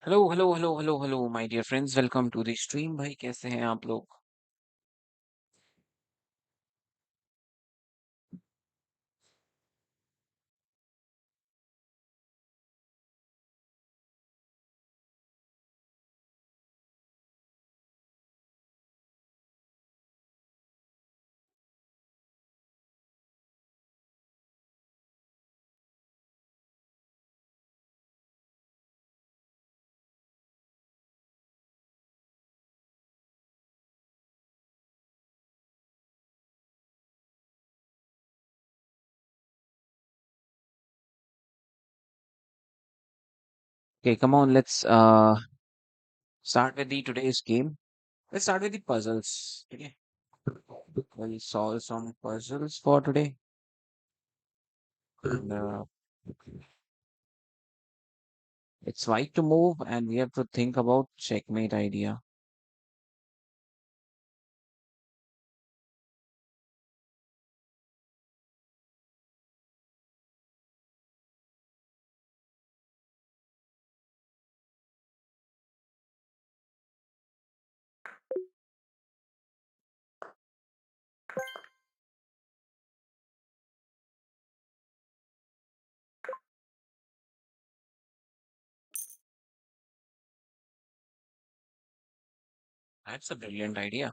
Hello hello hello hello hello my dear friends, welcome to the stream. भाई कैसे हैं आप लोग? Okay, come on, let's start with the today's game. Let's start with the puzzles. Okay, we'll solve some puzzles for today. And it's white to move, and we have to think about checkmate idea. That's a brilliant idea.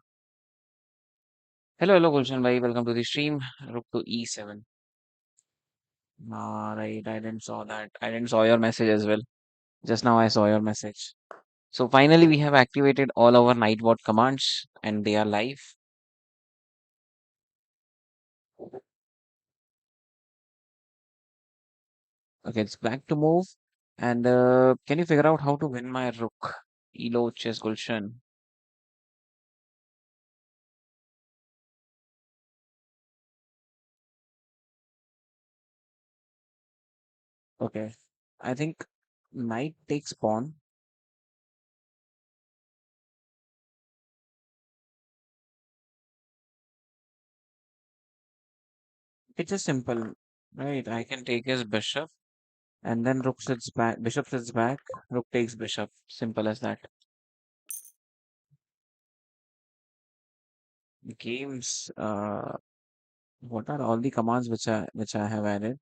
Hello, hello, Gulshan bhai. Welcome to the stream. Rook to E7. Right, I didn't saw that. I didn't saw your message as well. Just now I saw your message. So finally, we have activated all our Nightbot commands, and they are live. Okay, it's back to move. And can you figure out how to win my rook? Elo chess Gulshan. Okay. I think knight takes pawn. It's just simple, right? I can take his bishop and then rook sits back, bishop sits back, rook takes bishop. Simple as that. Games, what are all the commands which I have added?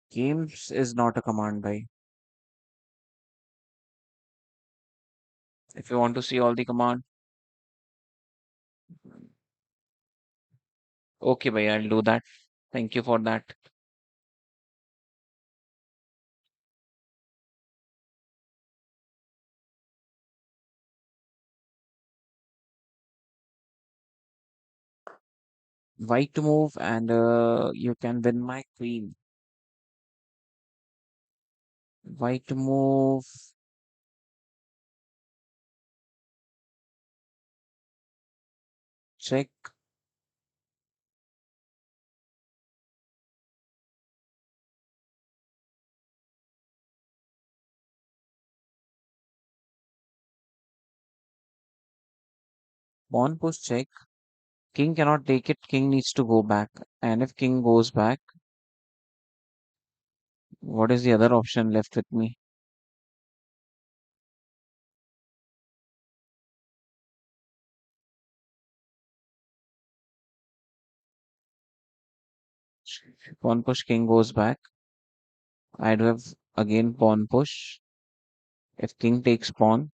Games is not a command by. If you want to see all the command, okay, bhai, I'll do that. Thank you for that. White to move, and you can win my queen. White to move, check. Pawn push, check. King cannot take it. King needs to go back. And if king goes back, what is the other option left with me? Pawn push, king goes back. I'd have again pawn push. If king takes pawn,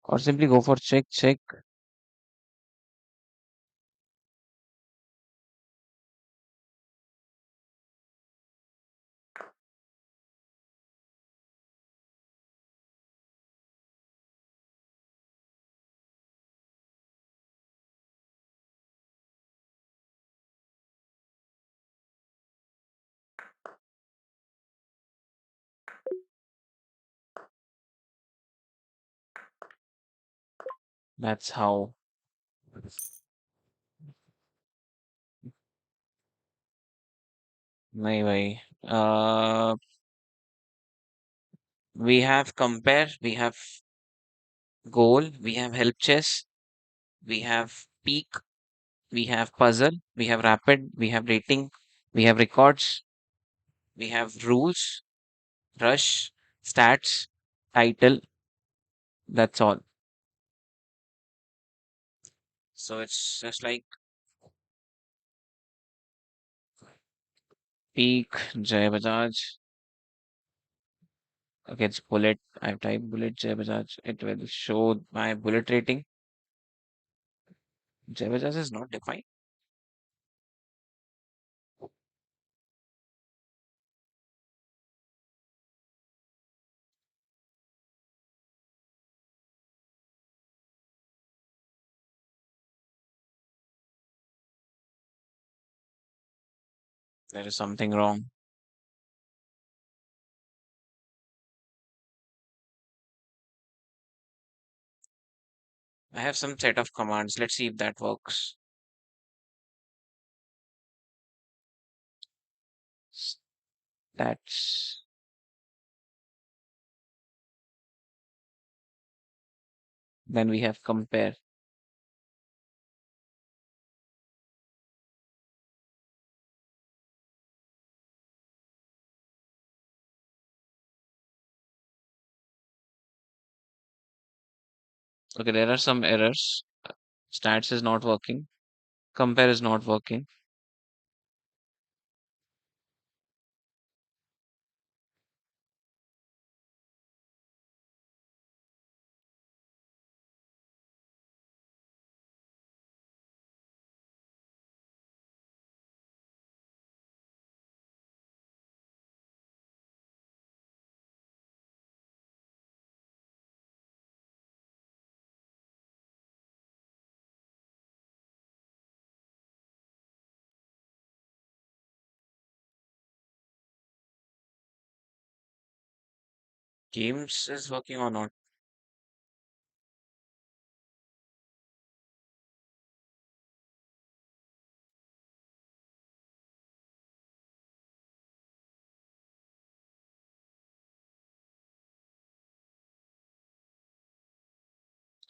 or simply go for check, check. That's how. नहीं भाई. We have compare. We have goal, we have help chess, we have peak, we have puzzle, we have rapid, we have rating, we have records, we have rules, rush, stats, title. That's all. So it's just like peak, Jay Bajaj. Okay, it's bullet. I've typed bullet Jay Bajaj. It will show my bullet rating. Jay Bajaj is not defined. There is something wrong. I have some set of commands. Let's see if that works. That's then we have compare. Okay, there are some errors. Stats is not working. Compare is not working. Games is working or not.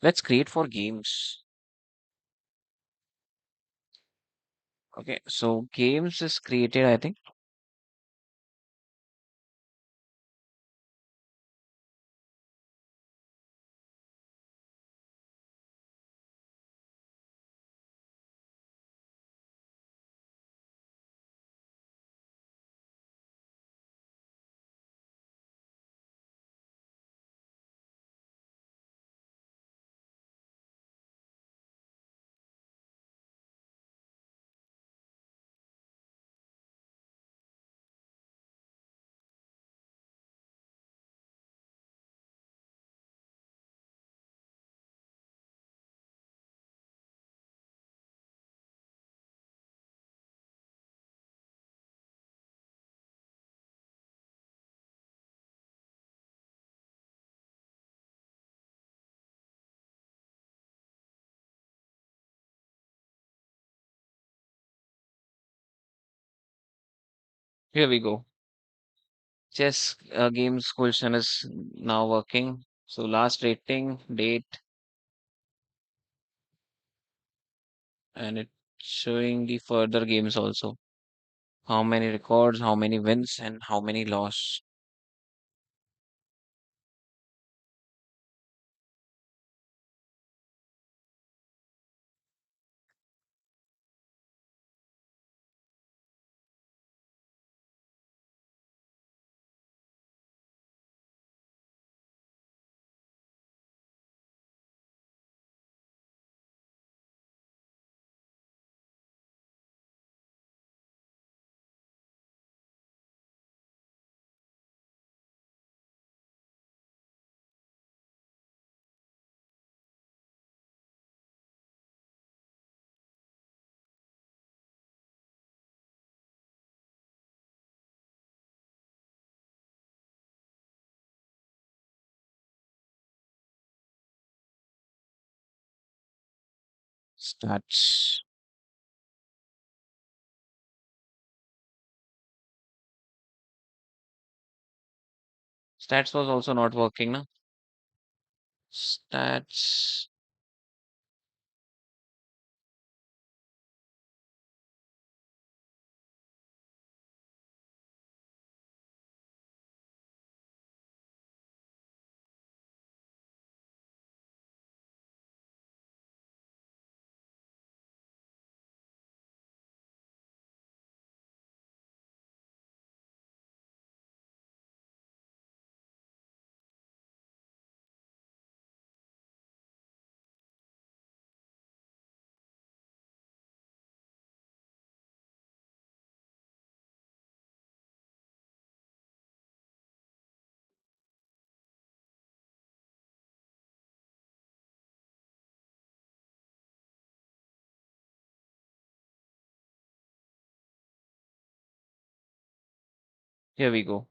Let's create for games. Okay, so games is created, I think. Here we go. Chess games question is now working. So last rating, date, and it's showing the further games also. How many records, how many wins, and how many loss. Stats. Stats was also not working now. Stats. Here we go.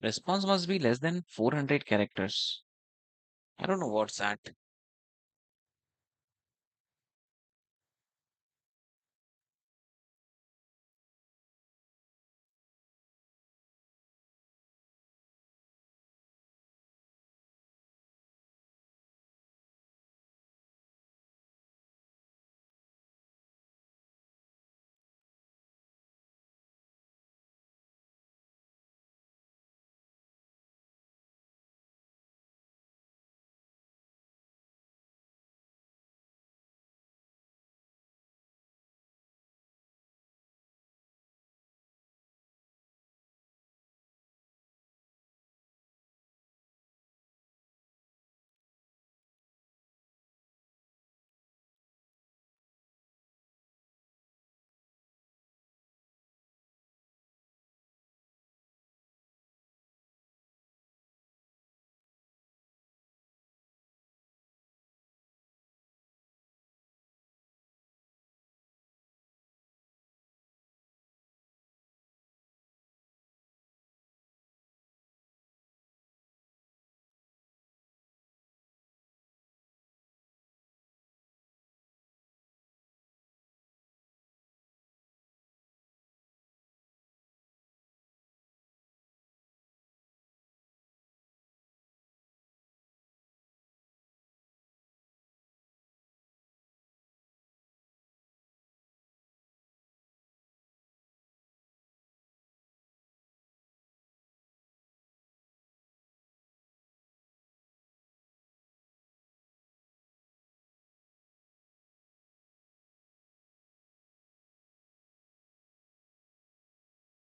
Response must be less than 400 characters. I don't know what's that.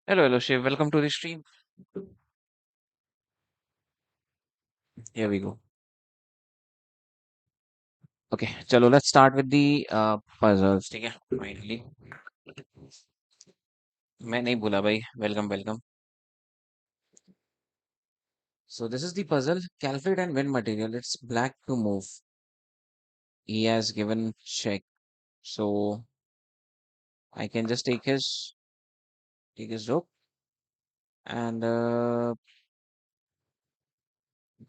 Hello, hello, Shiv. Welcome to the stream. Here we go. Okay, चलो let's start with the puzzles. ठीक है finally मैं नहीं भूला भाई welcome welcome. So this is the puzzle. Calculate and win material. It's black to move. He has given check. So I can just take his rook and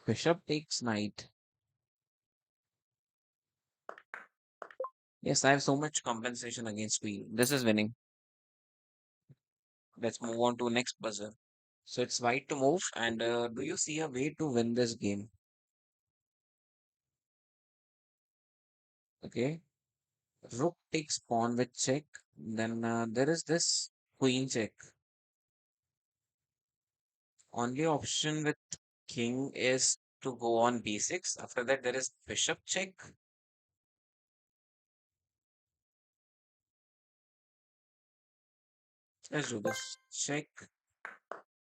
bishop takes knight. Yes, I have so much compensation against queen. This is winning. Let's move on to next puzzle. So it's white to move, and do you see a way to win this game? Okay, rook takes pawn with check. Then there is this queen check. Only option with king is to go on b6. After that, there is bishop check. Let's do this. Check.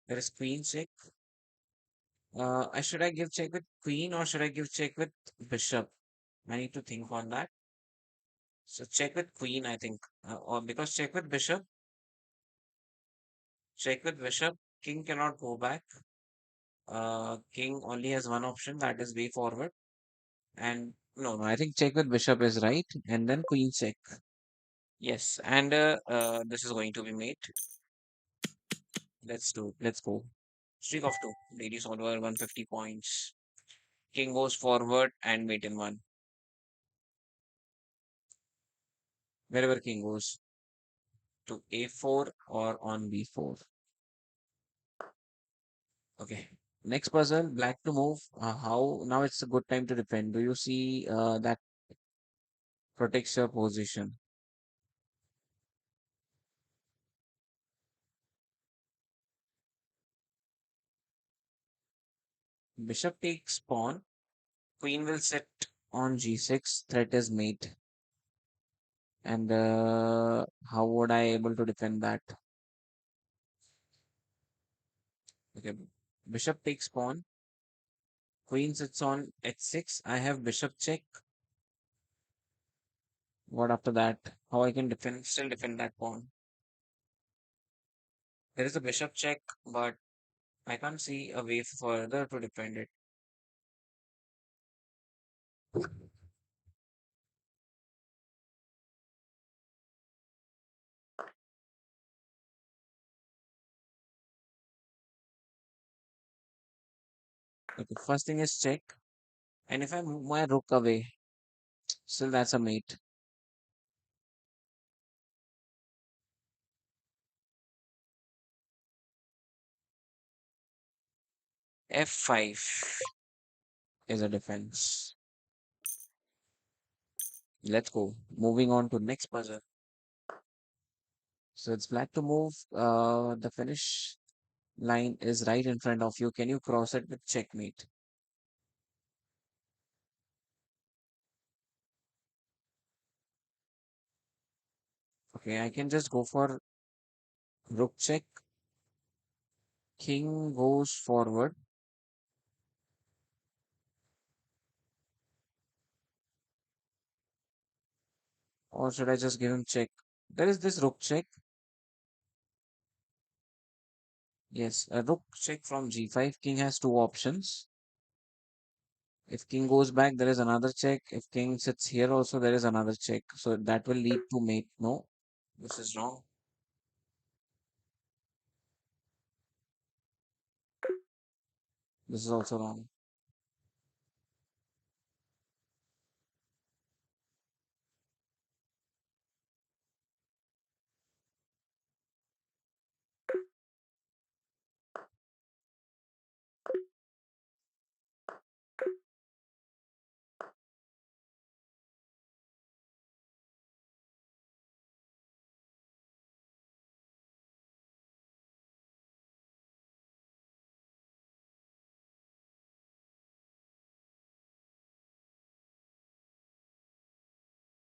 There is queen check. Should I give check with queen or should I give check with bishop? I need to think on that. So check with queen, I think, or because check with bishop, king cannot go back. King only has one option, that is way forward. And no, I think check with bishop is right, and then queen check. Yes, and this is going to be mate. Let's do it. Let's go. Streak of two. Lady solver 150 points. King goes forward and mate in one. Wherever king goes to a4 or on b4. Okay. Next puzzle, black to move. How now it's a good time to defend. Do you see that protects your position? Bishop takes pawn. Queen will sit on g6. Threat is mate. And how would I able to defend that? Okay, bishop takes pawn. Queen sits on h6. I have bishop check. What after that? How I can defend? Still defend that pawn. There is a bishop check, but I can't see a way further to defend it. Okay, first thing is check. And if I move my rook away, still that's a mate. f5 is a defense. Let's go. Moving on to next puzzle. So it's black to move. The finish line is right in front of you. Can you cross it with checkmate? Okay, I can just go for rook check. King goes forward. Or should I just give him check? There is this rook check. Yes, a rook check from g5. King has two options. If king goes back, there is another check. If king sits here also, there is another check. So that will lead to mate. No, this is wrong. This is also wrong.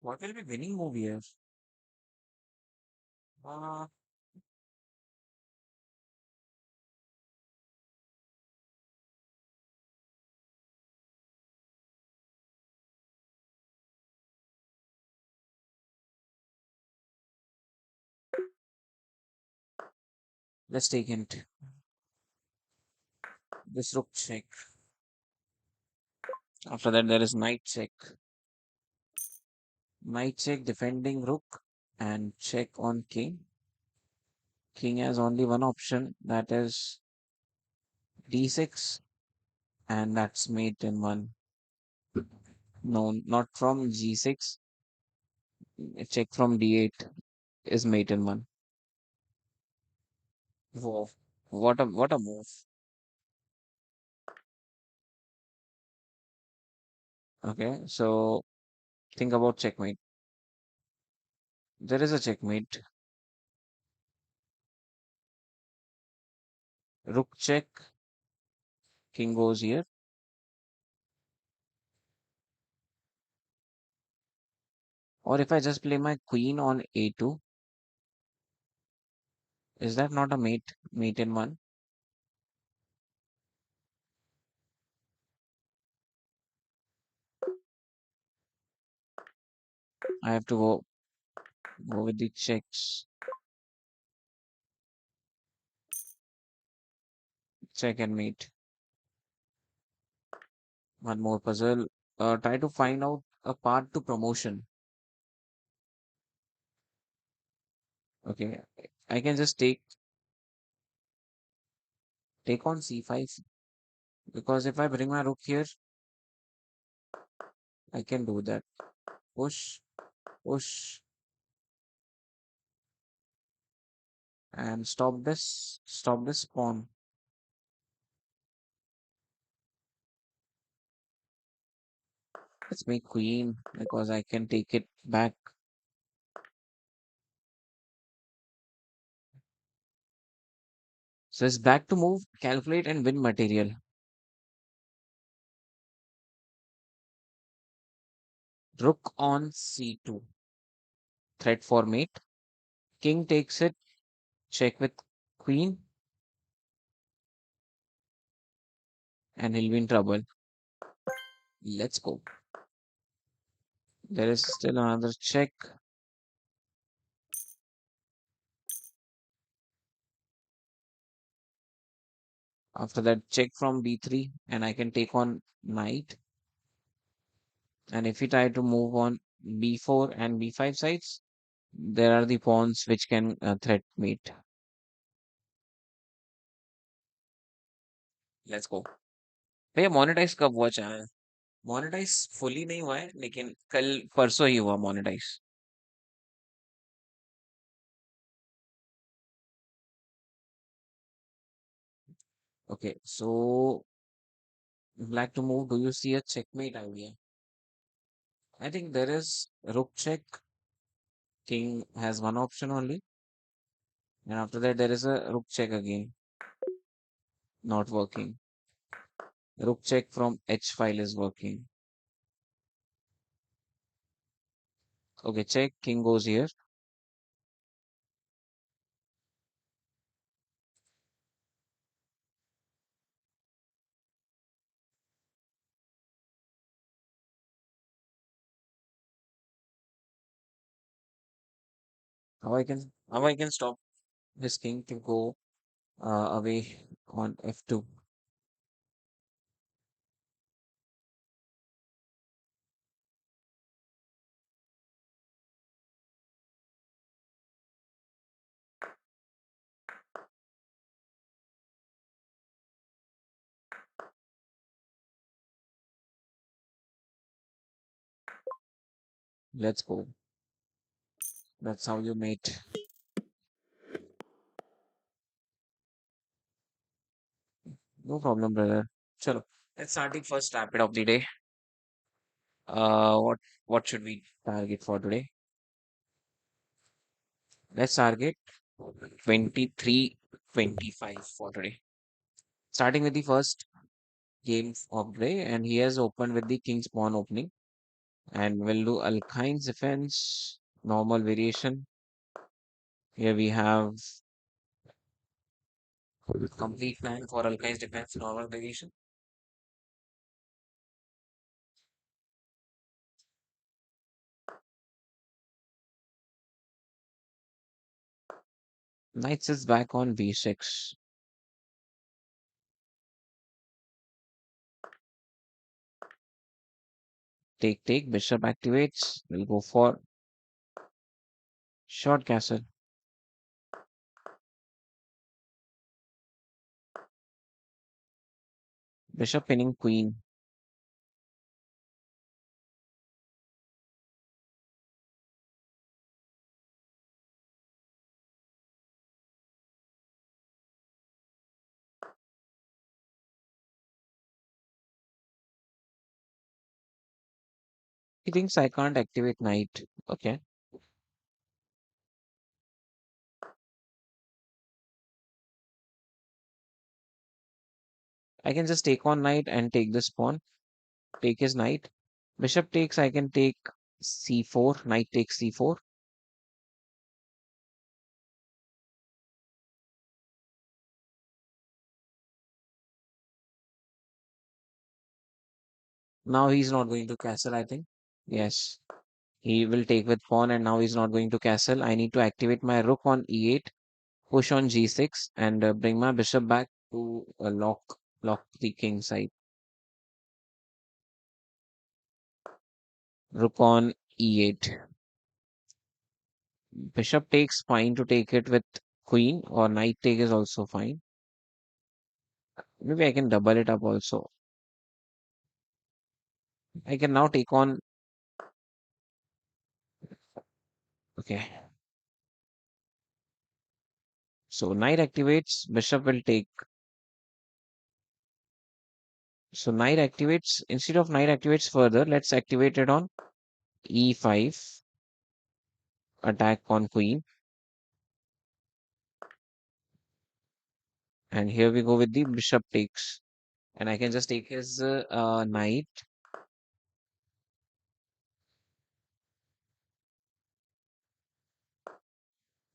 What will be winning move here? Uh, Let's take it. This rook check. After that, there is knight check. Knight check, defending rook, and check on king. King has only one option, that is d6, and that's mate in one. No, not from g6. Check from d8 is mate in one. Wow. What a move. Okay, so think about checkmate. There is a checkmate. Rook check, king goes here. Or if I just play my queen on a2, is that not a mate? Mate in one? I have to go with the checks. Check and mate. One more puzzle. Try to find out a path to promotion. Okay. I can just take on c5, because if I bring my rook here, I can do that. Push, push, and stop this pawn. Let's make queen because I can take it back. So it's back to move, calculate, and win material. Rook on c2. Threat for mate. King takes it. Check with queen, and he'll be in trouble. Let's go. There is still another check. After that, check from b3, and I can take on knight. And if we try to move on b4 and b5 sides, there are the pawns which can threat mate. Let's go. भैया monetise कब हुआ channel? Monetise fully नहीं हुआ है, लेकिन कल परसों ही हुआ monetise. Okay, so black to move. Do you see a checkmate idea? I think there is rook check. King has one option only, and after that there is a rook check again. Not working. Rook check from h file is working. Okay, check. King goes here. How I can stop this king to go away on f2. Let's go. That's how you mate. No problem, brother. Chalo. Let's start the first rapid of the day. What should we target for today? Let's target 23-25 for today. Starting with the first game of the day, and he has opened with the king's pawn opening. And we'll do Alkine's defense, normal variation. Here we have complete plan for Alkine's defense, normal variation. Knight sits back on b6. Take, take. Bishop activates. We'll go for short castle. Bishop pinning queen. He thinks I can't activate knight. Okay. I can just take on knight and take this pawn. Take his knight. Bishop takes, I can take c4. Knight takes c4. Now he's not going to castle, I think. Yes. He will take with pawn and now he's not going to castle. I need to activate my rook on e8, push on g6 and bring my bishop back to lock the king side. Rook on e8. Bishop takes, fine to take it with queen, or knight take is also fine. Maybe I can double it up also. I can now take on. Okay. So knight activates, bishop will take. So knight activates, instead of knight activates further, let's activate it on e5, attack on queen. And here we go with the bishop takes. And I can just take his knight.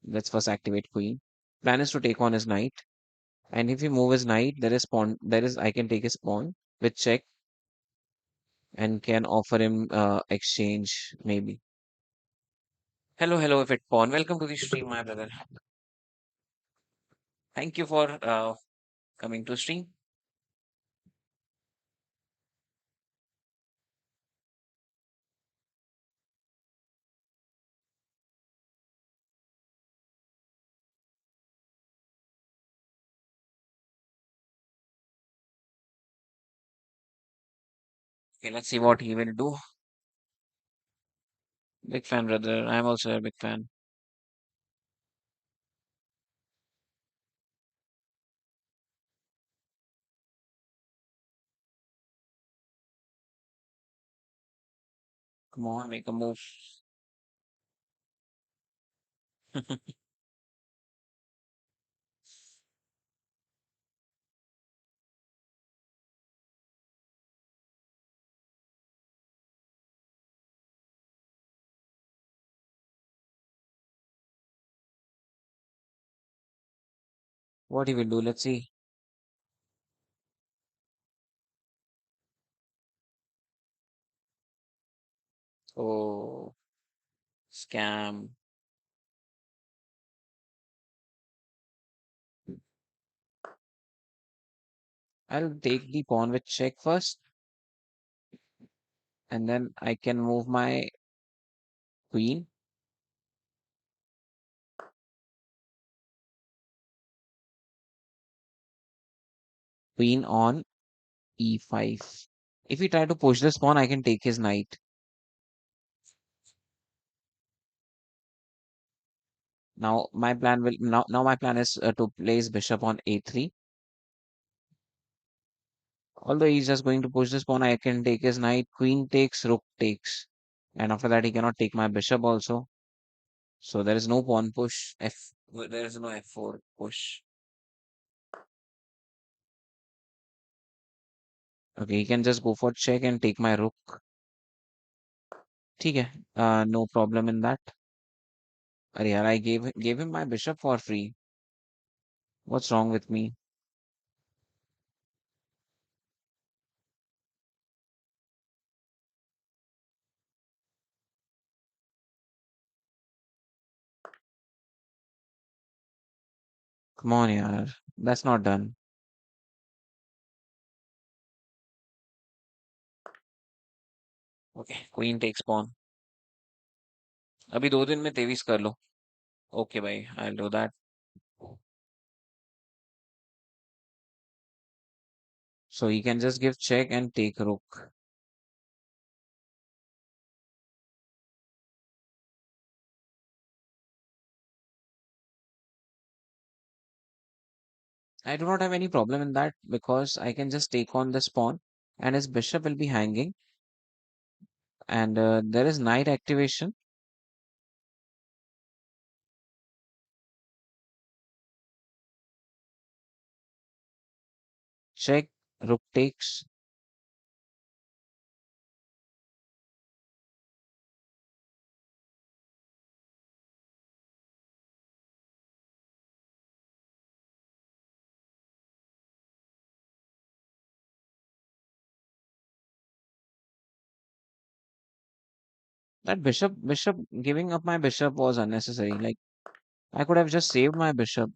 Let's first activate queen. Plan is to take on his knight. And if we move his knight, I can take his pawn with check and can offer him exchange maybe. Hello, hello, if it pawn. Welcome to the stream, my brother. Thank you for coming to stream. Okay, let's see what he will do. Big fan, brother. I'm also a big fan. Come on, make a move. What he will do, let's see. Oh, scam. I'll take the pawn with check first, and then I can move my queen. Queen on e5. If we try to push this pawn, I can take his knight. Now my plan is to place bishop on a3. Although he's just going to push this pawn, I can take his knight. Queen takes, rook takes, and after that he cannot take my bishop also. So there is no pawn push. There is no f4 push. Okay, he can just go for check and take my rook. ठीक है, no problem in that. अरे यार, I gave him my bishop for free. What's wrong with me? Come on, yaar. That's not done. Okay, queen takes pawn. अभी 2 दिन में 23 कर लो. Okay, bhai. I'll do that. So he can just give check and take rook. I do not have any problem in that because I can just take on this pawn and his bishop will be hanging and there is knight activation. Check, rook takes. That bishop giving up my bishop was unnecessary. Like I could have just saved my bishop.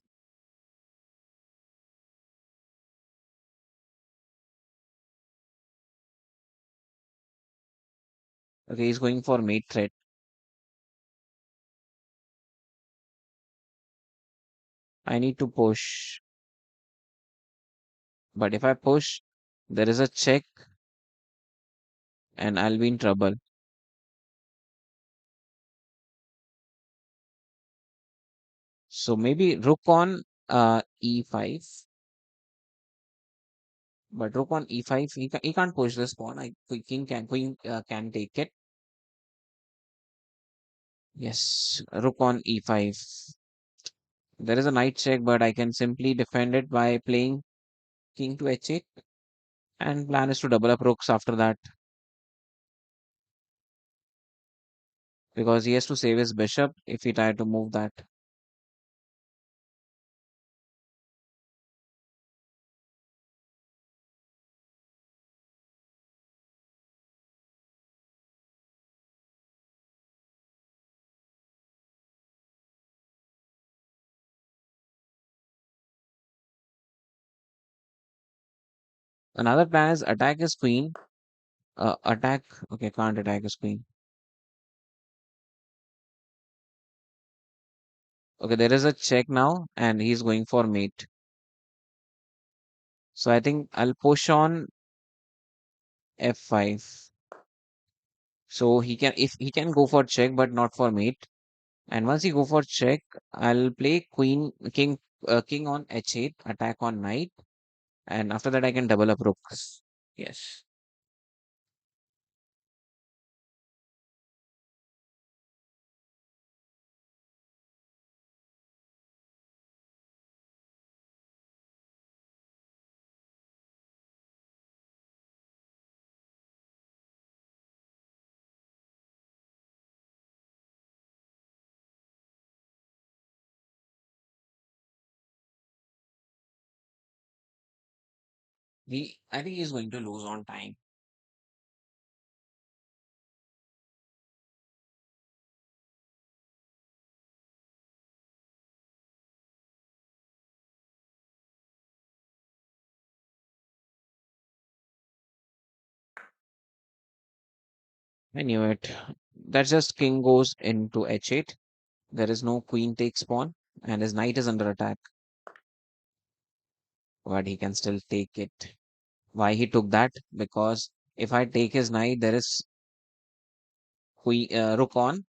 Okay, he's going for mate threat. I need to push. But if I push, there is a check and I'll be in trouble. So maybe rook on e5. But rook on e5, he can't push this pawn. Queen can take it. Yes, rook on e5. There is a knight check, but I can simply defend it by playing king to h8. And plan is to double up rooks after that because he has to save his bishop if he try to move that. Another plan is attack his queen. Attack. Okay, can't attack his queen. Okay, there is a check now, and he's going for mate. So I think I'll push on f5. So he can, if he can go for check, but not for mate. And once he go for check, I'll play king on h8, attack on knight, and after that I can double up rooks. Yes. I think he's going to lose on time. I knew it. That's just king goes into h8. There is no queen takes pawn, and his knight is under attack, but he can still take it. Why he took that? Because if I take his knight, there is rook on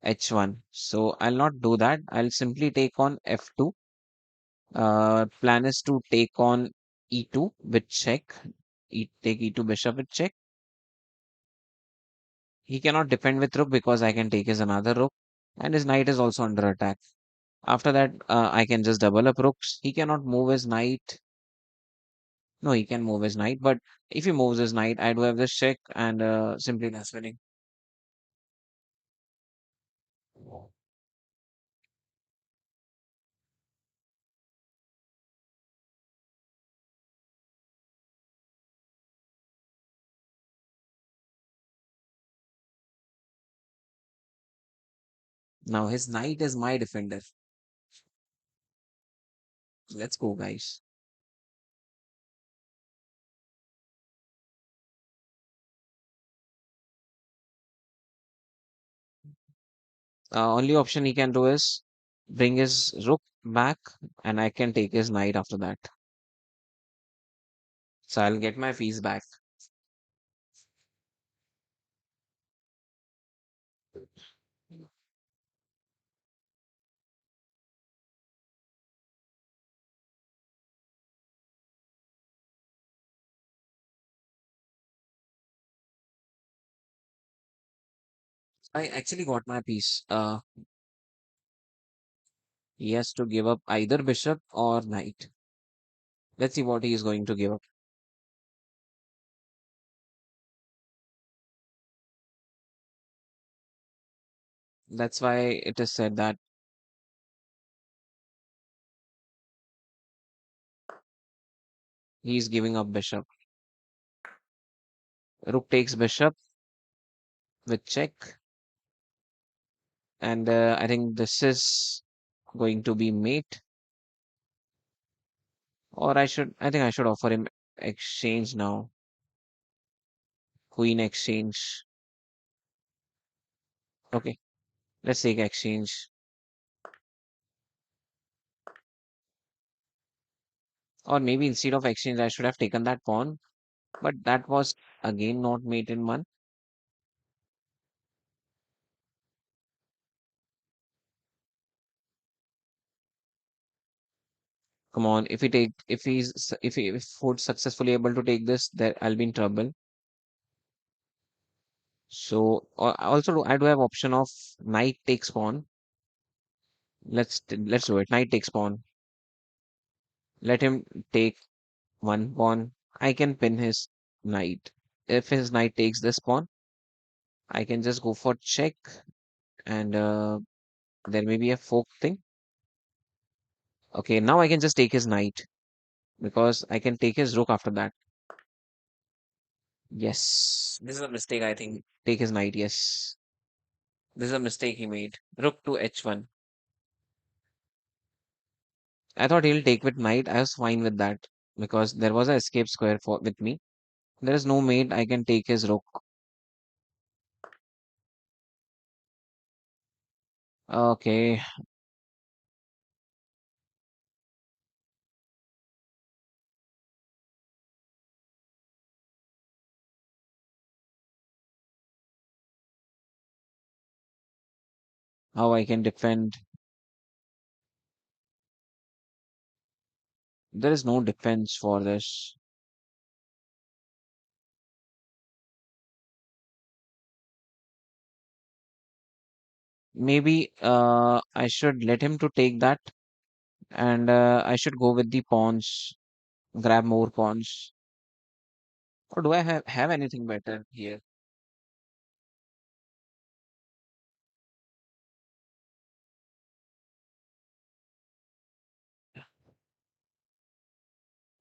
h1. So I'll not do that. I'll simply take on f2. Plan is to take on e2 with check. Take e2 bishop with check. He cannot defend with rook because I can take his another rook, and his knight is also under attack. After that, I can just double up rooks. He cannot move his knight. No, he can move his knight, but if he moves his knight, I do have this check and simply that's winning. Now his knight is my defender. Let's go, guys. Only option he can do is bring his rook back, and I can take his knight after that. So I'll get my fees back. I actually got my piece. He has to give up either bishop or knight. Let's see what he is going to give up. That's why it is said that he is giving up bishop. Rook takes bishop with check, and I think this is going to be mate. Or I think I should offer him exchange now. Queen exchange. Okay, let's take exchange. Or maybe instead of exchange, I should have taken that pawn. But that was again not mate in one. Come on, if Ford successfully able to take this, there I'll be in trouble. So also I do have option of knight takes pawn. Let's do it. Knight takes pawn. Let him take one pawn. I can pin his knight. If his knight takes this pawn, I can just go for check, and there may be a fork thing. Okay, now I can just take his knight because I can take his rook after that. Yes, this is a mistake, I think. Take his knight, yes. This is a mistake he made. Rook to h1. I thought he'll take with knight. I was fine with that because there was a escape square for with me. There is no mate. I can take his rook. Okay, how I can defend? There is no defense for this. Maybe I should let him to take that, and I should go with the pawns, grab more pawns. Or do I have anything better here?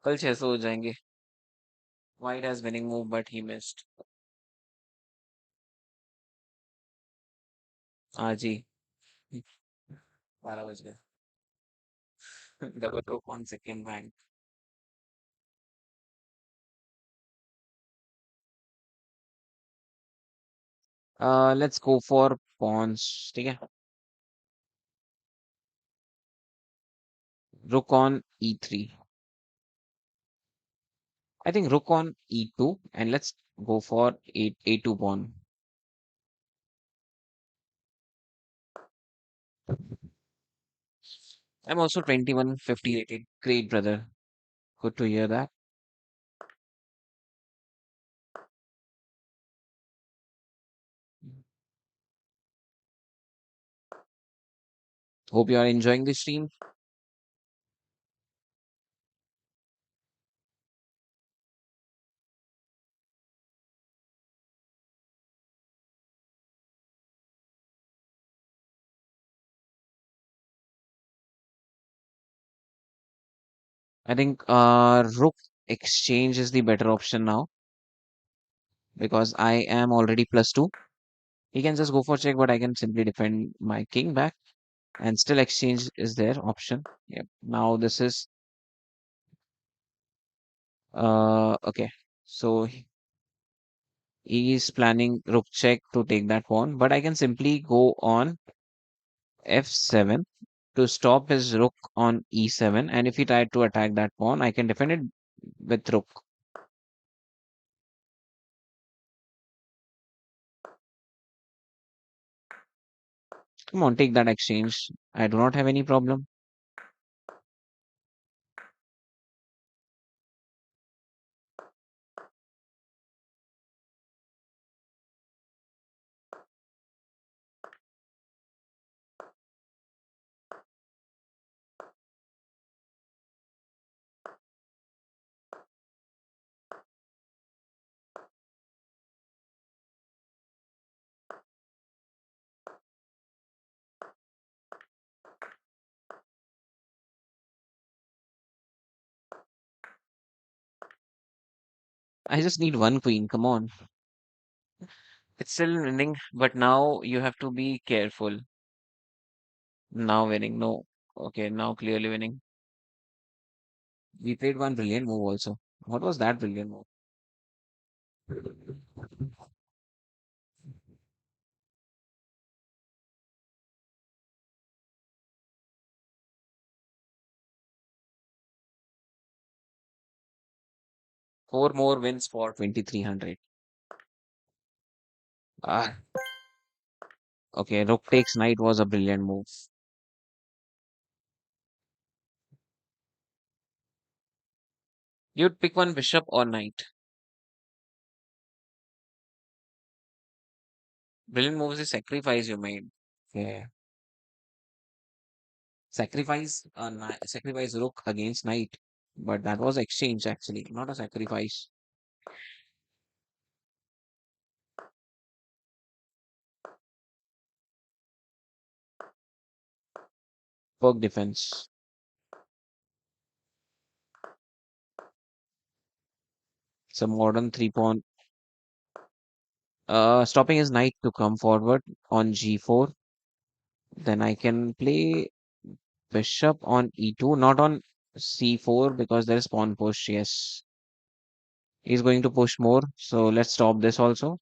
कल 600 हो जाएंगे. White has winning move, but he missed. हाँ जी. 12 बज गए. Double rook on second rank. Let's go for pawns. ठीक है. Rook on e3. I think rook on e2, and let's go for a2 pawn. I'm also 2150 rated. Great, brother. Good to hear that. Hope you are enjoying the stream. I think rook exchange is the better option now because I am already +2. He can just go for check, but I can simply defend my king back and still exchange is there option. Yep. Now this is Okay. So he is planning rook check to take that pawn, but I can simply go on f7 to stop his rook on e7. And if he tried to attack that pawn, I can defend it with rook. Come on, take that exchange. I do not have any problem. I just need one queen. Come on. It's still winning, but now you have to be careful. Now winning. No. Okay, now clearly winning. We played one brilliant move also. What was that brilliant move? Four more wins for 2300. Ah, okay. Rook takes knight was a brilliant move. You'd pick one bishop or knight. Brilliant move is a sacrifice you made. Yeah. Sacrifice rook against knight. But that was exchange actually, not a sacrifice. Poke defense. It's a modern three pawn. Stopping his knight to come forward on g4. Then I can play bishop on e2, not on c4 because there is pawn push. Yes, he's going to push more. So let's stop this also.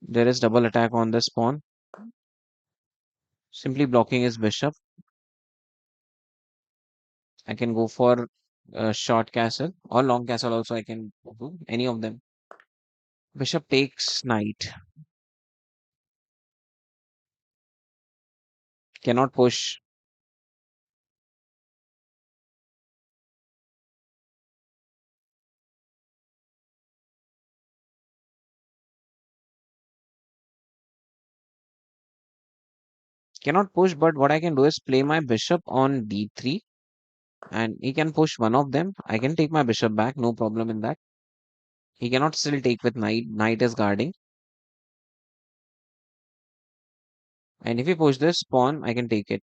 There is double attack on this pawn. Simply blocking his bishop. I can go for short castle or long castle also. I can do any of them. Bishop takes knight. Cannot push. Cannot push. But what I can do is play my bishop on d3, and he can push one of them. I can take my bishop back. No problem in that. He cannot still take with knight. Knight is guarding. And if he push this pawn, I can take it.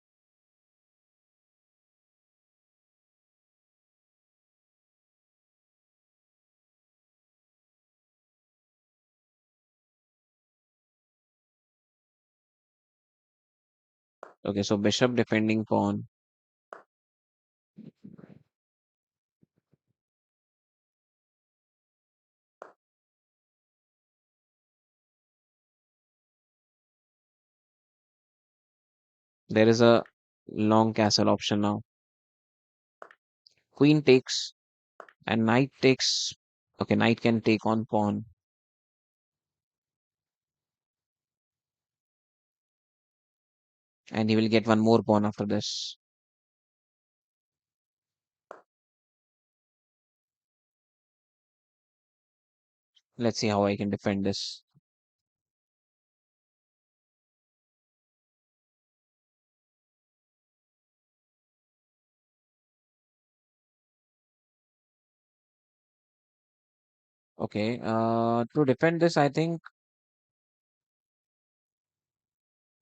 Okay, so bishop defending pawn. There is a long castle option now. Queen takes and knight takes. Okay, knight can take on pawn. And he will get one more pawn after this. Let's see how I can defend this. Okay, to defend this, I think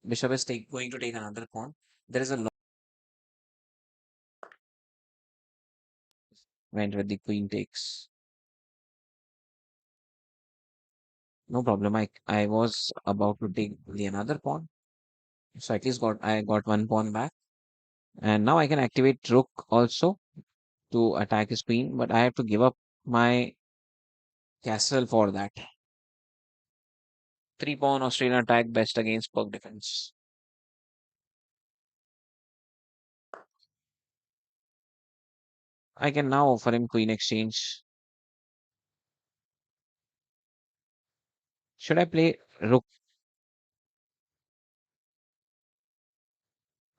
bishop is going to take another pawn. There is a long went with the queen takes. No problem. I was about to take the another pawn. So at least I got one pawn back. And now I can activate rook also to attack his queen, but I have to give up my castle for that. 3 pawn Australian attack best against Pug defense. I can now offer him queen exchange. Should I play rook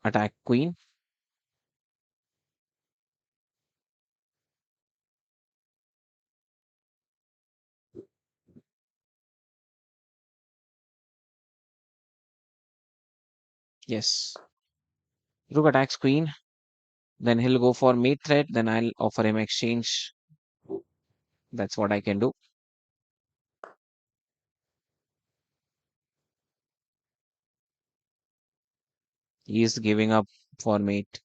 attack queen? Yes. Rook attacks queen. Then he'll go for mate threat. Then I'll offer him exchange. That's what I can do. He is giving up for mate.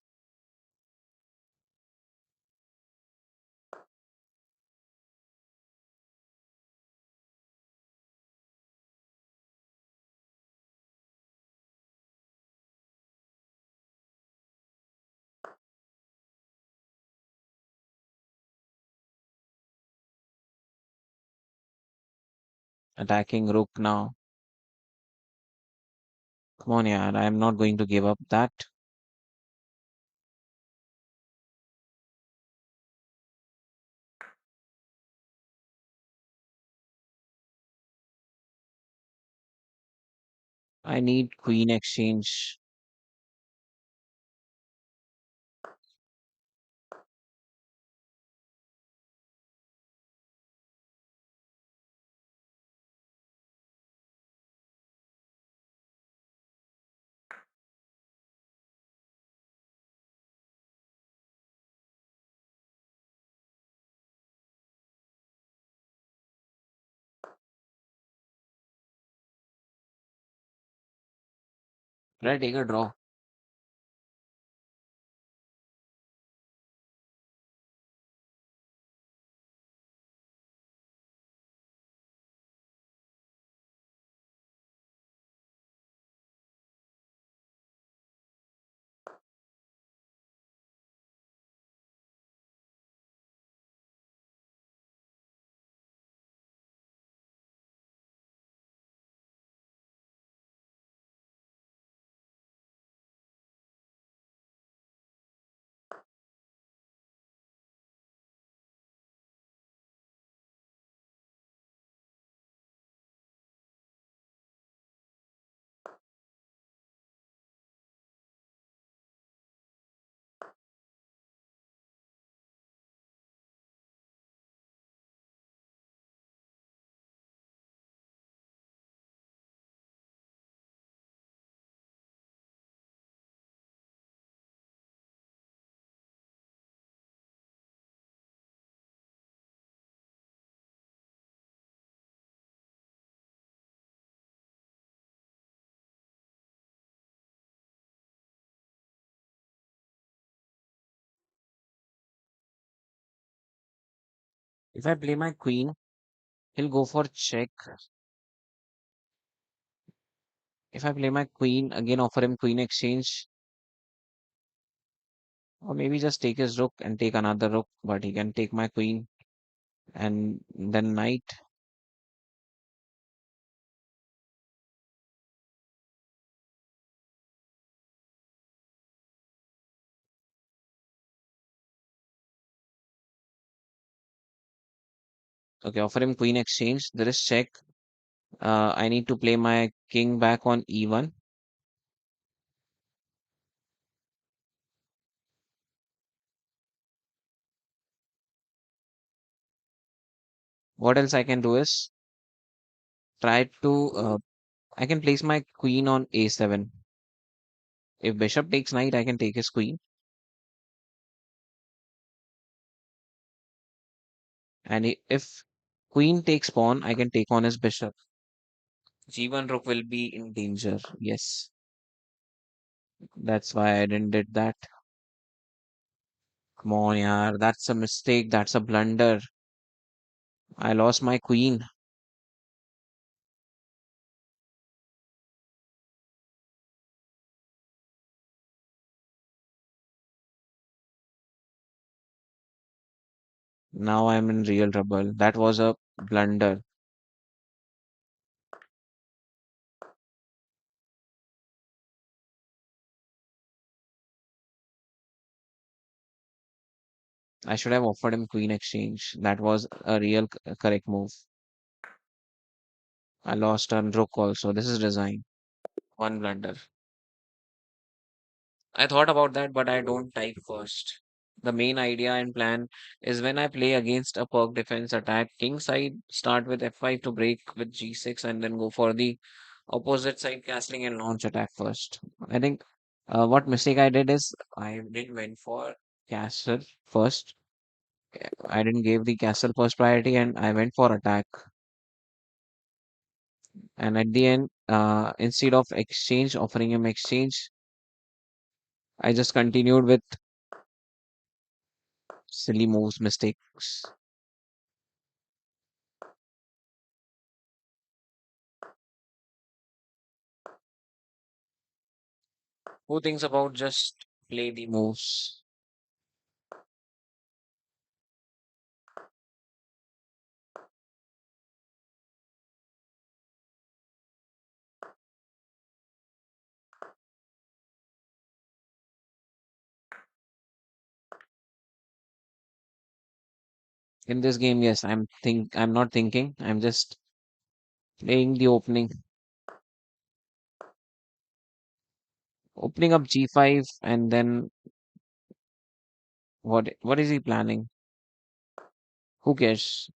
Attacking rook now. Come on, yeah. I am not going to give up that. I need queen exchange. Should I take a draw? If I play my queen, he'll go for check. If I play my queen, again offer him queen exchange. Or maybe just take his rook and take another rook, but he can take my queen and then knight. Okay, offer him queen exchange. There is check. I need to play my king back on e1. What else I can do is try to I can place my queen on a7. If bishop takes knight, I can take his queen. And if queen takes pawn, I can take on his bishop. G1 rook will be in danger. Yes, that's why I didn't did that. Come on, yaar. That's a mistake. That's a blunder. I lost my queen. Now I'm in real trouble. That was a blunder. I should have offered him queen exchange. That was a real correct move. I lost on rook also. This is design. One blunder. I thought about that, but I don't type first. The main idea and plan is when I play against a perk defense attack, king side start with f5 to break with g6 and then go for the opposite side castling and launch attack first. I think what mistake I did is I didn't went for castle first. I didn't give the castle first priority and I went for attack. And at the end, instead of exchange, offering him exchange, I just continued with silly moves, mistakes. Who thinks about just play the moves? In this game, yes, I'm not thinking. I'm just playing the opening. Opening up g5 and then what is he planning? Who cares?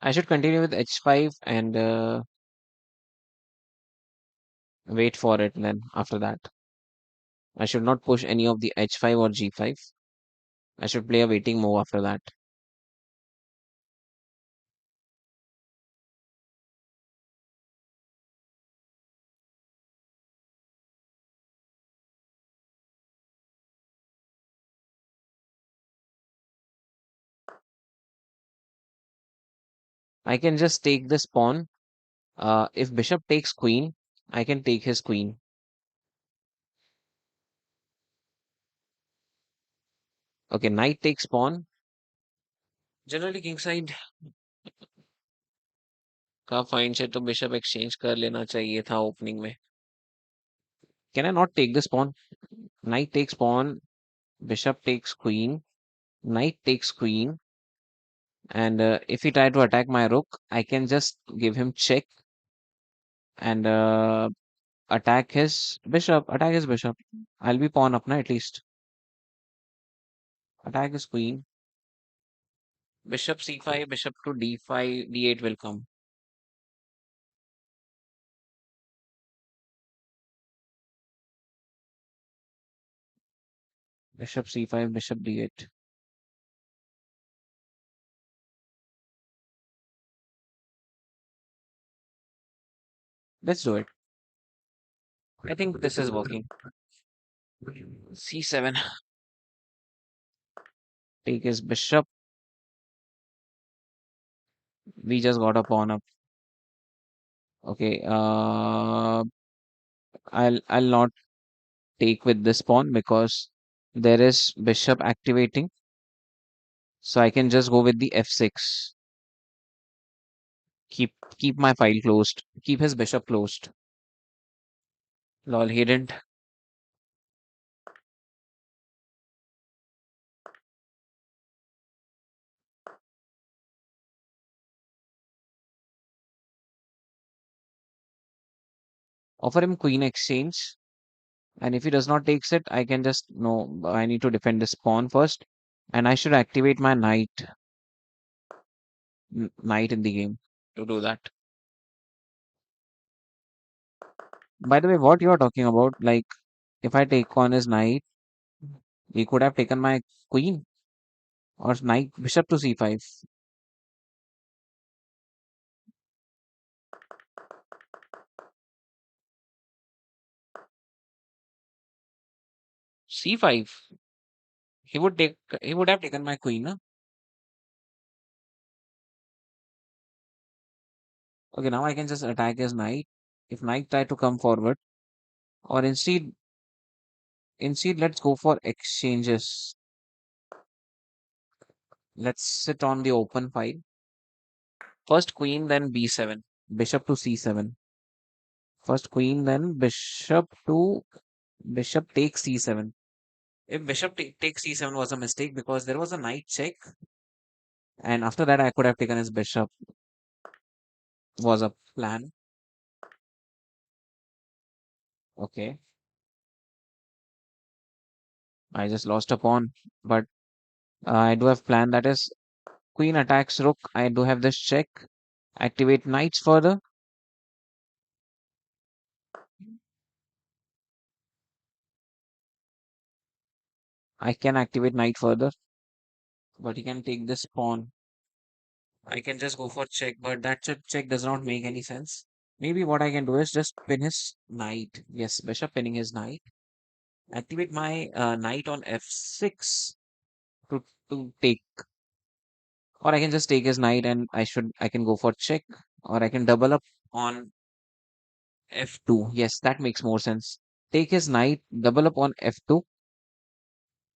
I should continue with h5 and wait for it. Then after that, I should not push any of the h5 or g5. I should play a waiting move after that. I can just take this pawn. If bishop takes queen, I can take his queen. Okay, knight takes pawn. Generally king side का fine से तो bishop exchange कर लेना चाहिए था opening में. Can I not take this pawn? Knight takes pawn, bishop takes queen, knight takes queen, and if he try to attack my rook, I can just give him check and attack his bishop. Attack his bishop. I'll be pawn up na at least. Attack his queen. Bishop c5, bishop to d5, d8 will come. Bishop c5, bishop d8. Let's do it. I think this is working. c7. Take his bishop. We just got a pawn up. Okay. I'll not take with this pawn because there is bishop activating. So I can just go with the f6. Keep my file closed. Keep his bishop closed. Lol, he didn't. Offer him queen exchange. And if he does not takes it, I can just no. I need to defend this pawn first, and I should activate my knight in the game to do that. By the way, what you are talking about? Like, if I take on his knight, he could have taken my queen or knight bishop to c5. C5. He would take. He would have taken my queen. Huh? Okay, now I can just attack his knight. If knight try to come forward, or instead, let's go for exchanges. Let's sit on the open file. First queen, then b7. Bishop to c7. First queen, then bishop takes c7. If takes c7 was a mistake because there was a knight check, and after that I could have taken his bishop. Was a plan. Okay, I just lost a pawn, but I do have plan that is queen attacks rook. I do have this check. Activate knights further. I can activate knight further, but he can take this pawn. I can just go for check, but that check does not make any sense. Maybe what I can do is just pin his knight. Yes, bishop pinning his knight. Activate my knight on f6 to take, or I can just take his knight and I can go for check, or I can double up on f2. Yes, that makes more sense. Take his knight, double up on f2.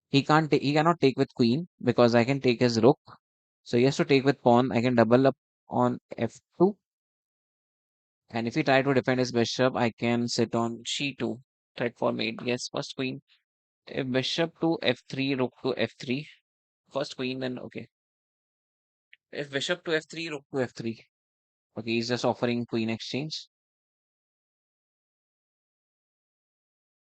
He cannot take with queen because I can take his rook. So he has to take with pawn. I can double up on f2. And if he try to defend his bishop, I can sit on c2. Threat for mate. Yes, first queen. If bishop to f3, rook to f3. First queen, then okay. If bishop to f3, rook to f3. Okay, he's just offering queen exchange.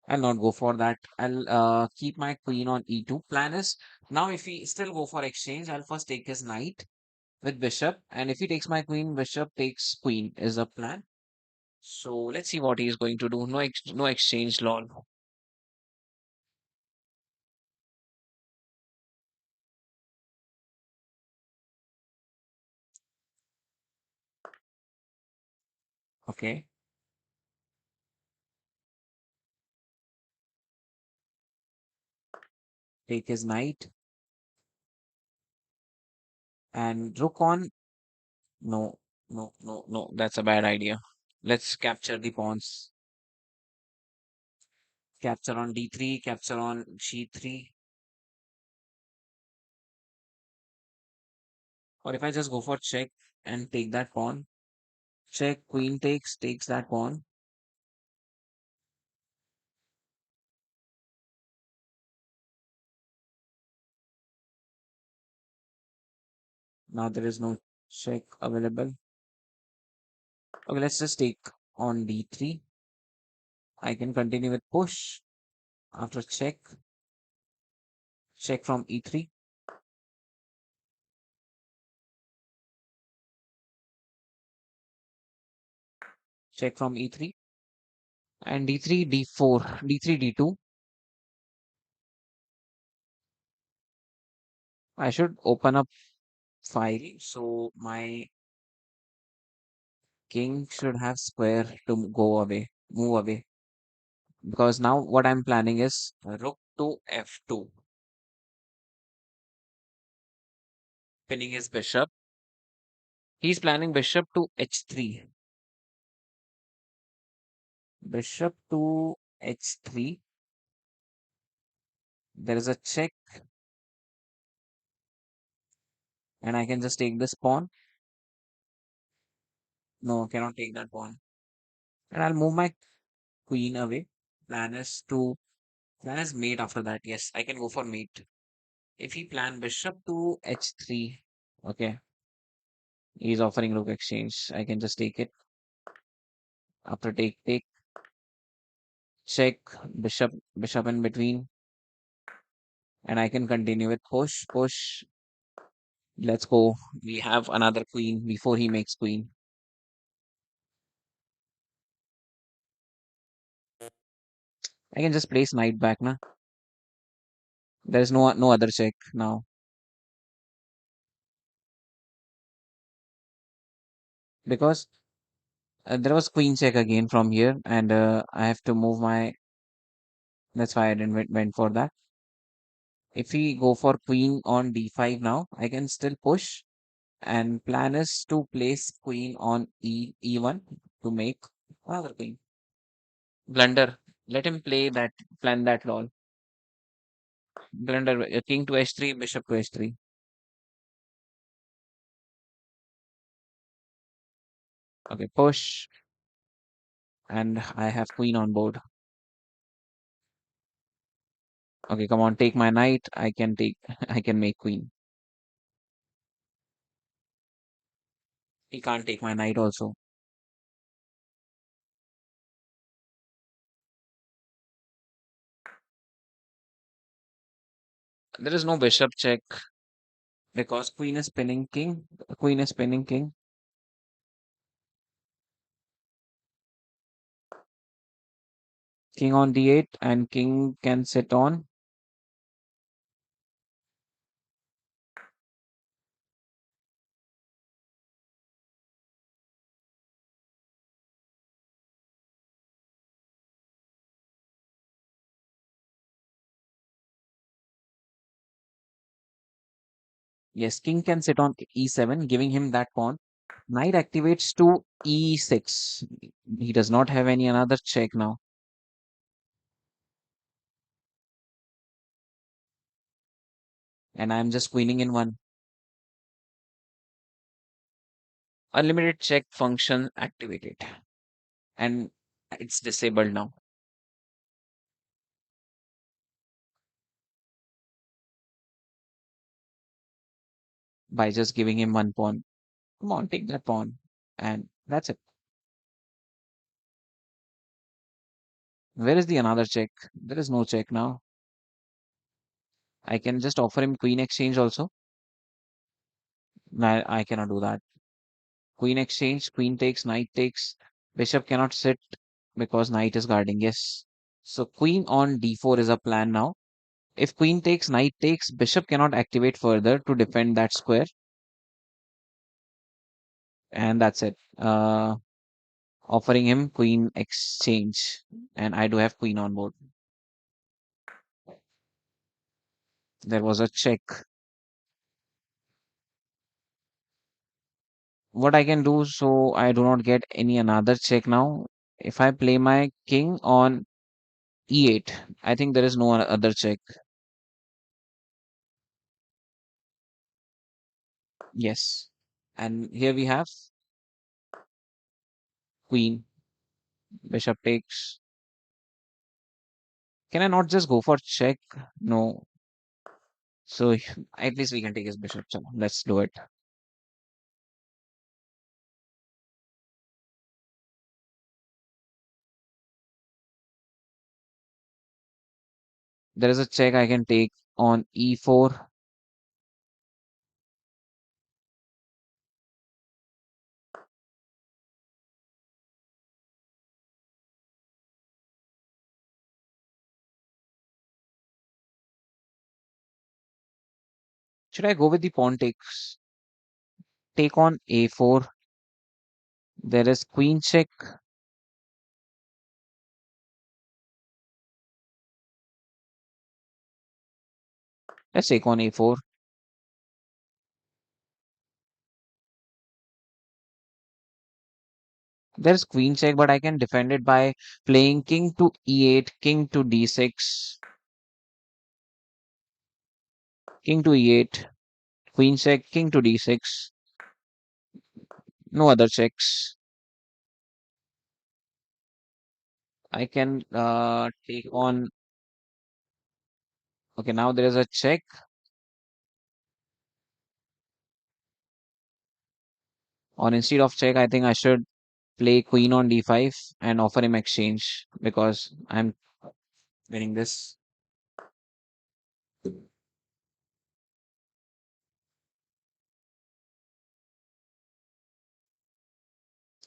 I'll not go for that. I'll keep my queen on e2. Plan is now if he still go for exchange, I'll first take his knight with bishop, and if he takes my queen, bishop takes queen is the plan. So let's see what he's going to do. No exchange, lol. Okay, take his knight and rook on. No, no. That's a bad idea. Let's capture the pawns. Capture on d3, capture on g3. Or if I just go for check and take that pawn, check, queen takes that pawn. Now there is no check available. Okay, let's just take on d3. I can continue with push after check. Check from e3. Check from e3. And d3, d4, d3, d2. I should open up file so my king should have square to go away, move away. Because now what I'm planning is rook to f2, pinning his bishop. He's planning bishop to h3. Bishop to h3. There is a check, and I can just take this pawn. No, cannot take that pawn. And I'll move my queen away. Plan is mate after that. Yes, I can go for mate. If he plan bishop to h3, okay, he's offering rook exchange. I can just take it. After take, check, bishop in between, and I can continue with push. Let's go. We have another queen before he makes queen. I can just place knight back now. There is no other check now because there was queen check again from here, and I have to move my. That's why I didn't went for that. If we go for queen on d5 now, I can still push. And plan is to place queen on e1 to make another queen. Blunder. Let him play that. Plan that lol. Blunder. King to h3, bishop to h3. Okay, push. And I have queen on board. Okay, come on, take my knight. I can take. I can make queen. He can't take my knight also. There is no bishop check because queen is pinning king. Queen is pinning king. King on d8 and king can sit on. Yes, king can sit on e7, giving him that pawn. Knight activates to e6. He does not have any another check now. And I'm just queening in one. Unlimited check function activated. And it's disabled now by just giving him one pawn. Come on, take that pawn. And that's it. Where is the another check? There is no check now. I can just offer him queen exchange also. No, I cannot do that. Queen exchange, queen takes, knight takes. Bishop cannot sit because knight is guarding. Yes. So queen on d4 is a plan now. If queen takes, knight takes, bishop cannot activate further to defend that square. And that's it. Offering him queen exchange. And I do have queen on board. There was a check. What I can do so I do not get any another check now. If I play my king on e8, I think there is no other check. Yes. And here we have queen, bishop takes. Can I not just go for check? No. So at least we can take his bishop. So let's do it. There is a check I can take on e4. Should I go with the pawn takes? Take on a4. There is queen check. Let's take on a4. There's queen check, but I can defend it by playing king to e8, king to d6, king to e8, queen check, king to d6. No other checks. I can take on. Okay, now there is a check. Or instead of check, I think I should play queen on d5 and offer him exchange because I'm winning this.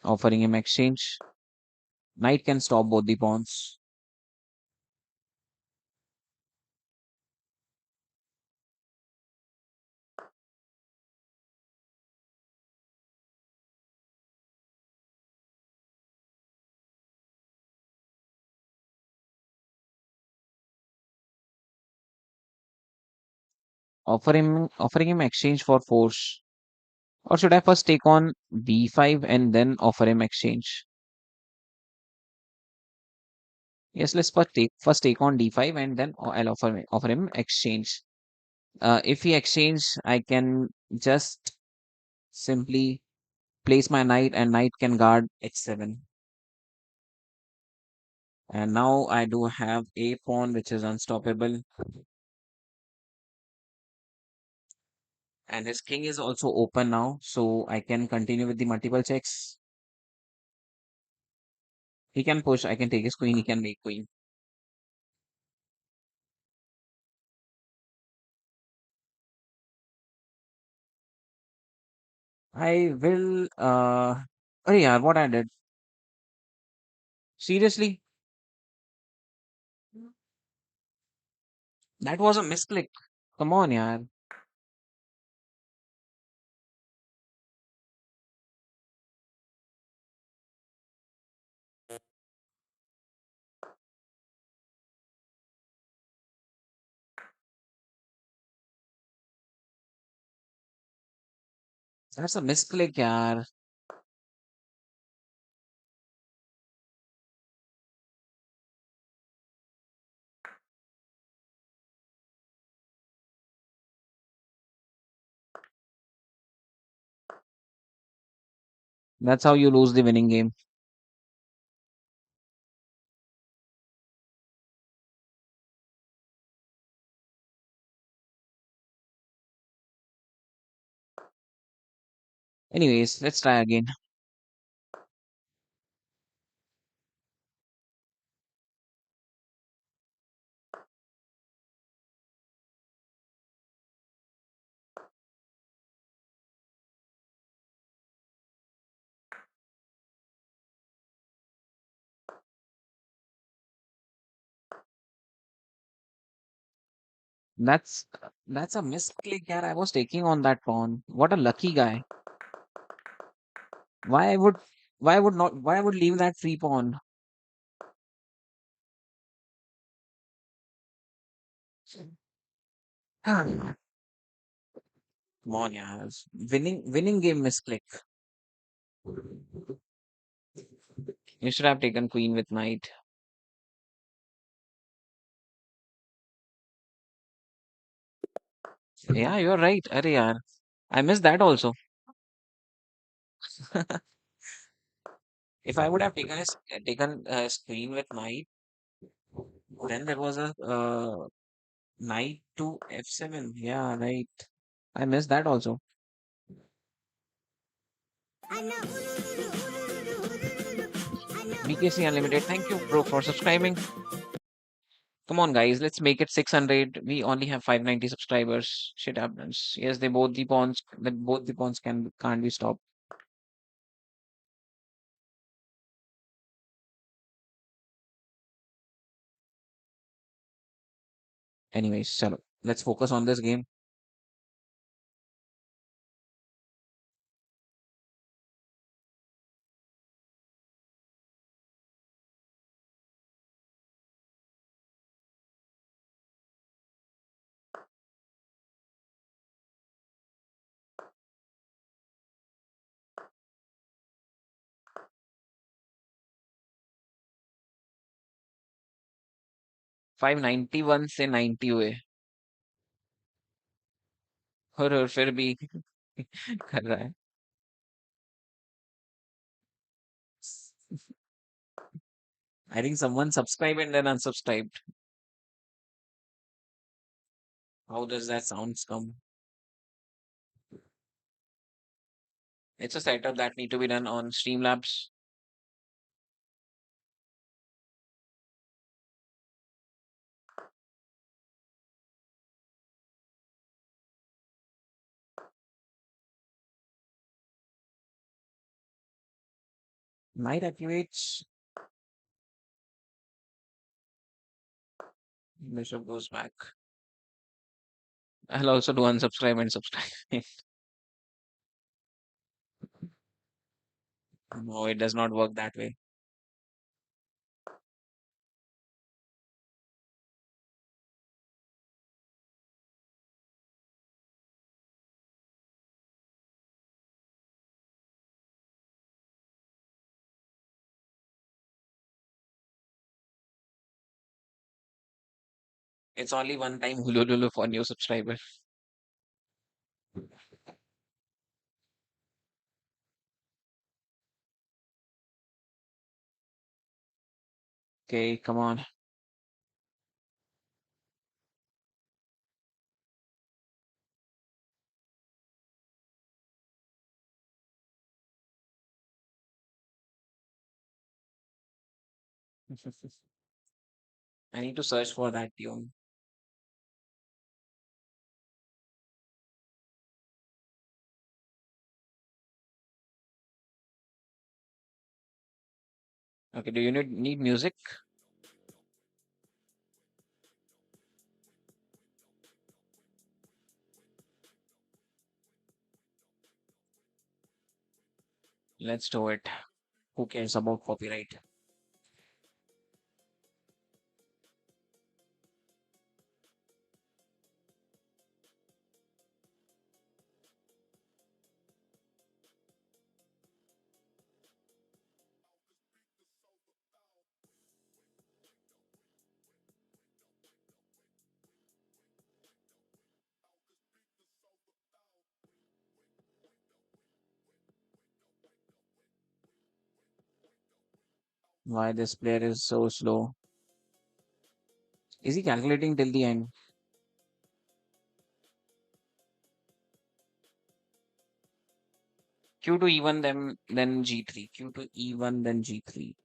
Offering him exchange. Knight can stop both the pawns. Offering him exchange for force. Or should I first take on b5 and then offer him exchange? Yes, let's first take on d5 and then I'll offer him exchange. If he exchange, I can just simply place my knight and knight can guard h7. And now I do have a pawn which is unstoppable. And his king is also open now, so I can continue with the multiple checks. He can push, I can take his queen, he can make queen. I will oh yeah, what I did. Seriously, that was a misclick. Come on, yeah. That's a misclick, yeah. That's how you lose the winning game. Anyways, let's try again. 'That's a misclick, yeah. I was taking on that pawn. What a lucky guy. Why I would why I would leave that free pawn? Come on, yeah. Winning game misclick. You should have taken queen with knight. Yeah, you're right. Arey yaar. I missed that also. If I would have taken queen with knight, then there was a knight to f7. Yeah, right. I missed that also. BKC Unlimited. Thank you, bro, for subscribing. Come on, guys. Let's make it 600. We only have 590 subscribers. Shit happens. Yes, both the pawns can't be stopped. Anyways, chalo. Let's focus on this game. 591 से 90 हुए और फिर भी कर रहा है. I think someone subscribed and then unsubscribed. How does that sounds come? It's a setup that need to be done on Streamlabs. Knight activates. Bishop goes back. I'll also do unsubscribe and subscribe. No, it does not work that way. It's only one time hulululu for new subscriber. Okay, come on. I need to search for that tune. Okay, do you need music? Let's do it. Who cares about copyright? Why this player is so slow? Is he calculating till the end? Q to E1 then G3. Q to E1 then G3.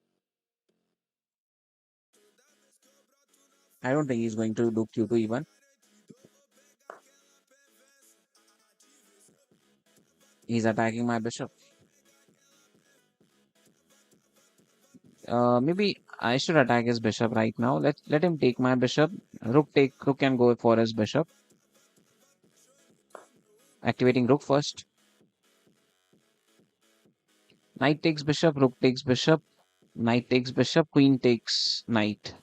I don't think he's going to do Q to E1. He's attacking my bishop. Maybe I should attack his bishop right now. Let him take my bishop. Rook can go for his bishop. Activating rook first. Knight takes bishop, rook takes bishop, knight takes bishop, queen takes knight.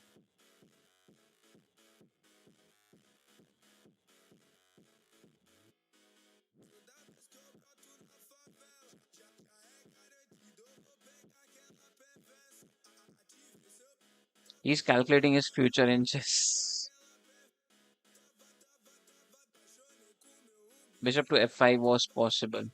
He's calculating his future in chess. Bishop to f5 was possible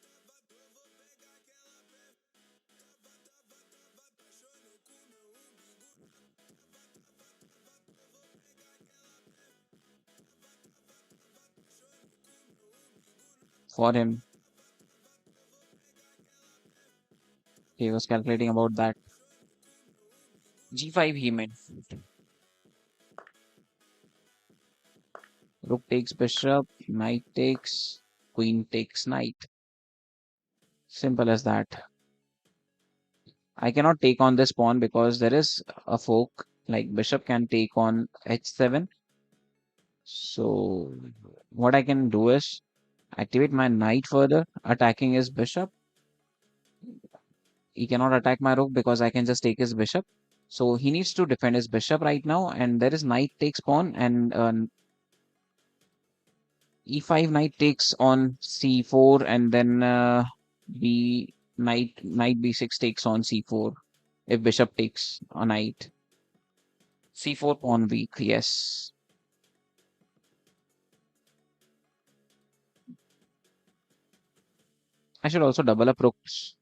for him. He was calculating about that. G5 he meant. Rook takes bishop, knight takes, queen takes knight. Simple as that. I cannot take on this pawn because there is a fork. Like bishop can take on h7. So what I can do is activate my knight further, attacking his bishop. He cannot attack my rook because I can just take his bishop. So he needs to defend his bishop right now. And there is knight takes pawn and e5 knight takes on c4 and then b knight b6 takes on c4 if bishop takes a knight. C4 pawn weak, yes. I should also double up rooks.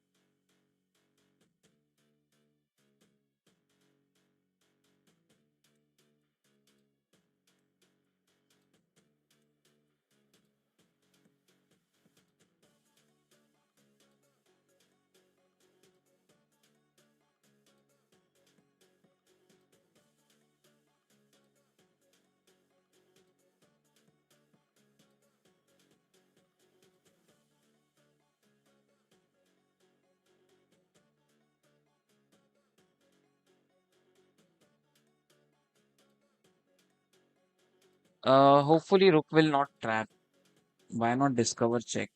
Hopefully rook will not trap. Why not discover check?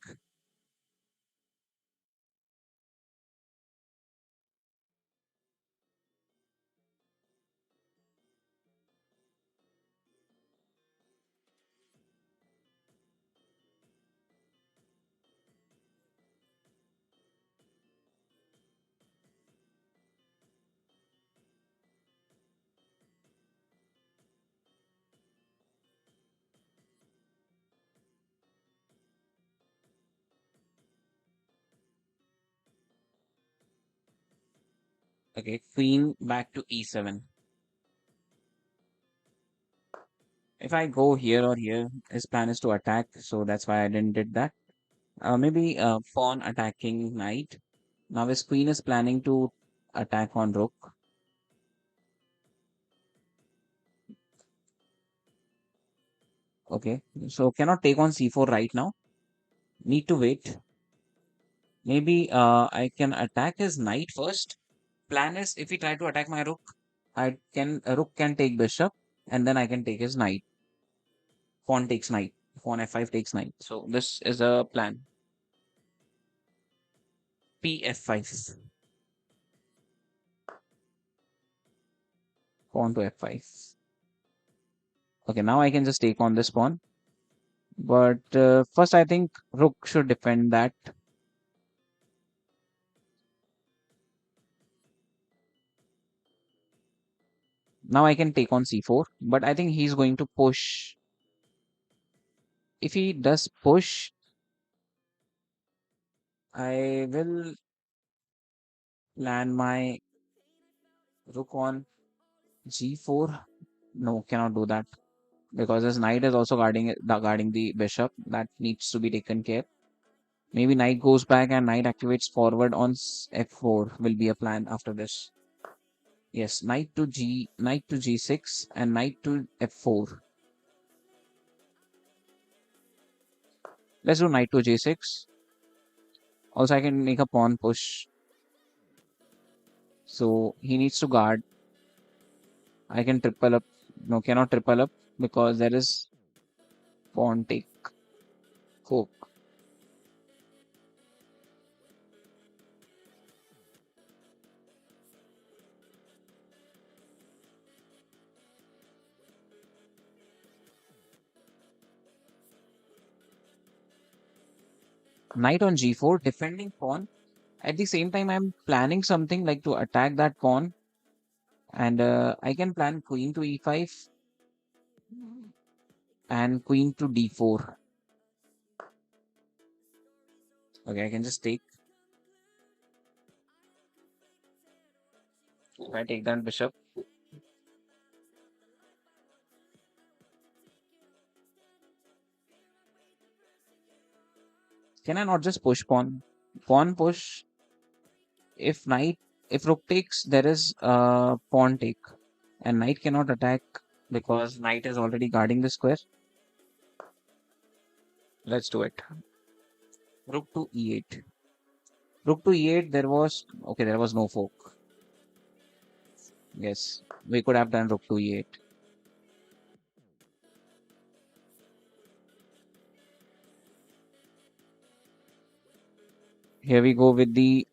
Okay, queen back to e7. If I go here or here, his plan is to attack, so that's why I didn't did that. Maybe pawn attacking knight. Now his queen is planning to attack on rook. Okay, so cannot take on c4 right now. Need to wait. Maybe I can attack his knight first. Plan is if he try to attack my rook, I can rook can take bishop, and then I can take his knight. Pawn takes knight. Pawn f5 takes knight. So this is a plan. P f5. Pawn to f5. Okay, now I can just take on this pawn. But first, I think rook should defend that. Now I can take on c4, but I think he's going to push. If he does push, I will land my rook on g4. No, cannot do that because his knight is also guarding the bishop. That needs to be taken care. Maybe knight goes back and knight activates forward on f4 will be a plan after this. Yes, knight to g6 and knight to f4. Let's do knight to g6. Also, I can make a pawn push. So he needs to guard. I can triple up. No, cannot triple up because there is pawn take. Cool. Knight on g4, defending pawn. At the same time, I'm planning something like to attack that pawn. And I can plan queen to e5 and queen to d4. Okay, I can just take. If I take that bishop. Can I not just push pawn? Pawn push. If knight, if rook takes, there is pawn take. And knight cannot attack because knight is already guarding the square. Let's do it. Rook to e8. Rook to e8, there was no fork. Yes, we could have done rook to e8. Here we go with the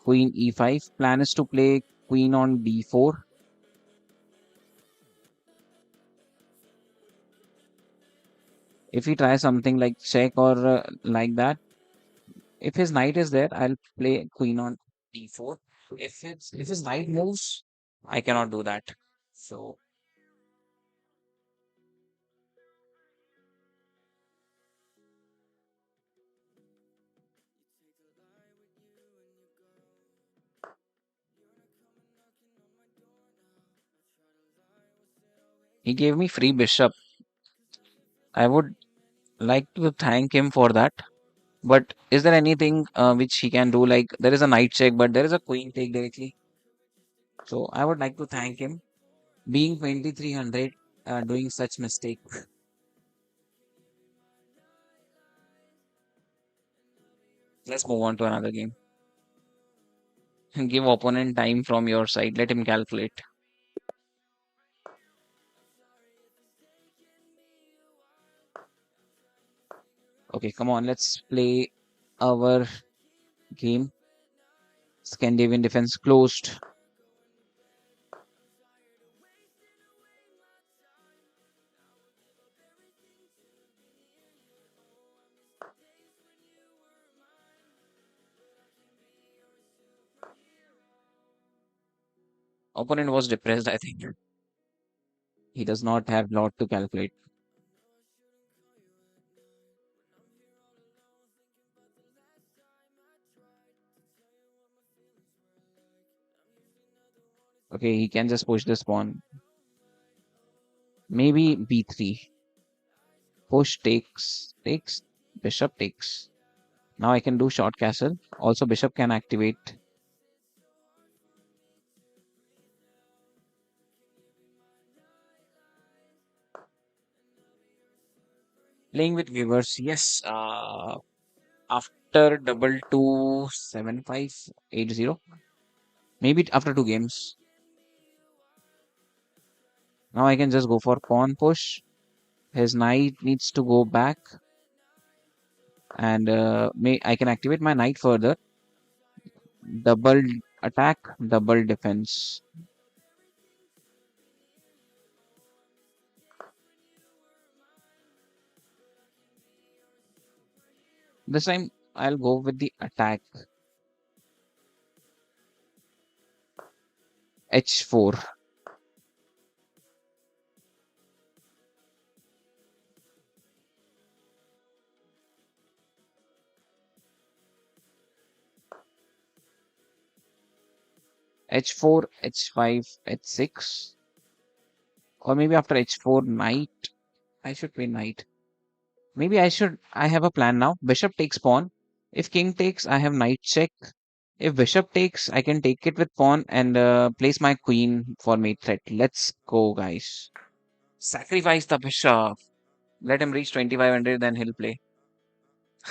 queen e5. Plan is to play queen on d4. If he tries something like check or like that, if his knight is there, I'll play queen on d4. If his knight moves, I cannot do that. So he gave me free bishop. I would like to thank him for that. But is there anything which he can do? Like there is a knight check, but there is a queen take directly. So I would like to thank him being 2300, doing such mistake. Let's move on to another game. Give opponent time from your side. Let him calculate. Okay, come on, let's play our game. Scandinavian defense closed. Opponent was depressed, I think. He does not have lot to calculate. Okay, he can just push this pawn. Maybe b3. Push takes, bishop takes. Now I can do short castle. Also, bishop can activate. Playing with viewers, yes. After double 27580, maybe after 2 games. Now I can just go for pawn push. His knight needs to go back, and may I can activate my knight further. Double attack, double defense. This time I'll go with the attack. H4. H4, H5, H6. Or maybe after H4, knight. I should play knight. Maybe I have a plan now. Bishop takes pawn. If king takes, I have knight check. If bishop takes, I can take it with pawn and place my queen for mate threat. Let's go, guys. Sacrifice the bishop. Let him reach 2500, then he'll play.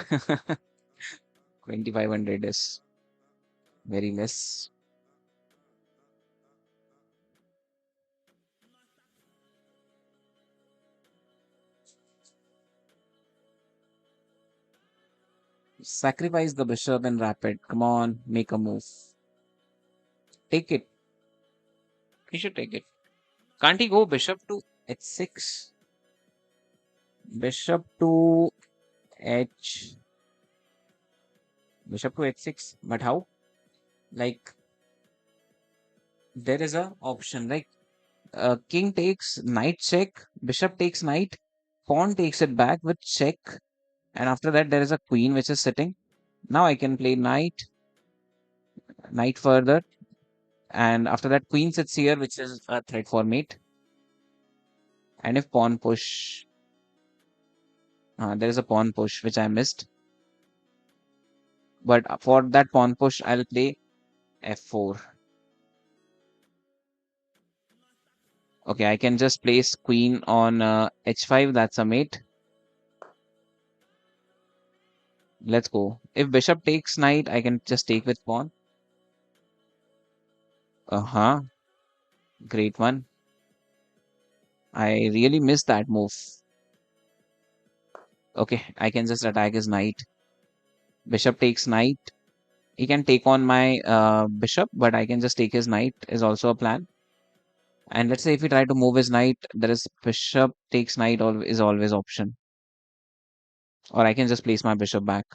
2500 is very less. Sacrifice the bishop and rapid. Come on, make a move. Take it. He should take it. Can't he go bishop to h6? Bishop to h. Bishop to h6. But how? Like, there is a option. Like, king takes knight check. Bishop takes knight. Pawn takes it back with check. And after that, there is a queen which is sitting. Now I can play knight. Knight further. And after that, queen sits here, which is a threat for mate. And if pawn push, there is a pawn push which I missed. But for that pawn push, I'll play f4. Okay, I can just place queen on h5. That's a mate. Let's go. If bishop takes knight, I can just take with pawn. Uh-huh. Great one. I really missed that move. Okay, I can just attack his knight. Bishop takes knight. He can take on my bishop, but I can just take his knight is also a plan. And let's say if we try to move his knight, there is bishop takes knight is always option. Or I can just place my bishop back.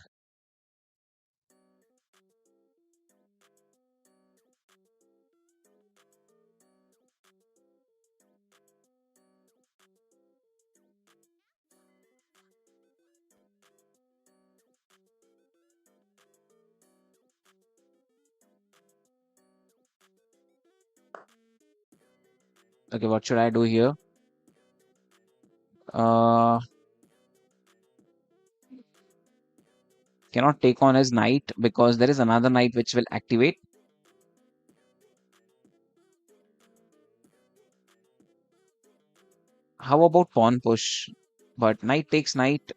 Okay, what should I do here? Uh, cannot take on his knight because there is another knight which will activate. How about pawn push? But knight takes knight.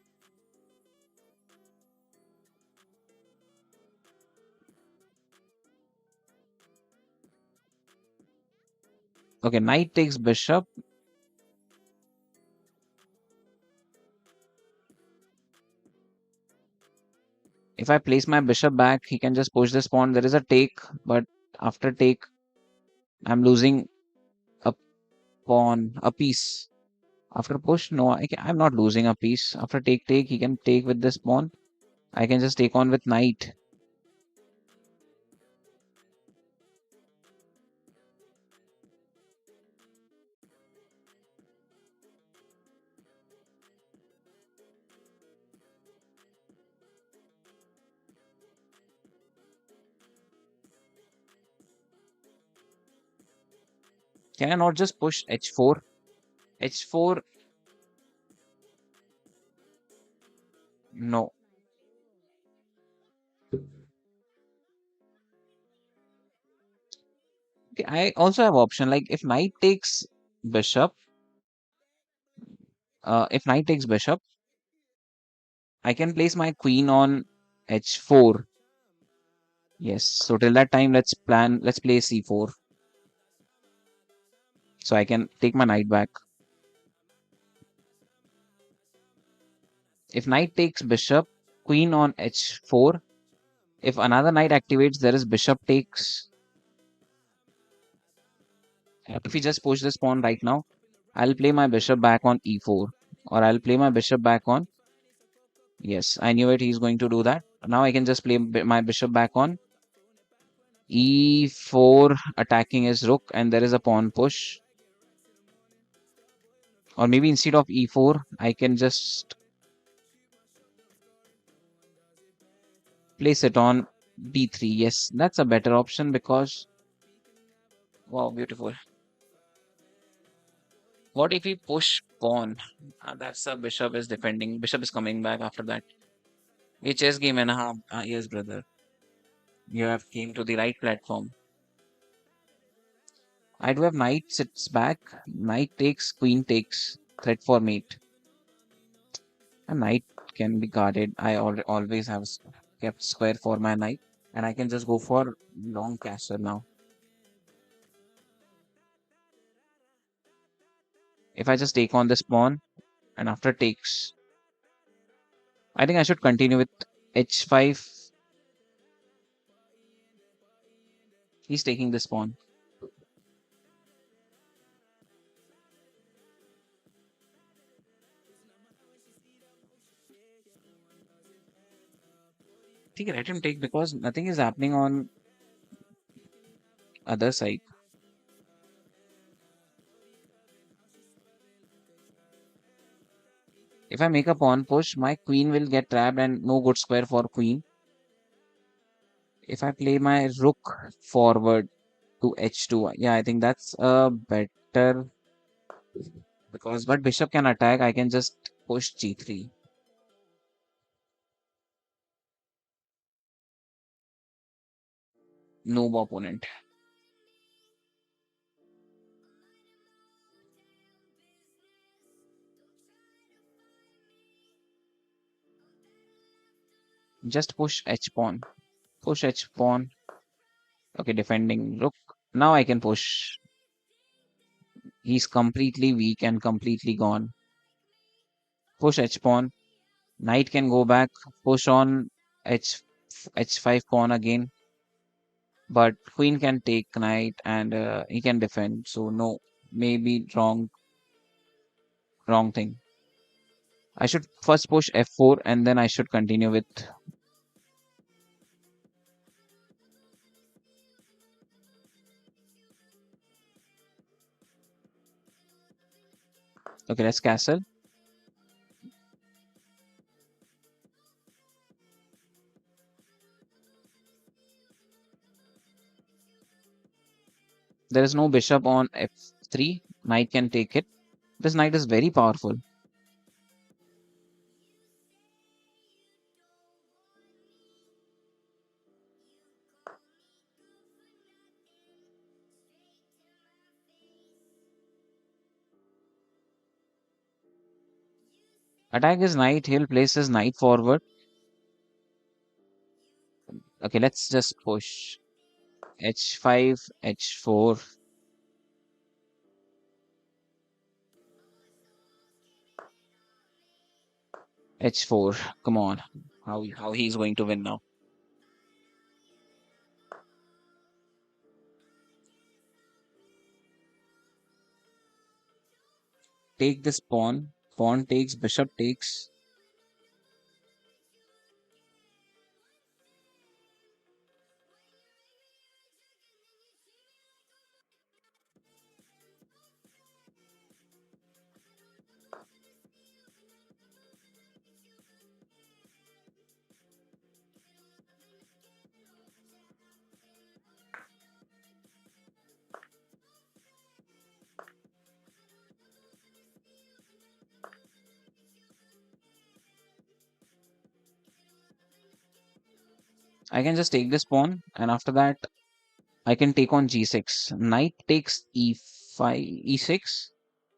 Okay, knight takes bishop. If I place my bishop back, he can just push this pawn. There is a take, but after take, I'm losing a pawn, a piece. After push, no, I'm not losing a piece. After take, he can take with this pawn. I can just take on with knight. Can I not just push h4? h4, no. Okay, I also have option like bishop, if knight takes bishop, I can place my queen on h4. Yes, so till that time, let's play c4. So I can take my knight back. If knight takes bishop, queen on h4. If another knight activates, there is bishop takes. If we just push this pawn right now, I'll play my bishop back on e4. Or I'll play my bishop back on. Yes, I knew it. He's going to do that. Now I can just play my bishop back on e4, attacking his rook, and there is a pawn push. Or maybe instead of e4, I can just place it on b3. Yes, that's a better option because, wow, beautiful. What if we push pawn? That's a bishop is defending. Bishop is coming back after that. A chess game and a half. Yes, brother. You have came to the right platform. I do have knight sits back. Knight takes, queen takes. Threat for mate. A knight can be guarded. Always have kept square for my knight. And I can just go for long castle now. If I just take on this pawn and after takes, I think I should continue with h5. He's taking this pawn. Take let him take because nothing is happening on other side. If I make a pawn push, my queen will get trapped and no good square for queen. If I play my rook forward to h2, yeah, I think that's a better because but bishop can attack. I can just push g3. No opponent. Just push h pawn. Push h pawn. Okay, defending rook. Now I can push. He's completely weak and completely gone. Push h pawn. Knight can go back. Push on h h5 pawn again. But queen can take knight and he can defend. So no, maybe wrong thing. I should first push f4 and then I should continue with. Okay, let's castle. There is no bishop on f3. Knight can take it. This knight is very powerful. Attack his knight. He'll place his knight forward. Okay, let's just push h5, h4, h4. Come on. how he's going to win now. Take this pawn. Pawn takes, bishop takes. I can just take this pawn, and after that, I can take on g6. Knight takes e5, e6.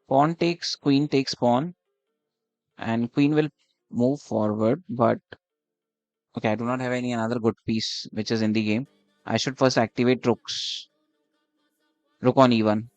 Pawn takes, queen takes pawn, and queen will move forward. But okay, I do not have any another good piece which is in the game. I should first activate rooks. Rook on e1.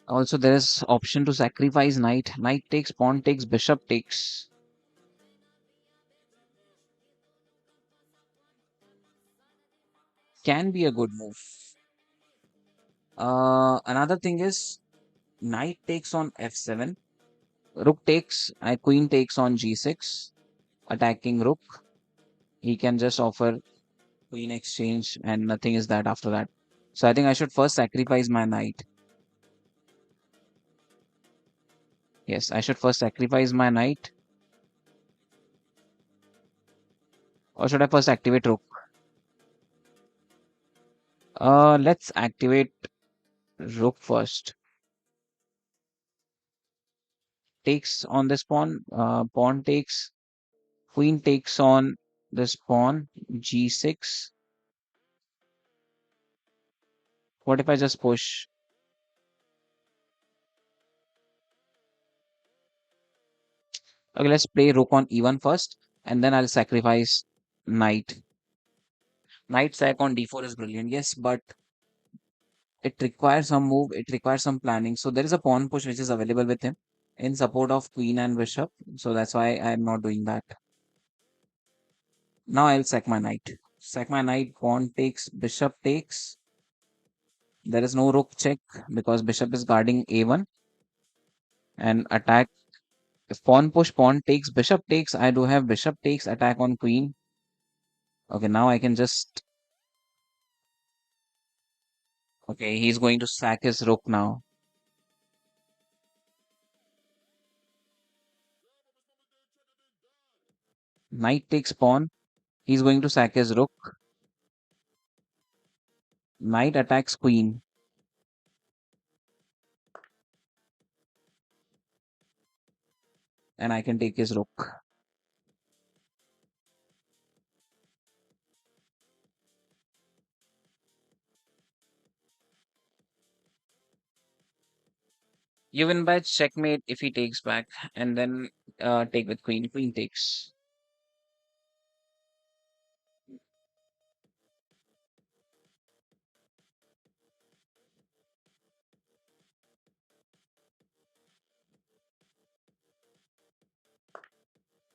Also, there is option to sacrifice knight. Knight takes, pawn takes, bishop takes. Can be a good move. Another thing is knight takes on f7. Rook takes, queen takes on g6, attacking rook. He can just offer queen exchange, and nothing is that after that. So I think I should first sacrifice my knight. Yes, I should first sacrifice my knight. Or should I first activate rook? Let's activate rook first. Takes on this pawn. Pawn takes. Queen takes on this pawn. G6. What if I just push? Okay, let's play rook on e1 first, and then I'll sacrifice knight. Knight sack on d4 is brilliant, yes, but it requires some move, it requires some planning. So there is a pawn push which is available with him in support of queen and bishop. So that's why I'm not doing that. Now I'll sack my knight. Sack my knight, pawn takes, bishop takes. There is no rook check because bishop is guarding a1 and attack. If pawn push, pawn takes, bishop takes. I do have bishop takes, attack on queen. Okay, now I can just. Okay, he's going to sack his rook now. Knight takes pawn. He's going to sack his rook. Knight attacks queen. And I can take his rook. You win by checkmate if he takes back, and then take with queen. Queen takes.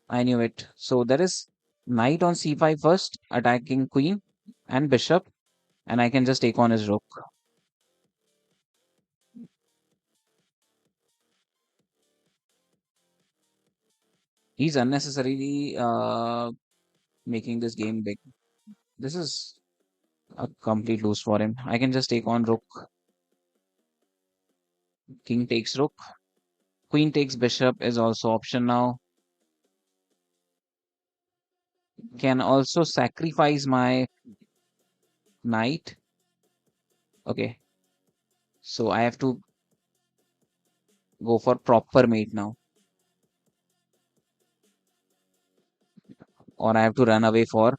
I knew it. So there is knight on c5 first, attacking queen and bishop, and I can just take on his rook. He's unnecessarily making this game big. This is a complete lose for him. I can just take on rook. King takes rook. Queen takes bishop is also option now. Can also sacrifice my knight. Okay. So I have to go for proper mate now. Or I have to run away for.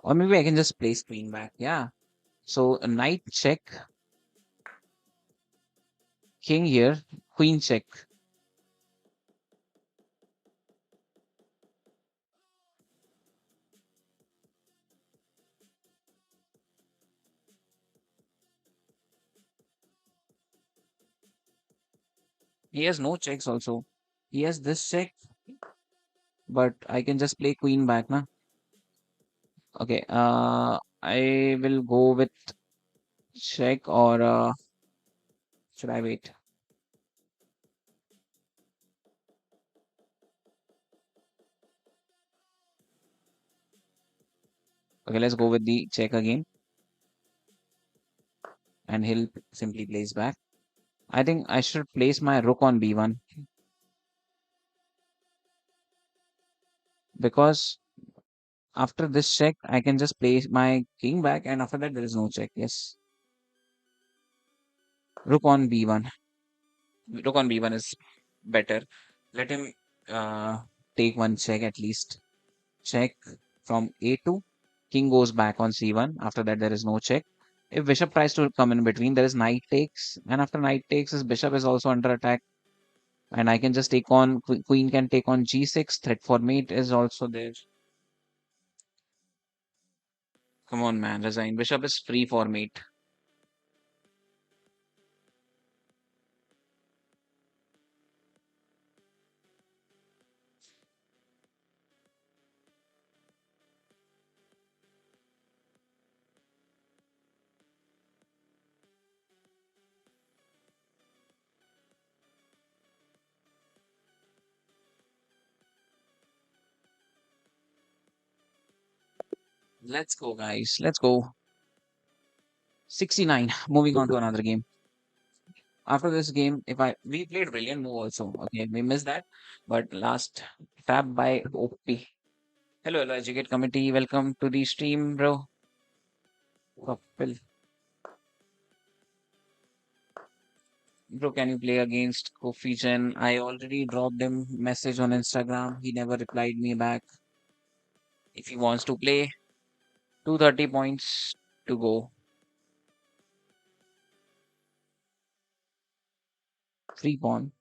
Or maybe I can just place queen back. Yeah. So a knight check. king here, queen check. He has no checks also. He has this check, but I can just play queen back, na? Okay, I will go with check or should I wait? Okay, let's go with the check again, and he'll simply place back. I think I should place my rook on b1 because after this check, I can just place my king back, and after that, there is no check. Yes, rook on b1. Rook on b1 is better. Let him uh, take one check at least. Check from a2. King goes back on c1. After that, there is no check. If bishop tries to come in between, there is knight takes, and after knight takes, his bishop is also under attack. And I can just take on queen can take on g6. Threat for mate is also there. Come on, man, resign. Bishop is free for mate. Let's go, guys. Let's go. 69. Moving on to another game. After this game, if I we played brilliant move also. Okay, we missed that, but last tap by OP. Hello, hello, Educate Committee. Welcome to the stream, bro. Kapil. Bro, can you play against Kofi Chen? I already dropped him message on Instagram. He never replied me back. If he wants to play, 230 points to go. Free pawn.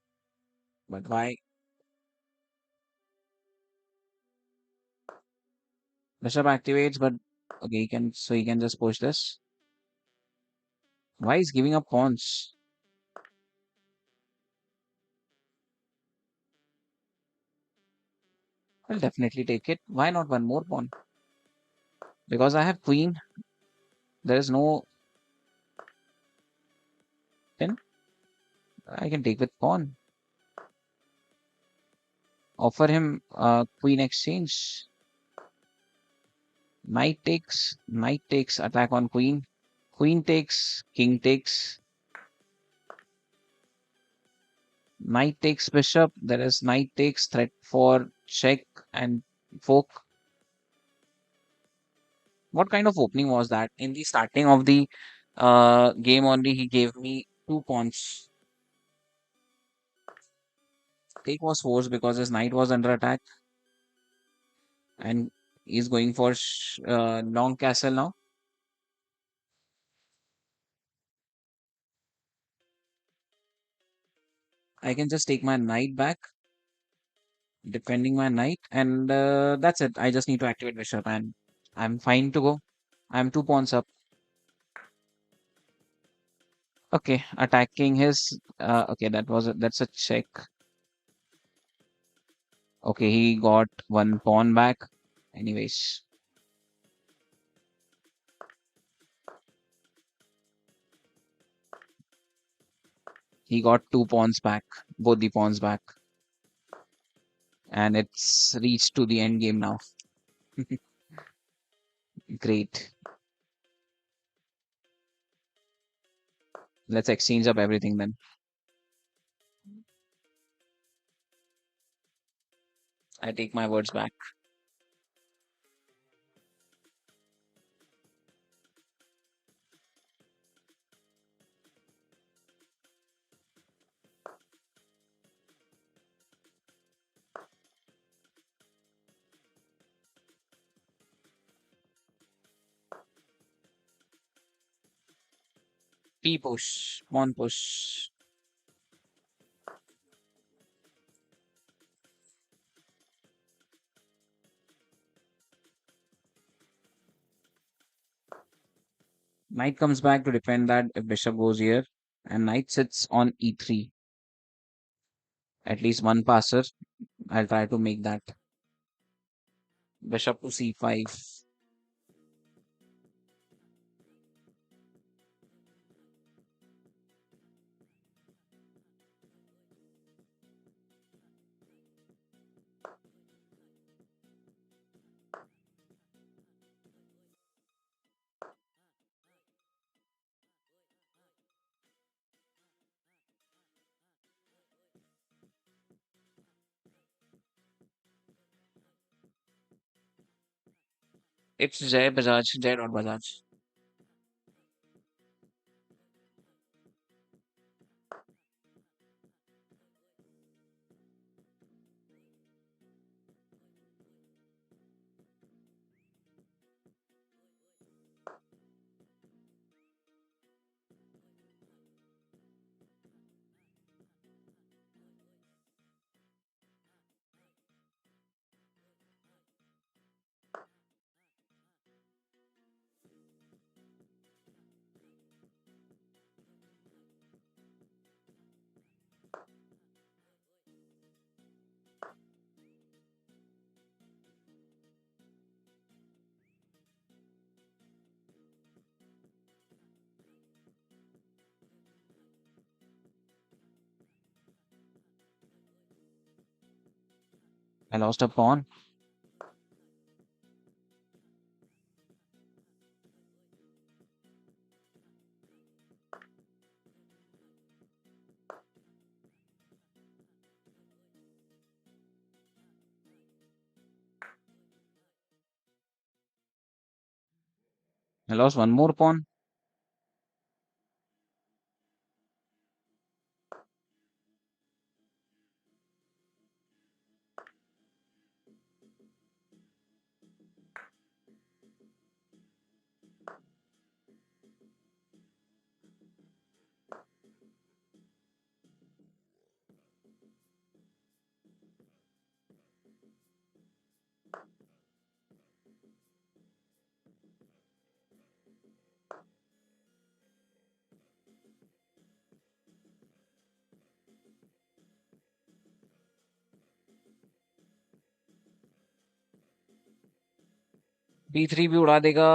But why? Bishop activates, but okay, he can just push this. Why is giving up pawns? I'll definitely take it. Why not one more pawn? Because I have queen. There is no pin. I can take with pawn. Offer him queen exchange. Knight takes, attack on queen. Queen takes, king takes, knight takes bishop. There is knight takes, threat for check and fork. What kind of opening was that? In the starting of the game only, he gave me two pawns. Take was forced because his knight was under attack and he's going for long castle now. I can just take my knight back, defending my knight, and that's it. I just need to activate bishop, and I'm fine to go. I'm two pawns up. Okay, attacking his. Okay, that's a check. Okay, he got one pawn back. Anyways, he got two pawns back, both the pawns back, and it's reached to the end game now. Great. Let's exchange up everything then. I take my words back. P push, pawn push. Knight comes back to defend that if bishop goes here, and knight sits on e3. At least one passer. I'll try to make that bishop to c5. It's Jay Bajaj, Jay dot Bajaj. I lost a pawn. I lost one more pawn. b3 भी उड़ा देगा.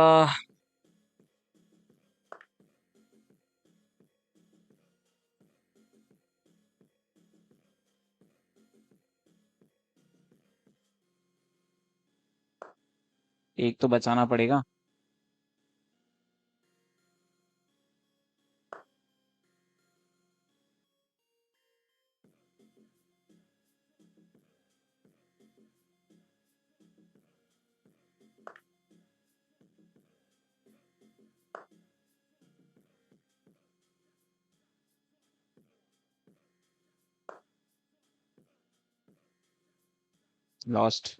एक तो बचाना पड़ेगा. Lost.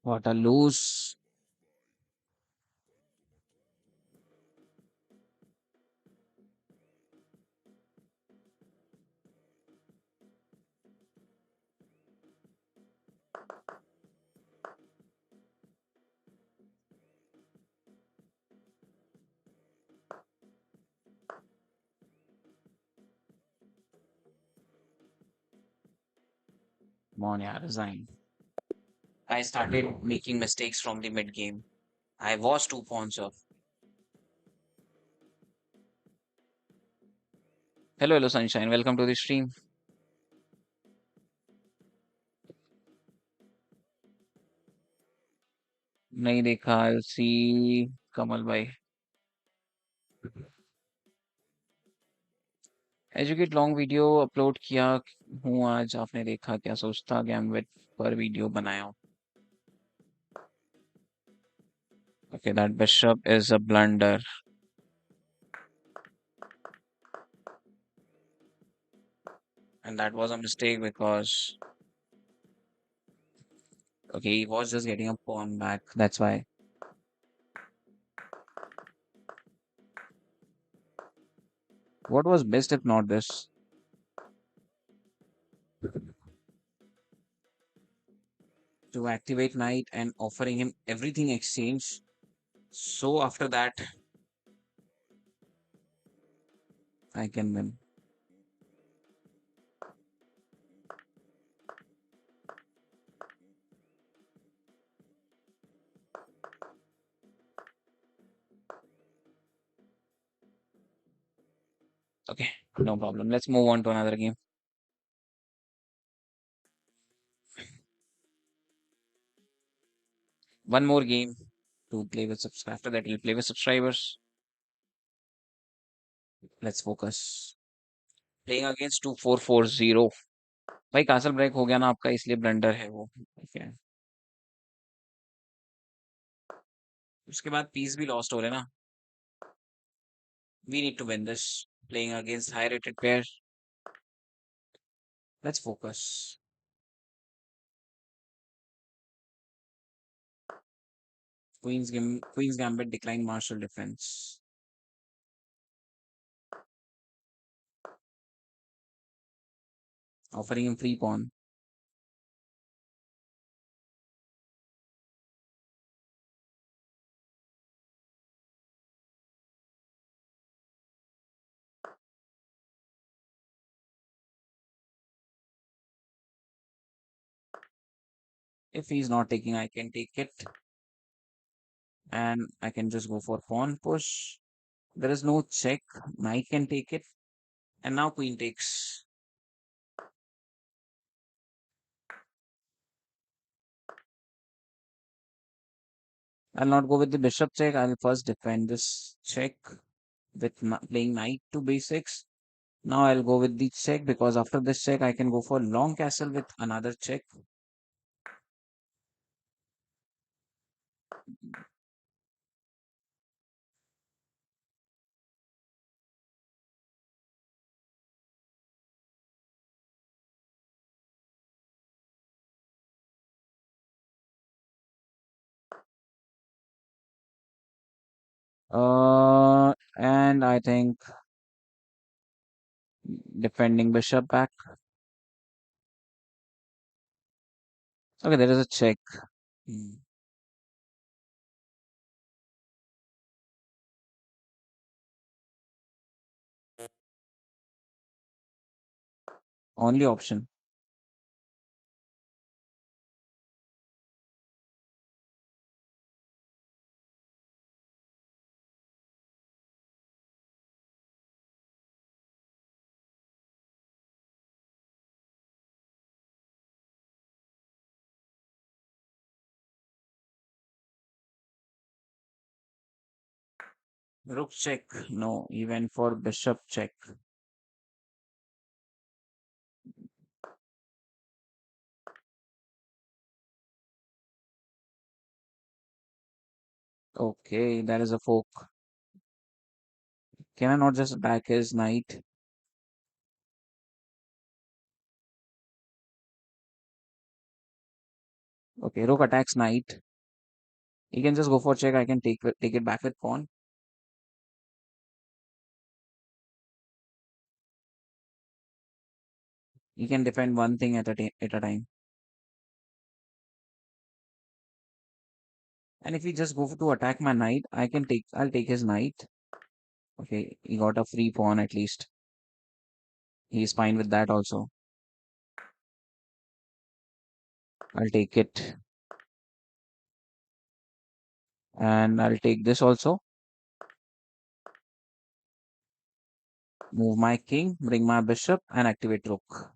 What a lose. Come on, yeah, resign. I started making mistakes from the mid game. I was 2 pawns off. Hello, hello, sunshine. Welcome to the stream. नहीं देखा, I'll see कमल भाई. एजुकेट लॉन्ग वीडियो अपलोड किया हूँ आज. आपने देखा क्या? सोचता गैम्बिट पर वीडियो बनाया हूँ. Okay, that bishop is a blunder. And that was a mistake because, okay, he was just getting a pawn back. That's why. What was best if not this? To activate knight and offering him everything exchange. So after that, I can win. Okay, no problem. Let's move on to another game. One more game to play with subscribers. After that, we'll play with subscribers. Let's focus. Playing against 2440. भाई castle break हो गया ना आपका, इसलिए blunder है वो. Okay. उसके बाद पीस भी लॉस्ट हो रहे ना. We need to win this. Playing against high rated pair. Let's focus. Queen's Gambit decline martial defense. Offering him free pawn. If he's not taking, I can take it. And I can just go for pawn push. There is no check. Knight can take it. And now queen takes. I'll not go with the bishop check. I'll first defend this check with playing knight to b6. Now I'll go with the check because after this check, I can go for long castle with another check. And I think defending bishop back. Okay, there is a check. Hmm. Only option. Rook check. No, even for bishop check. Okay, that is a fork. Can I not just attack his knight? Okay, rook attacks knight. He can just go for check. I can take it back with pawn. He can defend one thing at at a time. And if he just go to attack my knight, I'll take his knight. Okay, he got a free pawn at least. He's fine with that also. I'll take it. And I'll take this also. Move my king, bring my bishop, and activate rook.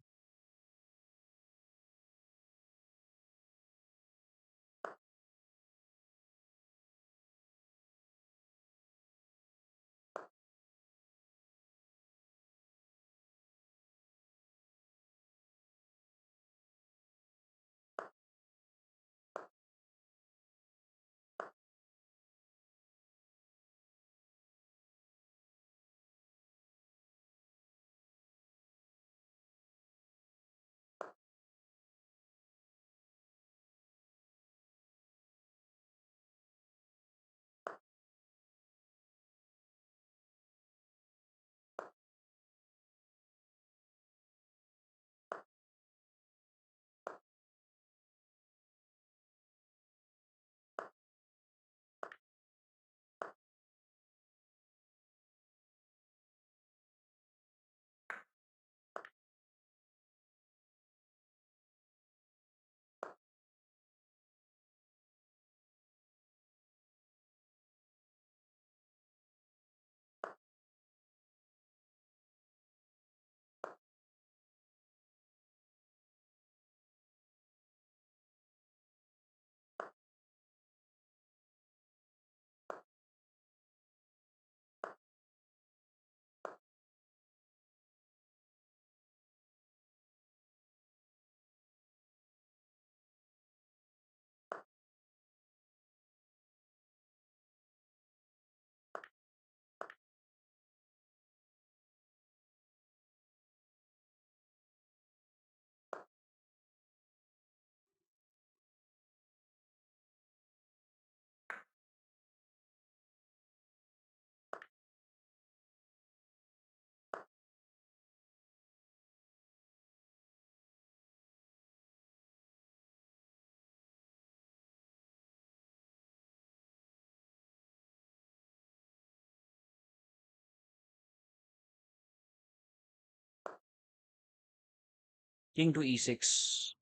King to e6.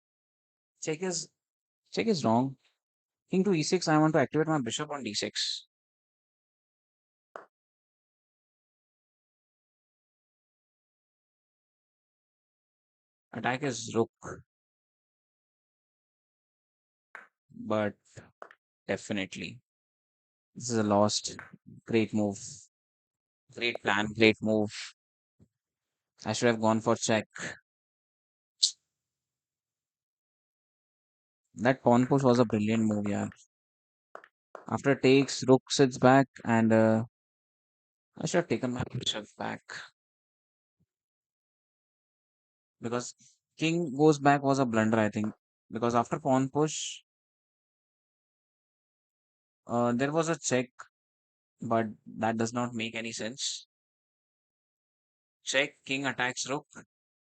Check is check is wrong. King to e6. I want to activate my bishop on d6. Attack is rook, but definitely this is a lost. Great move. Great plan. Great move. I should have gone for check. That pawn push was a brilliant move, yeah. After takes, rook sits back, and I should have taken my bishop back because king goes back was a blunder, I think. Because after pawn push, there was a check, but that does not make any sense. Check, king attacks rook,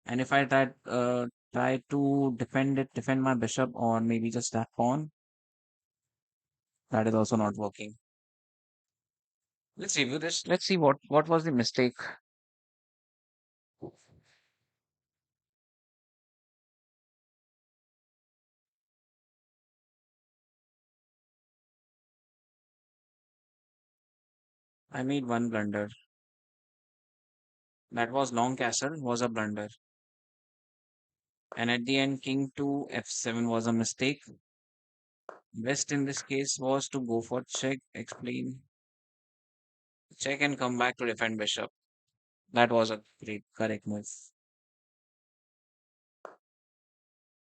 and if I try to defend my bishop, or maybe just that pawn, that is also not working. Let's review this. Let's see what was the mistake. I made one blunder. That was long castle was a blunder, and at the end, king to f7 was a mistake. Best in this case was to go for check, explain, check, and come back to defend bishop. That was a great correct move.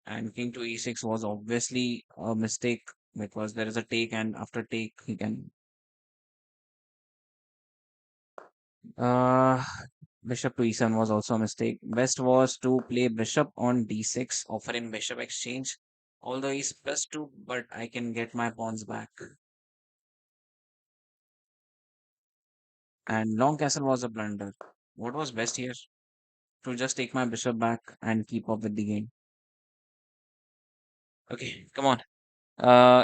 And king to e6 was obviously a mistake because there is a take, and after take he can. Uh, Bishop to e7 was also a mistake. Best was to play bishop on d6, offer him bishop exchange. Although he's +2, but I can get my pawns back. And long castle was a blunder. What was best here? To just take my bishop back and keep up with the game. Okay, come on.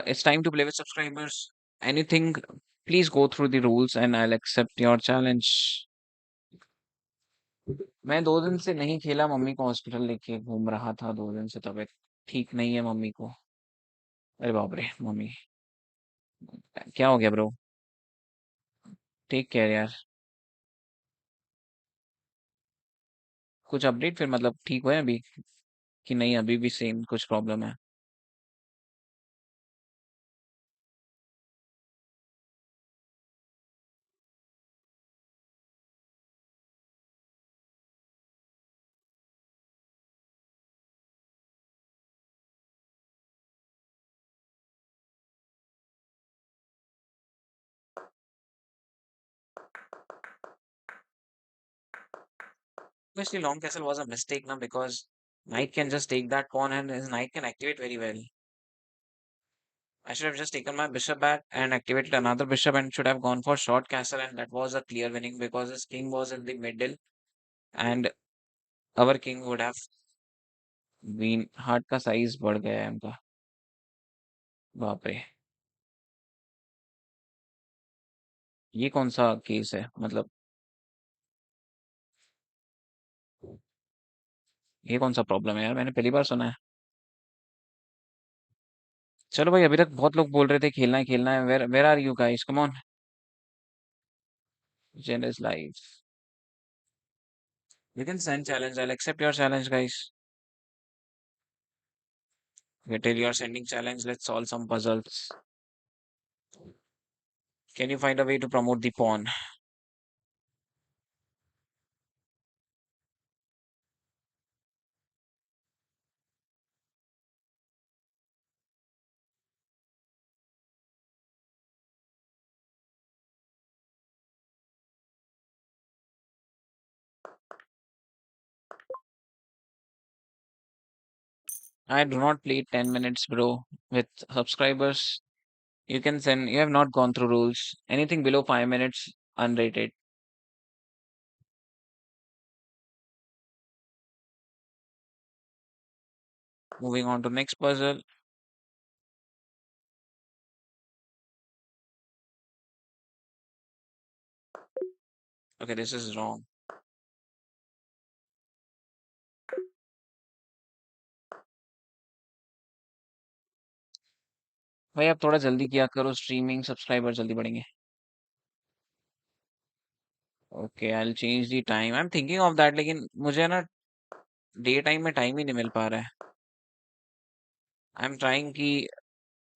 It's time to play with subscribers. Anything, please go through the rules and I'll accept your challenge. मैं 2 दिन से नहीं खेला, mummy को hospital लेके घूम रहा था 2 दिन से, तबीयत ठीक नहीं है मम्मी को. अरे बाप रे मम्मी, क्या हो गया ब्रो? टेक केयर यार। कुछ अपडेट फिर, मतलब ठीक हुए अभी कि नहीं, अभी भी सेम कुछ प्रॉब्लम है? Obviously, long castle was a mistake now because knight can just take that pawn and his knight can activate very well. I should have just taken my bishop back and activated another bishop and should have gone for short castle, and that was a clear winning because his king was in the middle and our king would have been, heart का size बढ़ गया है उनका। बाप रे, ये कौन सा केस है मतलब? ये कौन सा प्रॉब्लम है यार, मैंने पहली बार सुना है। चलो भाई, अभी तक बहुत लोग बोल रहे थे खेलना है। Where are you guys, come on. Jen is live, you can send challenge, I'll accept your challenge guys. Okay, till you're sending challenge, let's solve some puzzles. Can you find a way to promote the pawn? I do not play 10 minutes bro with subscribers. You can send, you have not gone through rules. Anything below 5 minutes, unrated. Moving on to next puzzle. Okay, this is wrong. भाई आप थोड़ा जल्दी किया करो, streaming subscriber जल्दी बढ़ेंगे। Okay, I will change the time, I am thinking of that, लेकिन मुझे ना डे टाइम में टाइम ही नहीं मिल पा रहा है। आई एम ट्राइंग कि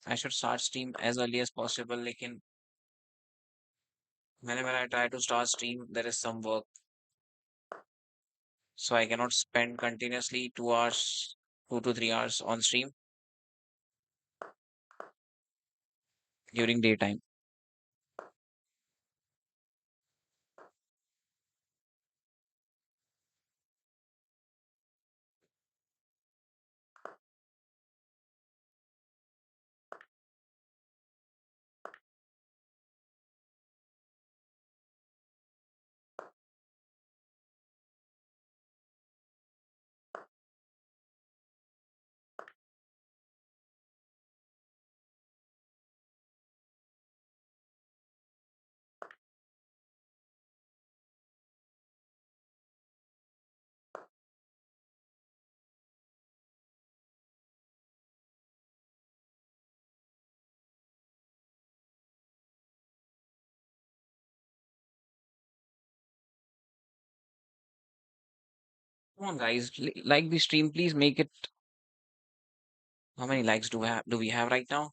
I should start stream as early as possible, लेकिन whenever I try to start stream, there is some work, so I cannot spend continuously 2 hours, 2 to 3 hours on stream during daytime. Come on, guys, like the stream, please make it. How many likes do we have right now?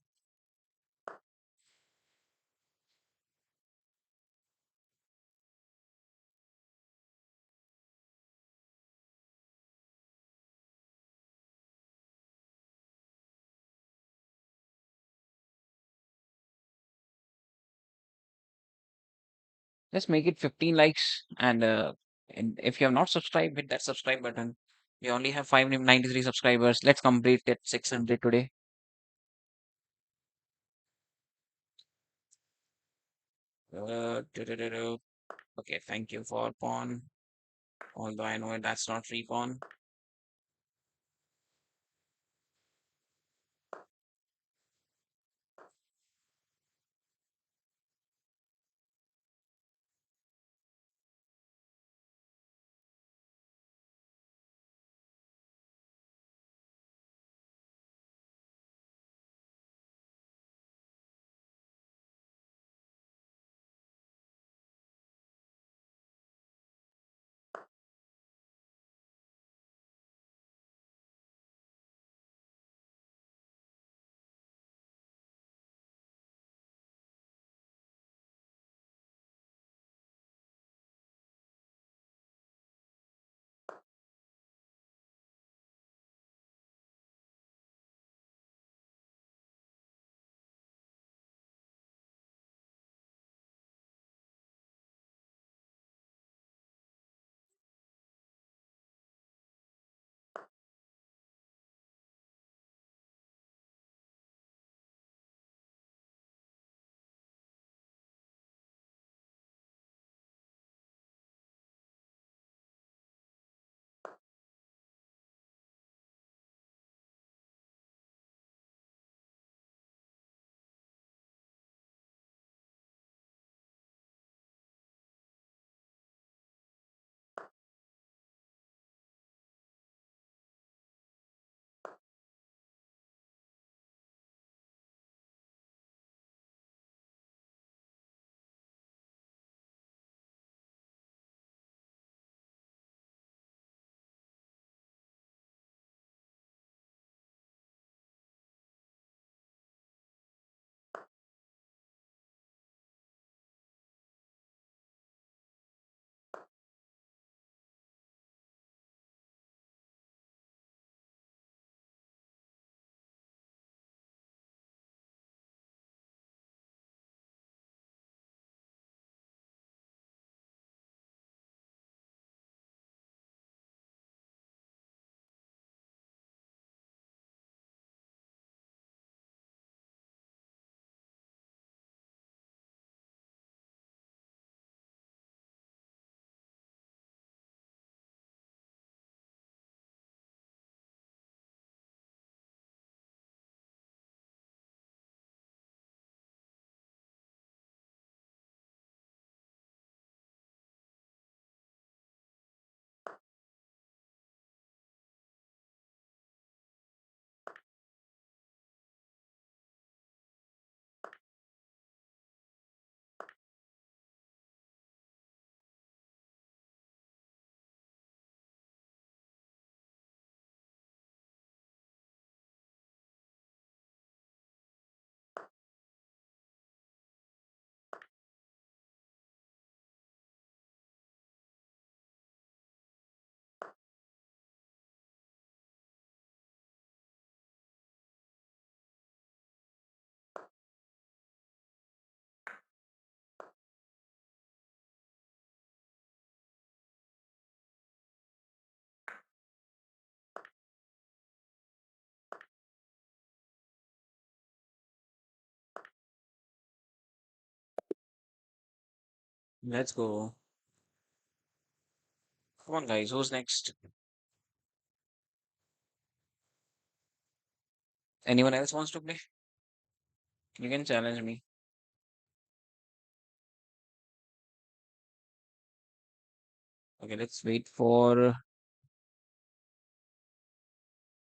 Let's make it 15 likes, and if you have not subscribed, hit that subscribe button. We only have 593 subscribers. Let's complete it 600 today. Do-do-do-do. Okay, thank you for pawn. Although I know that's not free pawn. Let's go. Come on, guys. Who's next? Anyone else wants to play? You can challenge me. Okay, let's wait for.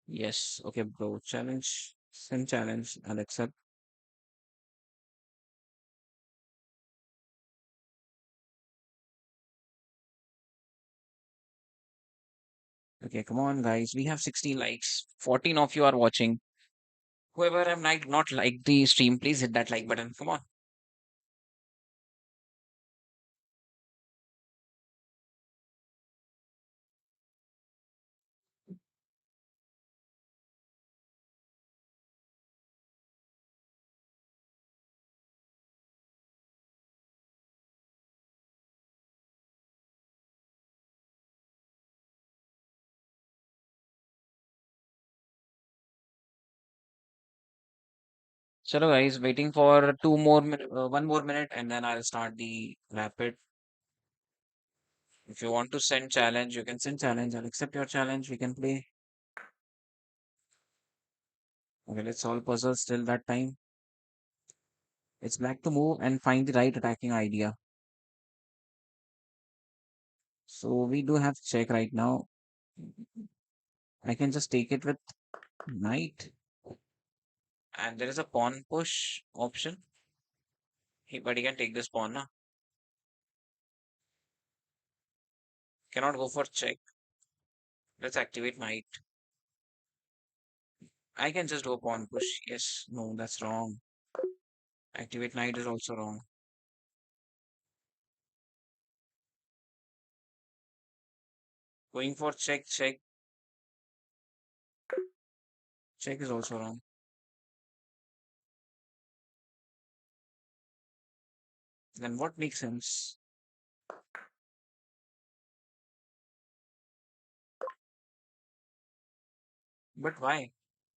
Yes. Okay, bro. Challenge. Send challenge. I'll accept. Okay, come on, guys. We have 16 likes. 14 of you are watching. Whoever have not liked the stream, please hit that like button. Come on. Chalo, guys. Waiting for 1 more minute, and then I'll start the rapid. If you want to send challenge, you can send challenge. I'll accept your challenge. We can play. Okay, let's solve puzzles till that time. It's black to move and find the right attacking idea. So we do have check right now. I can just take it with knight. And there is a pawn push option. But he can take this pawn now. Cannot go for check. Let's activate knight. I can just do a pawn push. Yes, no, that's wrong. Activate knight is also wrong. Going for check, check. Check is also wrong. Then what makes sense? But why?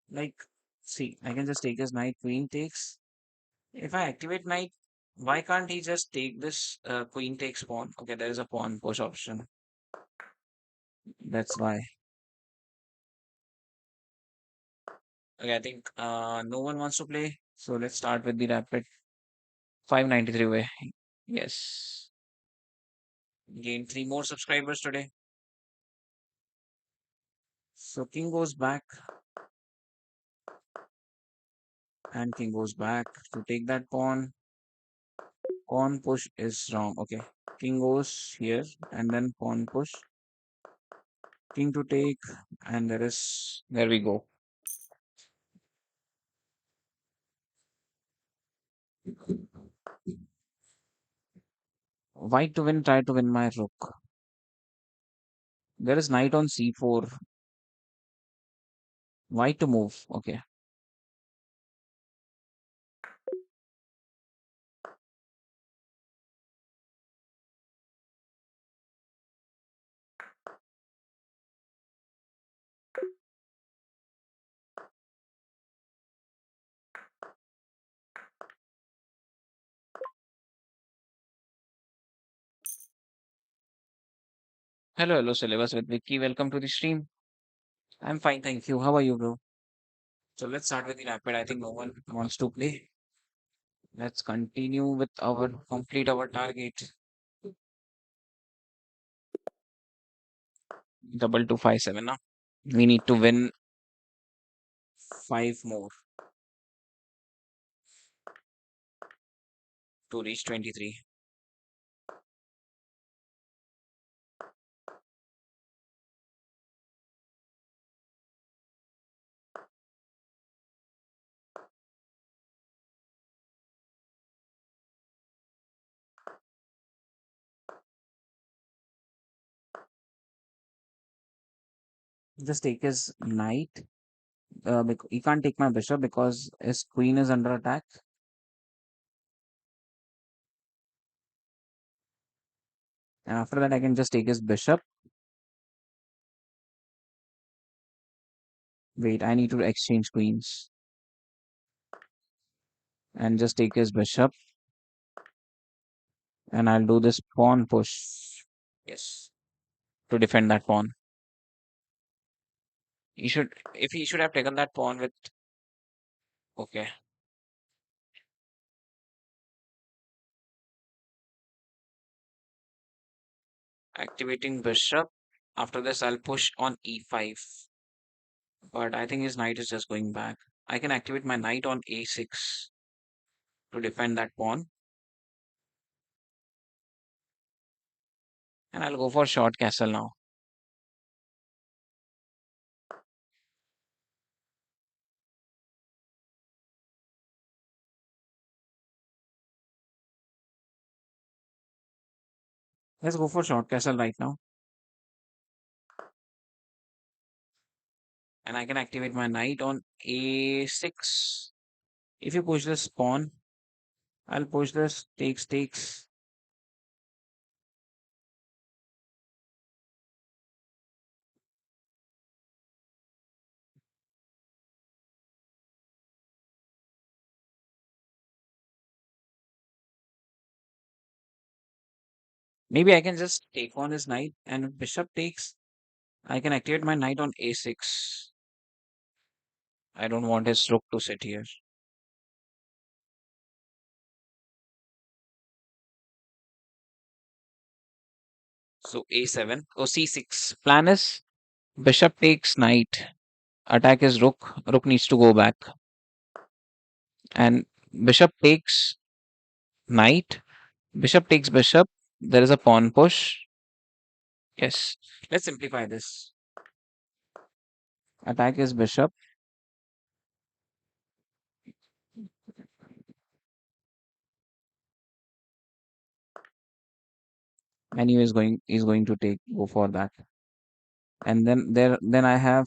Like, see, I can just take his knight, queen takes. If I activate knight, why can't he just take this queen takes pawn? Okay, there is a pawn push option. That's why. Okay, I think no one wants to play. So let's start with the rapid 593 way. Yes. Gain 3 more subscribers today. So king goes back and king goes back to take that pawn. Pawn push is wrong. Okay. King goes here and then pawn push. King to take and there we go. White to win, try to win my rook. There is knight on c4. White to move. Okay. Hello, hello, syllabus with Vicky. Welcome to the stream. I'm fine, thank you. How are you, bro? So let's start with the rapid. I think no one wants to play. Let's continue with our complete our target. 2257 now. We need to win 5 more to reach 23. Just take his knight. He can't take my bishop because his queen is under attack. And after that, I can just take his bishop. Wait, I need to exchange queens and just take his bishop. And I'll do this pawn push. Yes, to defend that pawn. He should, if he should have taken that pawn with, okay, activating bishop. After this, I'll push on e5. But I think his knight is just going back. I can activate my knight on a6 to defend that pawn. And I'll go for short castle now. Let's go for short castle right now. And I can activate my knight on a6. If you push this pawn, I'll push this takes. Maybe I can just take on his knight, and if bishop takes, I can activate my knight on a6. I don't want his rook to sit here. So a7 or c6. Plan is bishop takes knight. Attack his rook. Rook needs to go back. And bishop takes knight. Bishop takes bishop. There is a pawn push. Yes. Let's simplify this. Attack his bishop. And he's going to take go for that. And then I have,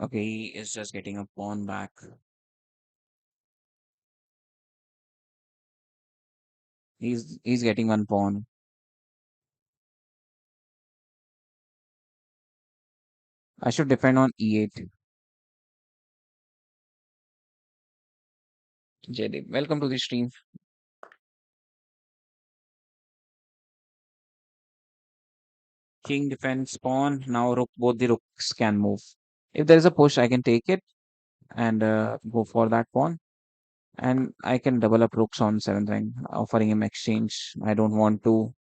okay, he is just getting a pawn back. He's getting one pawn. I should defend on e8. JD, welcome to the stream. King defends pawn. Now rook, both the rooks can move. If there is a push, I can take it and go for that pawn. And I can double up rooks on seventh rank, offering him exchange. I don't want to.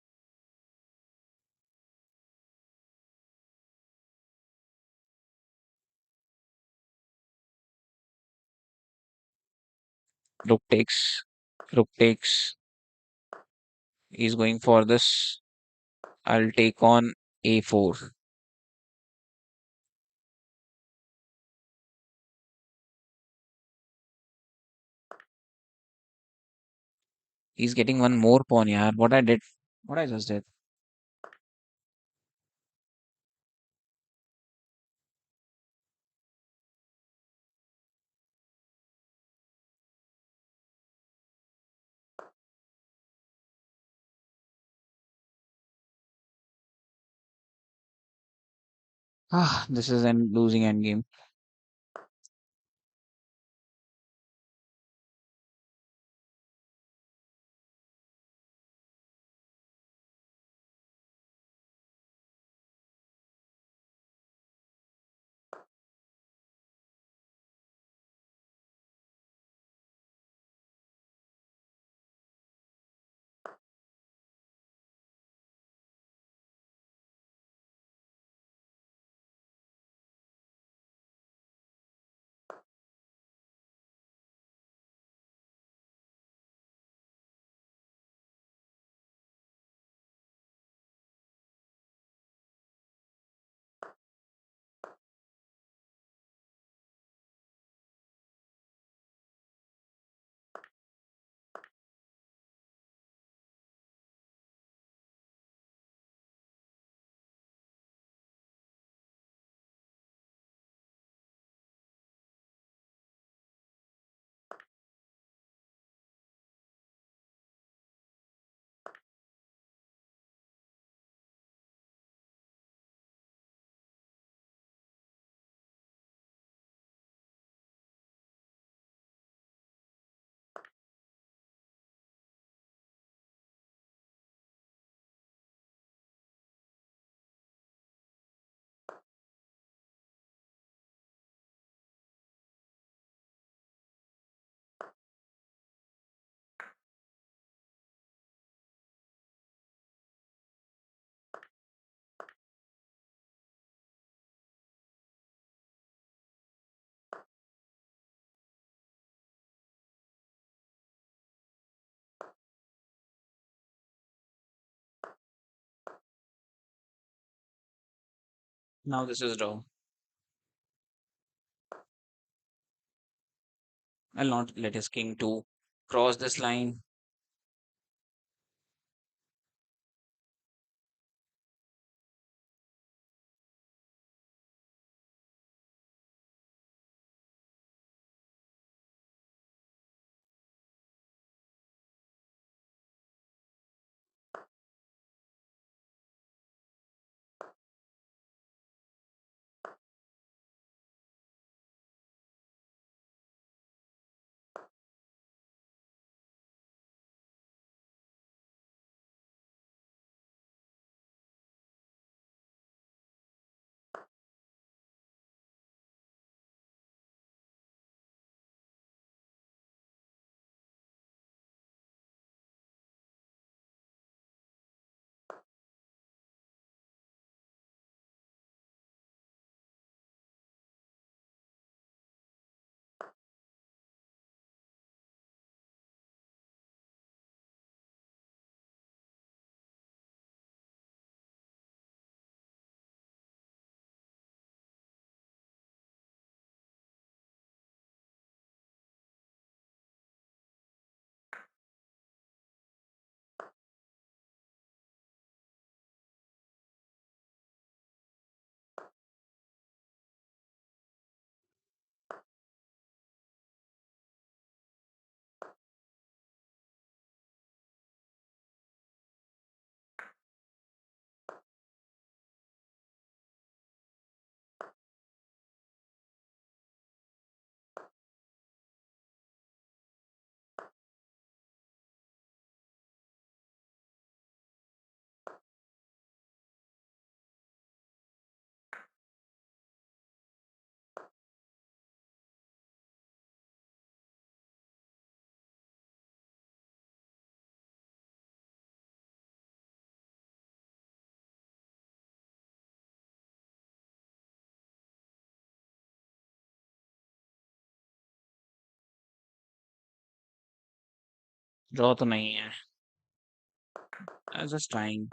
Rook takes. Rook takes. He's going for this. I'll take on a4. He's getting one more pawn, yeah. What I just did. Ah, this is an losing endgame. Now this is draw. I'll not let his king to cross this line. Draw तो नहीं है. I was just trying.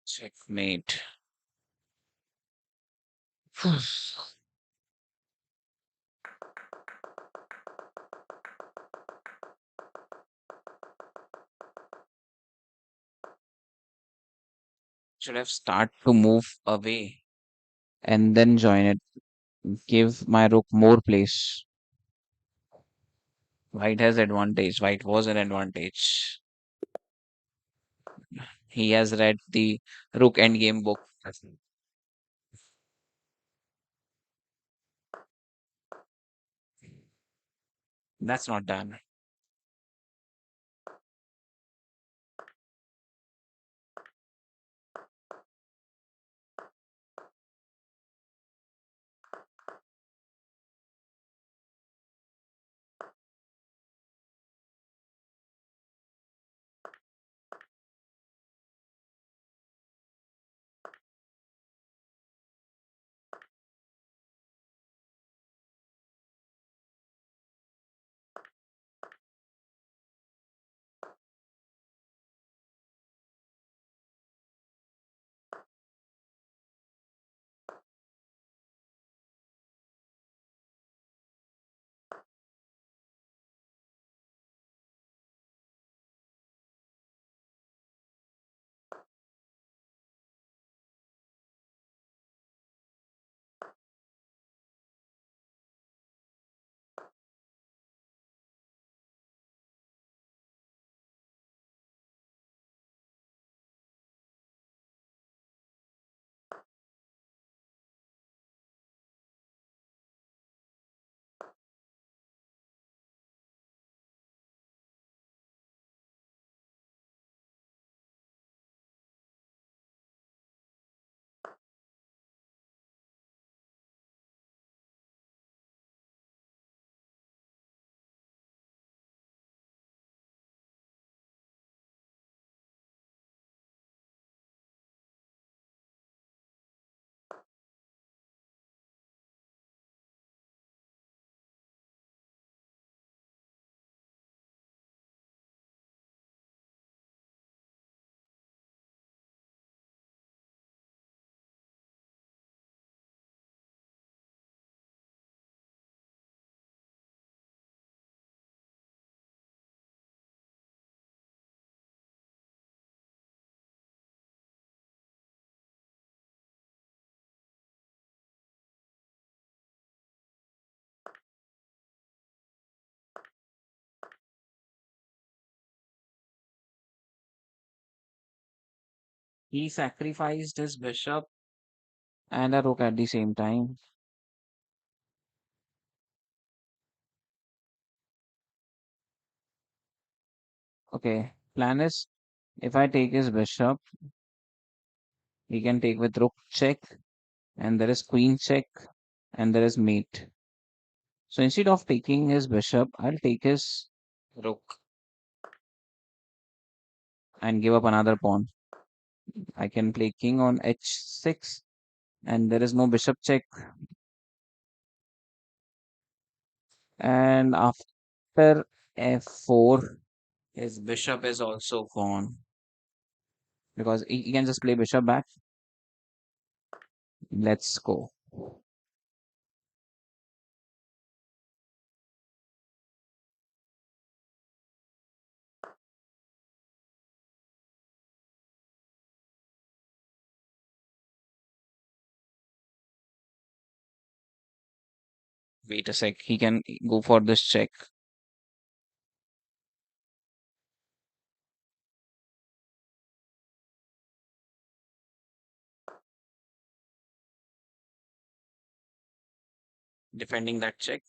Checkmate. Should have start to move away and then join it. Give my rook more place. White has advantage. White was an advantage. He has read the rook endgame book. That's not done. He sacrificed his bishop and a rook at the same time. Okay, plan is if I take his bishop, he can take with rook check, and there is queen check, and there is mate. So instead of taking his bishop, I'll take his rook and give up another pawn. I can play king on h6, and there is no bishop check. And after f4, his bishop is also gone because he can just play bishop back. Let's go. Wait a sec. He can go for this check. Defending that check.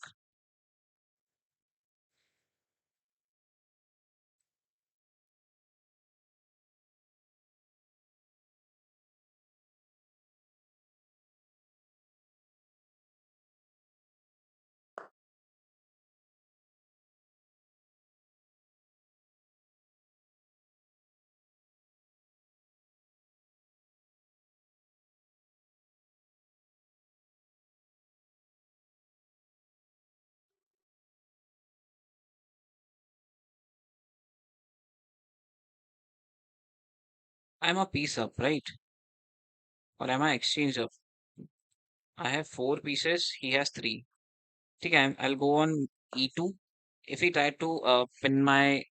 I'm a piece up, right? Or am I exchange up? I have four pieces. He has three. Okay, I'll go on e2. If he tried to pin my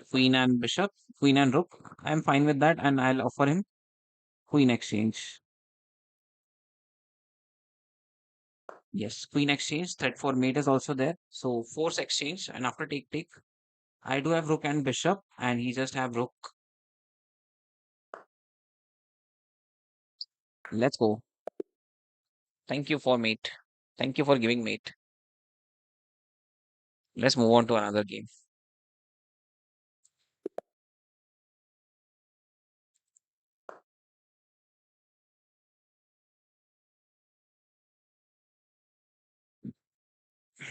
queen and bishop, queen and rook, I'm fine with that, and I'll offer him queen exchange. Yes, queen exchange. Threat for mate is also there. So force exchange, and after take, I do have rook and bishop, and he just have rook. Let's go. Thank you for mate. Thank you for giving mate. Let's move on to another game.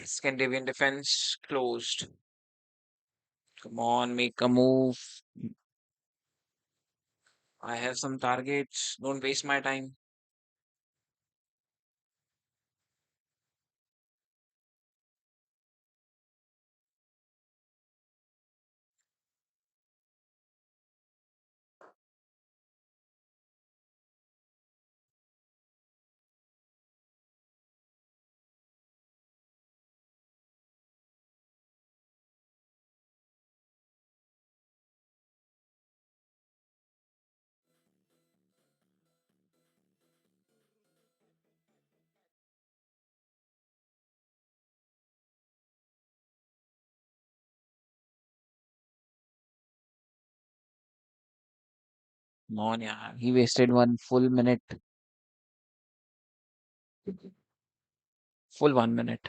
Scandinavian defense closed. Come on, make a move. I have some targets. Don't waste my time. Come on, yeah. He wasted one full minute. Full 1 minute.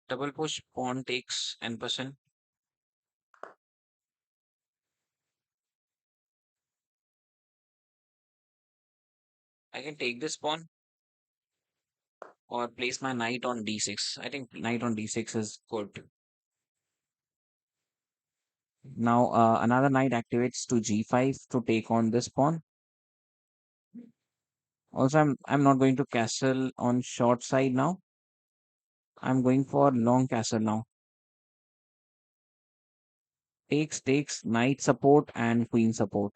Double push, pawn takes n%. I can take this pawn or place my knight on d6. I think knight on d6 is good. Now another knight activates to g5 to take on this pawn. Also, I'm not going to castle on short side now. I'm going for long castle now. Takes, knight support and queen support.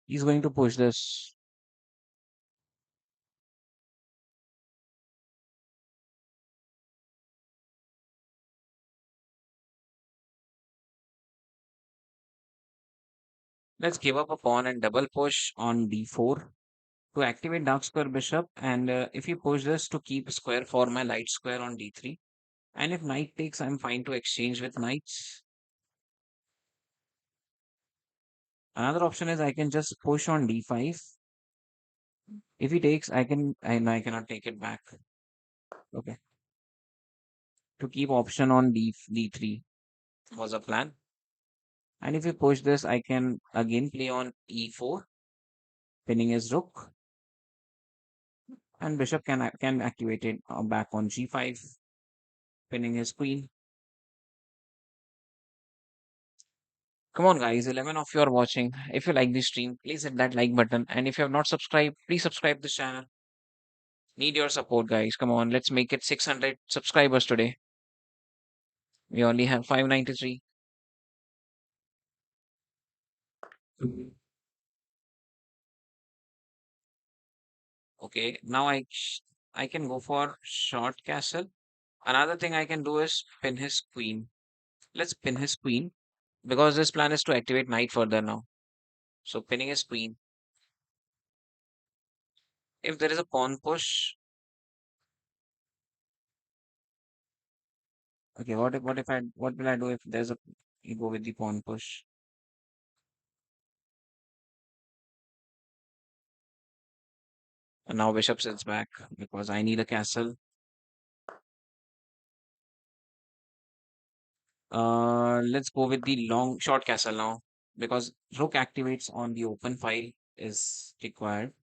He's going to push this. Let's give up a pawn and double push on d4 to activate dark square bishop. And if you push this to keep square for my light square on d3. And if knight takes, I'm fine to exchange with knights. Another option is I can just push on d5. If he takes, I cannot take it back. Okay. To keep option on d3 was a plan. And if you push this, I can again play on e4, pinning his rook, and bishop can activate it back on g5, pinning his queen. Come on, guys, 11 of you are watching. If you like this stream, please hit that like button. And if you have not subscribed, please subscribe this channel. Need your support, guys. Come on, let's make it 600 subscribers today. We only have 593. Okay, now I can go for short castle. Another thing I can do is pin his queen. Let's pin his queen because this plan is to activate knight further now. So pinning his queen. If there is a pawn push, okay. What will I do if there's a you go with the pawn push? And now bishop sits back because I need a castle. Let's go with the long short castle now because rook activates on the open file is required.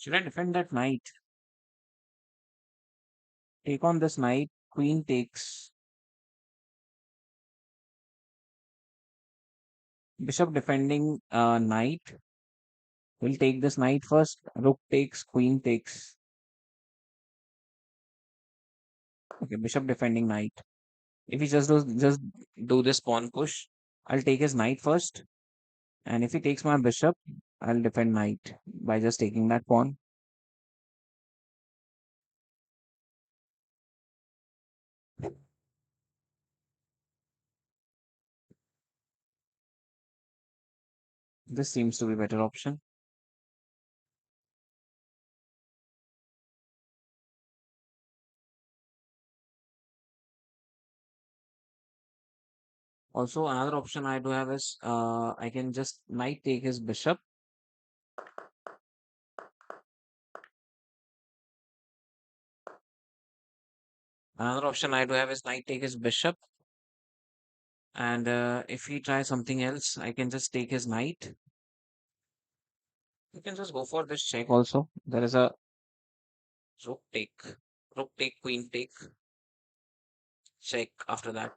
Should I defend that knight? Take on this knight. Queen takes. Bishop defending knight. Will take this knight first. Rook takes. Queen takes. Okay, bishop defending knight. If he just do this pawn push, I'll take his knight first. And if he takes my bishop, I'll defend knight by just taking that pawn. This seems to be better option. Also, another option I do have is I can just knight take his bishop. Another option I do have is knight take his bishop. And if he tries something else, I can just take his knight. You can just go for this check also. There is a rook take, queen take, check after that.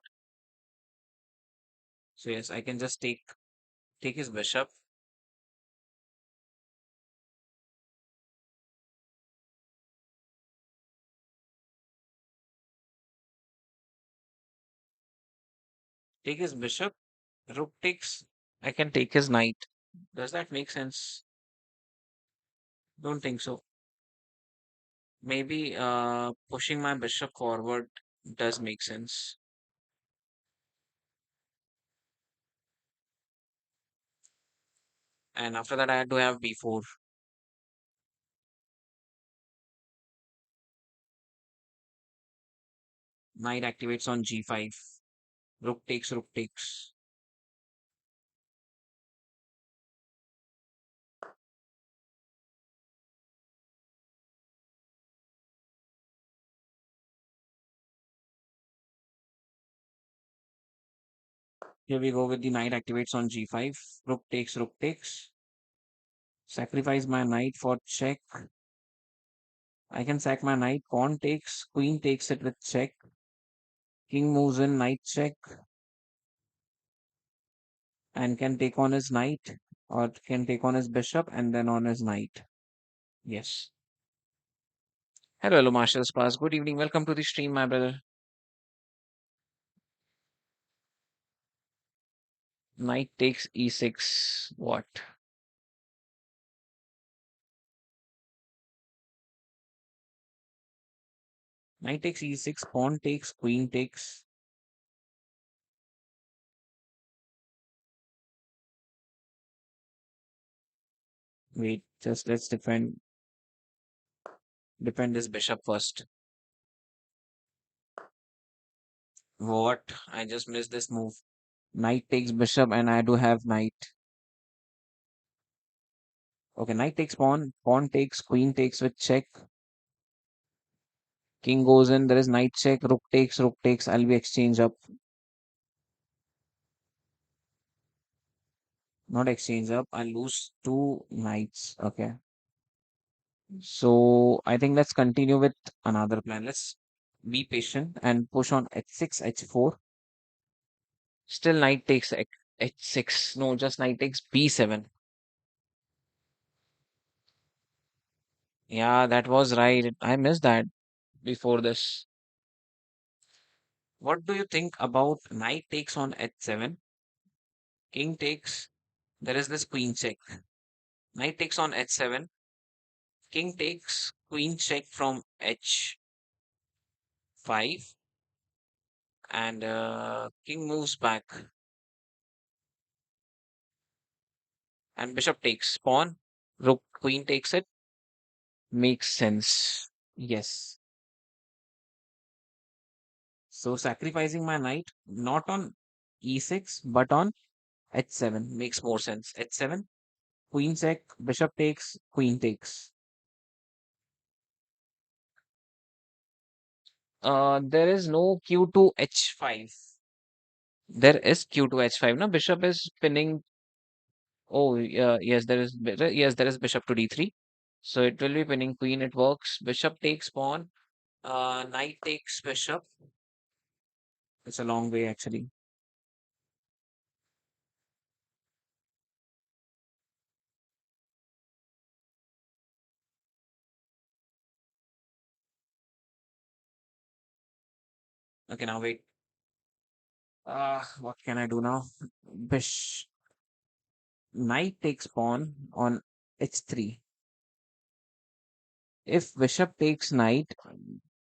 So yes, I can just take his bishop. Take his bishop. Rook takes. I can take his knight. Does that make sense? Don't think so. Maybe pushing my bishop forward does make sense. And after that, I had to have b4. Knight activates on g5. Rook takes, rook takes. Here we go with the knight activates on g5. Rook takes, rook takes. Sacrifice my knight for check. I can sack my knight. Pawn takes, queen takes it with check. King moves in, knight check, and can take on his knight, or can take on his bishop and then on his knight. Yes. Hello, hello, Marshall's Pass. Good evening. Welcome to the stream, my brother. Knight takes e6. What? Knight takes e6. Pawn takes. Queen takes. Wait, just let's defend this bishop first. What? I just missed this move. Knight takes bishop, and I do have knight. Okay, knight takes pawn. Pawn takes. Queen takes with check. King goes in. There is knight check. Rook takes. Rook takes. I'll be exchange up. Not exchange up. I'll lose two knights. Okay. So I think let's continue with another plan. Let's be patient and push on h6, h4. Still knight takes h6. No, just knight takes b7. Yeah, that was right. I missed that before this. What do you think about knight takes on h7? King takes. There is this queen check. Knight takes on h7. King takes queen check from h5, and king moves back, and bishop takes pawn. Rook queen takes it. Makes sense. Yes. So sacrificing my knight not on e6 but on h7 makes more sense. h7, queen check, bishop takes, queen takes. There is no q to h5. There is q to h5. No, bishop is pinning. Oh, yes, there is. Yes, there is bishop to d3. So it will be pinning queen. It works. Bishop takes pawn. Knight takes bishop. It's a long way actually. Okay, now wait. What can I do now? Bish Knight takes pawn on h3. If bishop takes knight,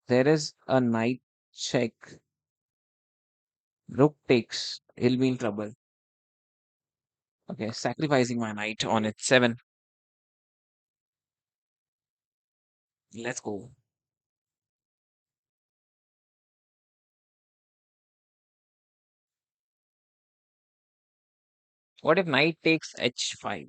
there is a knight check. Rook takes. He'll be in trouble. Okay, sacrificing my knight on h7. Let's go. What if knight takes h5?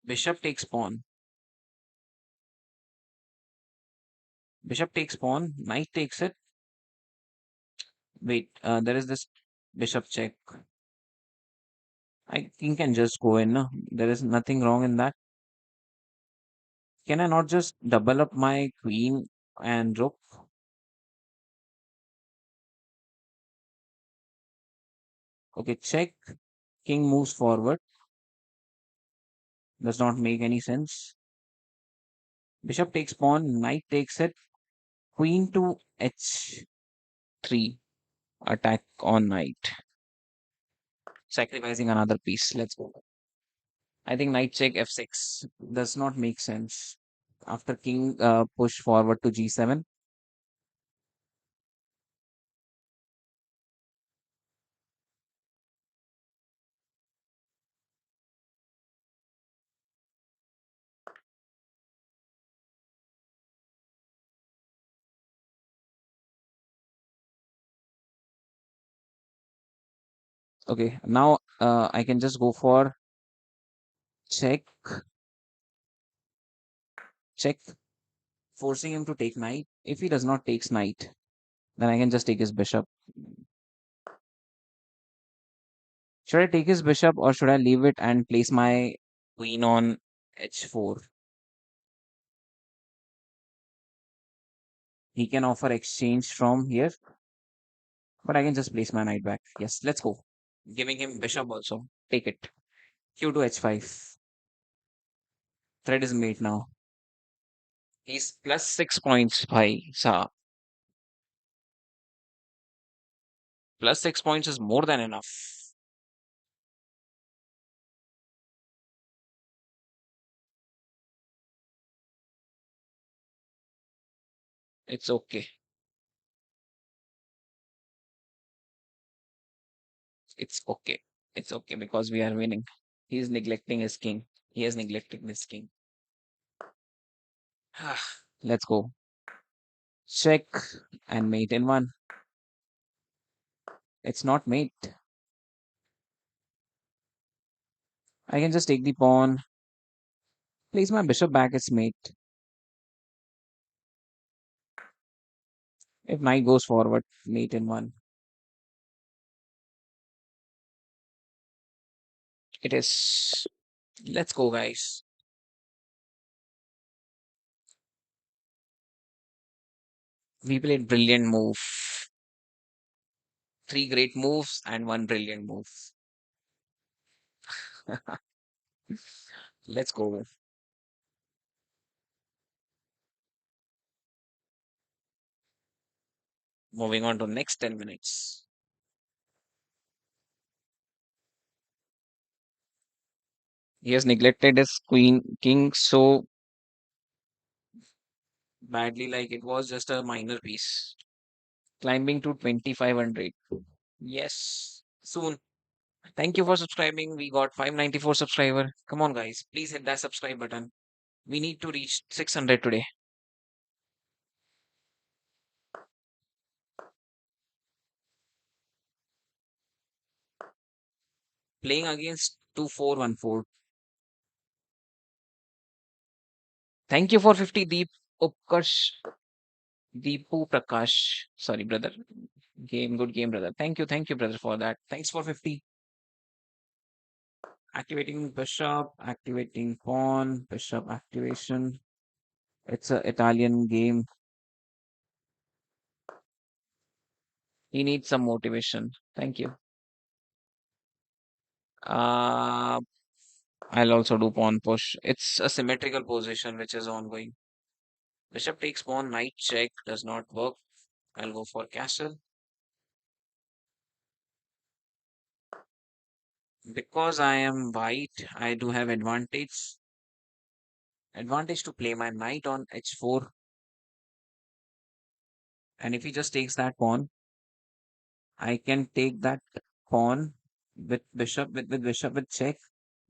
Bishop takes pawn. Bishop takes pawn. Knight takes it. Wait, there is this bishop check. I king can just go in. No? There is nothing wrong in that. Can I not just double up my queen and rook? Okay, check. King moves forward. Does not make any sense. Bishop takes pawn, knight takes it. Queen to h3. Attack on knight. Sacrificing another piece. Let's go. I think knight check f6 does not make sense. After king push forward to g7. Okay, now I can just go for check, check, forcing him to take knight. If he does not takes knight, then I can just take his bishop. Should I take his bishop or should I leave it and place my queen on h4? He can offer exchange from here, but I can just place my knight back. Yes, let's go. Giving him bishop also. Take it. Q to h5. Thread is mate now. He's plus 6 points, bhai. Sa. Plus 6 points is more than enough. It's okay. It's okay. It's okay because we are winning. He's neglecting his king. He is neglecting his king. Let's go. Check and mate in one. It's not mate. I can just take the pawn. Place my bishop back. It's mate. If knight goes forward, mate in one. It is. Let's go, guys. We played brilliant move. Three great moves and one brilliant move. Let's go. Moving on to next 10 minutes. He has neglected his queen king so badly, like it was just a minor piece. Climbing to 2500. Yes, soon. Thank you for subscribing. We got 594 subscriber. Come on, guys. Please hit that subscribe button. We need to reach 600 today. Playing against 2414. Thank you for 50, Deep Upkarsh. Deepu Prakash. Sorry, brother. Good game, brother. Thank you, brother, for that. Thanks for 50. Activating bishop, activating pawn, bishop activation. It's a Italian game. He needs some motivation. Thank you. Uh, I'll also do pawn push. It's a symmetrical position which is ongoing. Bishop takes pawn, knight check does not work. I'll go for castle. Because I am white, I do have advantage. Advantage to play my knight on h4. And if he just takes that pawn, I can take that pawn with bishop with bishop with check.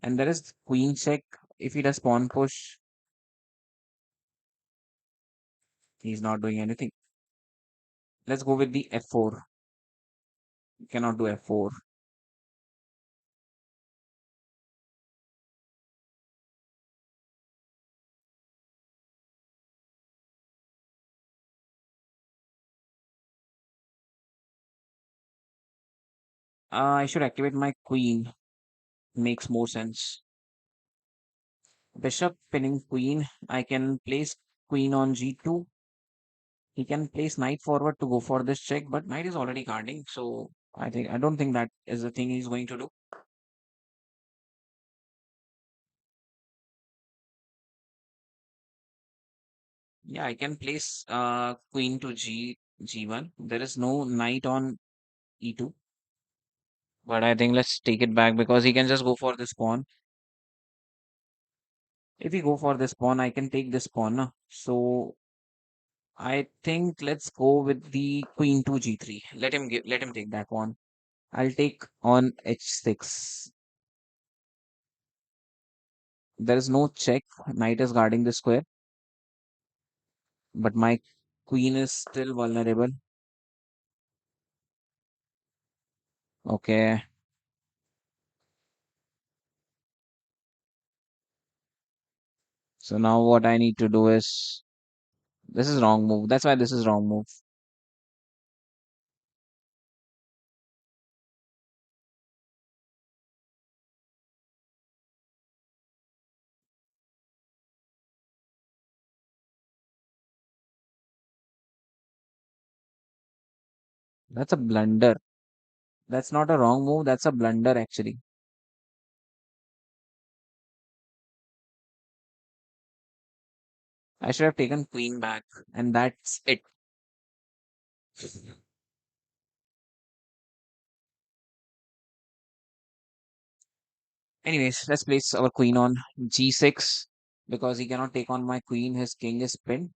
And there is queen check. If he does pawn push, he's not doing anything. Let's go with the f4. You cannot do f4. I should activate my queen. Makes more sense. Bishop pinning queen. I can place queen on g2. He can place knight forward to go for this check, but knight is already guarding, so I don't think that is the thing he's going to do. Yeah, I can place queen to g1. There is no knight on e2, but I think let's take it back because he can just go for this pawn. If we go for this pawn, I can take this pawn. Na? So I think let's go with the queen to g3. Let him take that one. I'll take on h6. There is no check. Knight is guarding the square, but my queen is still vulnerable. Okay, so now what I need to do is this is wrong move. That's why this is wrong move. That's a blunder. That's not a wrong move. That's a blunder actually. I should have taken queen back, and that's it. Anyways, let's place our queen on g6 because he cannot take on my queen. His king is pinned.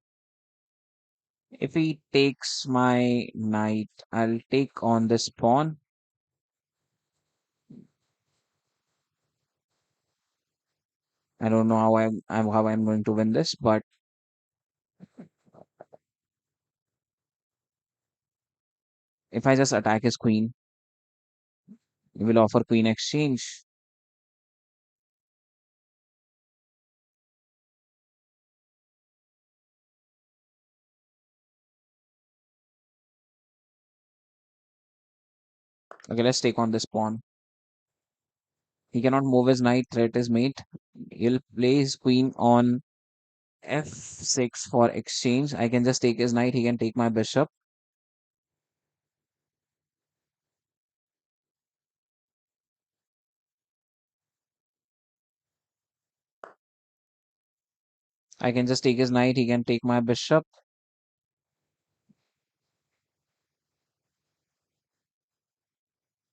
If he takes my knight, I'll take on this pawn. I don't know how I'm going to win this, but if I just attack his queen, he will offer queen exchange. Okay, let's take on this pawn. He cannot move his knight. Threat is mate. He'll play his queen on f6 for exchange. I can just take his knight. He can take my bishop. I can just take his knight. He can take my bishop.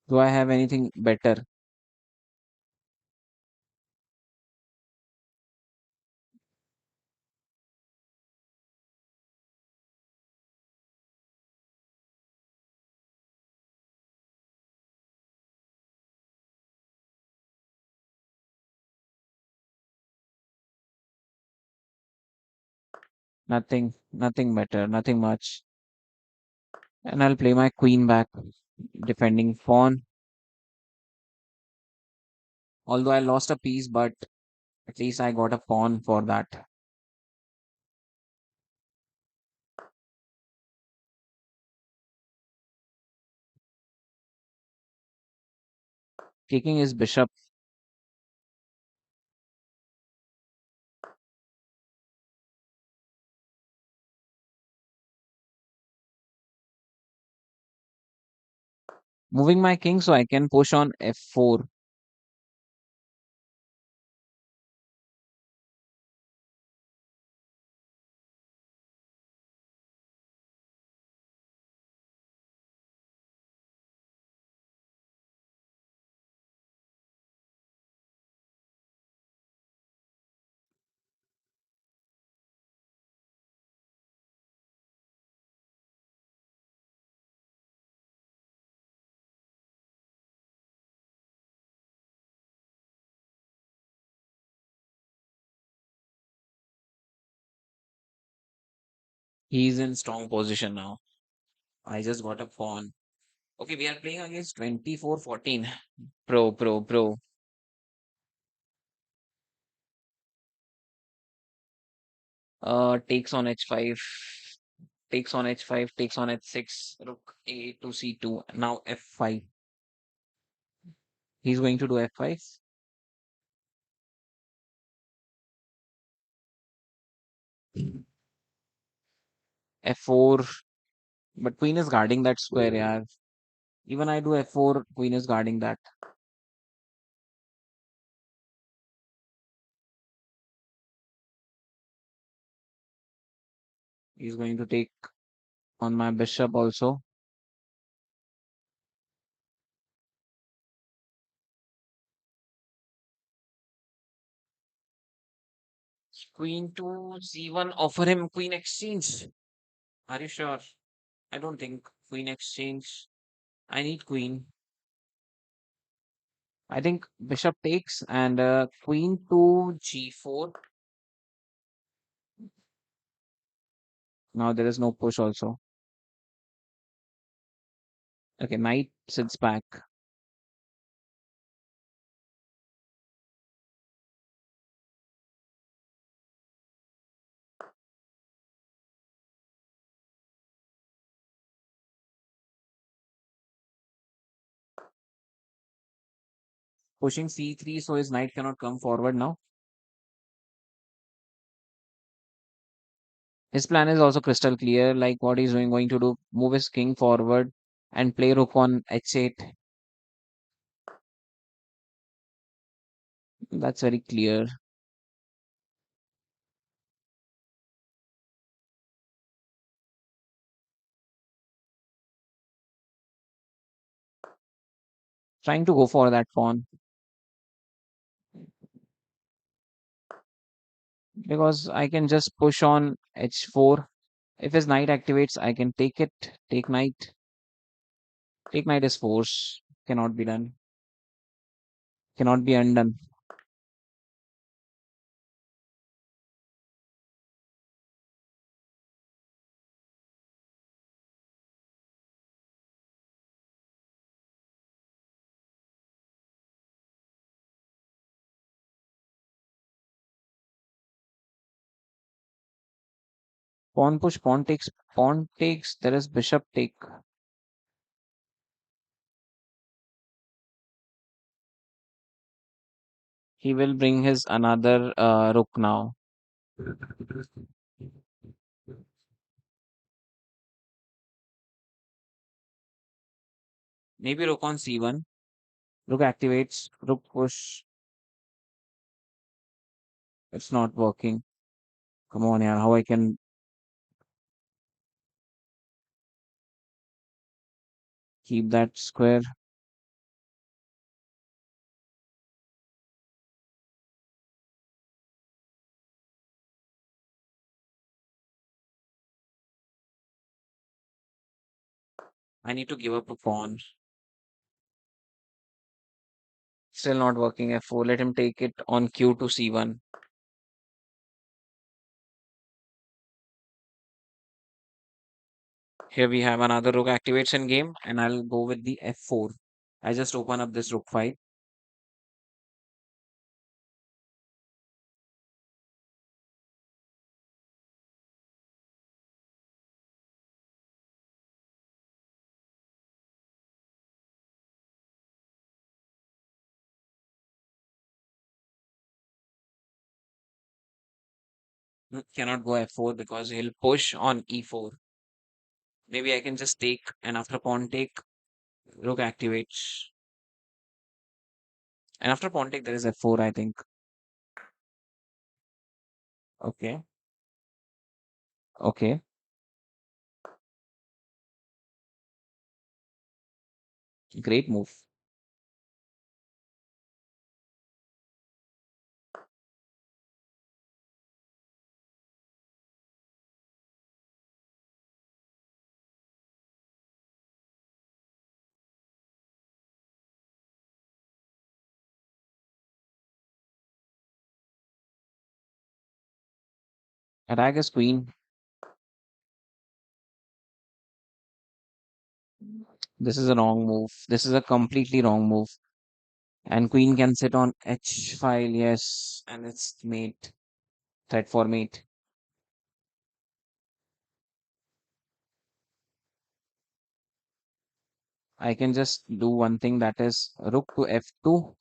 Do I have anything better? Nothing. Nothing better. Nothing much. And I'll play my queen back, defending pawn. Although I lost a piece, but at least I got a pawn for that. Taking his bishop. Moving my king so I can push on f4. He's in strong position now. I just got a pawn. Okay, we are playing against 24-14. Pro. Takes on h5. Takes on h5. Takes on h6. Rook a to c2. Now f5. He's going to do f5. F4, but queen is guarding that square, yeah. Even I do F4, queen is guarding that. He's going to take on my bishop also. Queen to C1, offer him queen exchange. Are you sure? I don't think queen exchange. I need queen. I think bishop takes and queen to G4. Now there is no push also. Okay, knight sits back. Pushing C3 so his knight cannot come forward now. His plan is also crystal clear, like what he's doing, going to do, move his king forward and play rook on H8. That's very clear. Trying to go for that pawn because I can just push on H4. If his knight activates, I can take it. Take knight. Take knight is force. Cannot be done. Cannot be undone. Pawn push, pawn takes, pawn takes. There is bishop take. He will bring his another rook now. Maybe rook on C1. Rook activates. Rook push. It's not working. Come on, yeah. How I can keep that square? I need to give up a pawn. Still not working. F4. Let him take it on Q to C1. Here we have another rook activates in game, and I'll go with the F4. I just open up this rook fight. Cannot go F4 because he'll push on E4. Maybe I can just take, and after pawn take, rook activates. And after pawn take, there is F4, I think. Okay. Okay. Great move. Attack is queen. This is a wrong move. This is a completely wrong move. And queen can sit on H file, yes. And it's mate. Threat for mate. I can just do one thing, that is rook to F2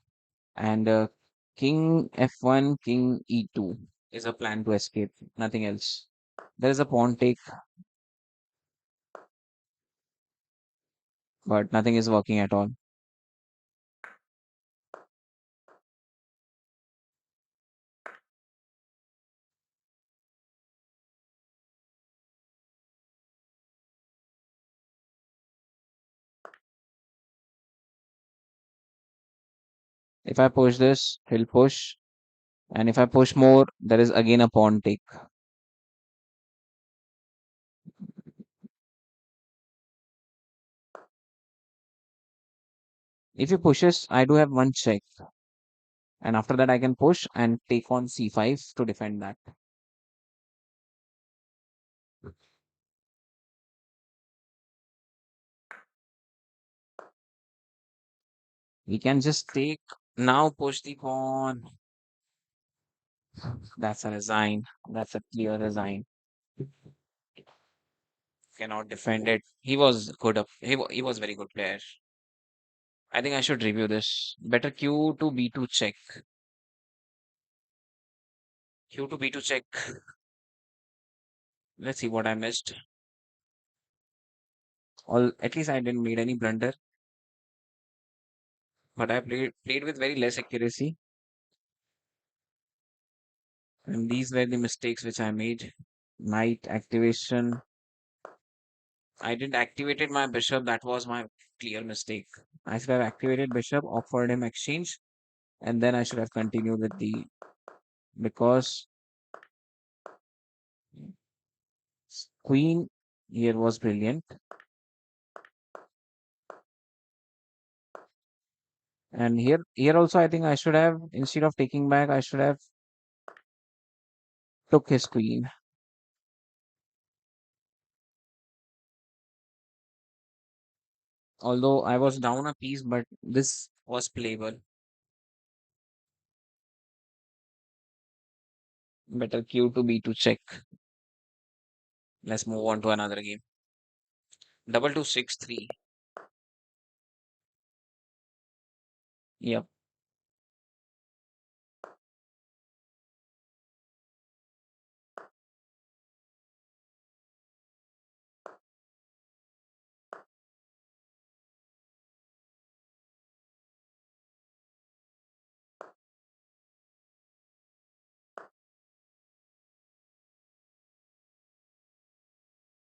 and king F1, king E2. is a plan to escape, nothing else. There is a pawn take, but nothing is working at all. If I push this, he'll push, and if I push more, there is again a pawn take. If he pushes, I do have one check, and after that I can push and take on c5 to defend that. We can just take now, push the pawn. That's a resign. That's a clear resign. Cannot defend it. He was good up. He was very good player. I think I should review this. Better q to b2 check. Q to b2 check. Let's see what I missed. All at least I didn't made any blunder, but I played with very less accuracy, and these were the mistakes which I made. Knight activation. I didn't activated my bishop. That was my clear mistake. I should have activated bishop, offered him exchange, and then I should have continued with the because queen here was brilliant. And here also I think I should have, instead of taking back, I should have took his queen. Although I was down a piece, but this was playable. Better q to b to check. Let's move on to another game. Double 2 6 3. Yep.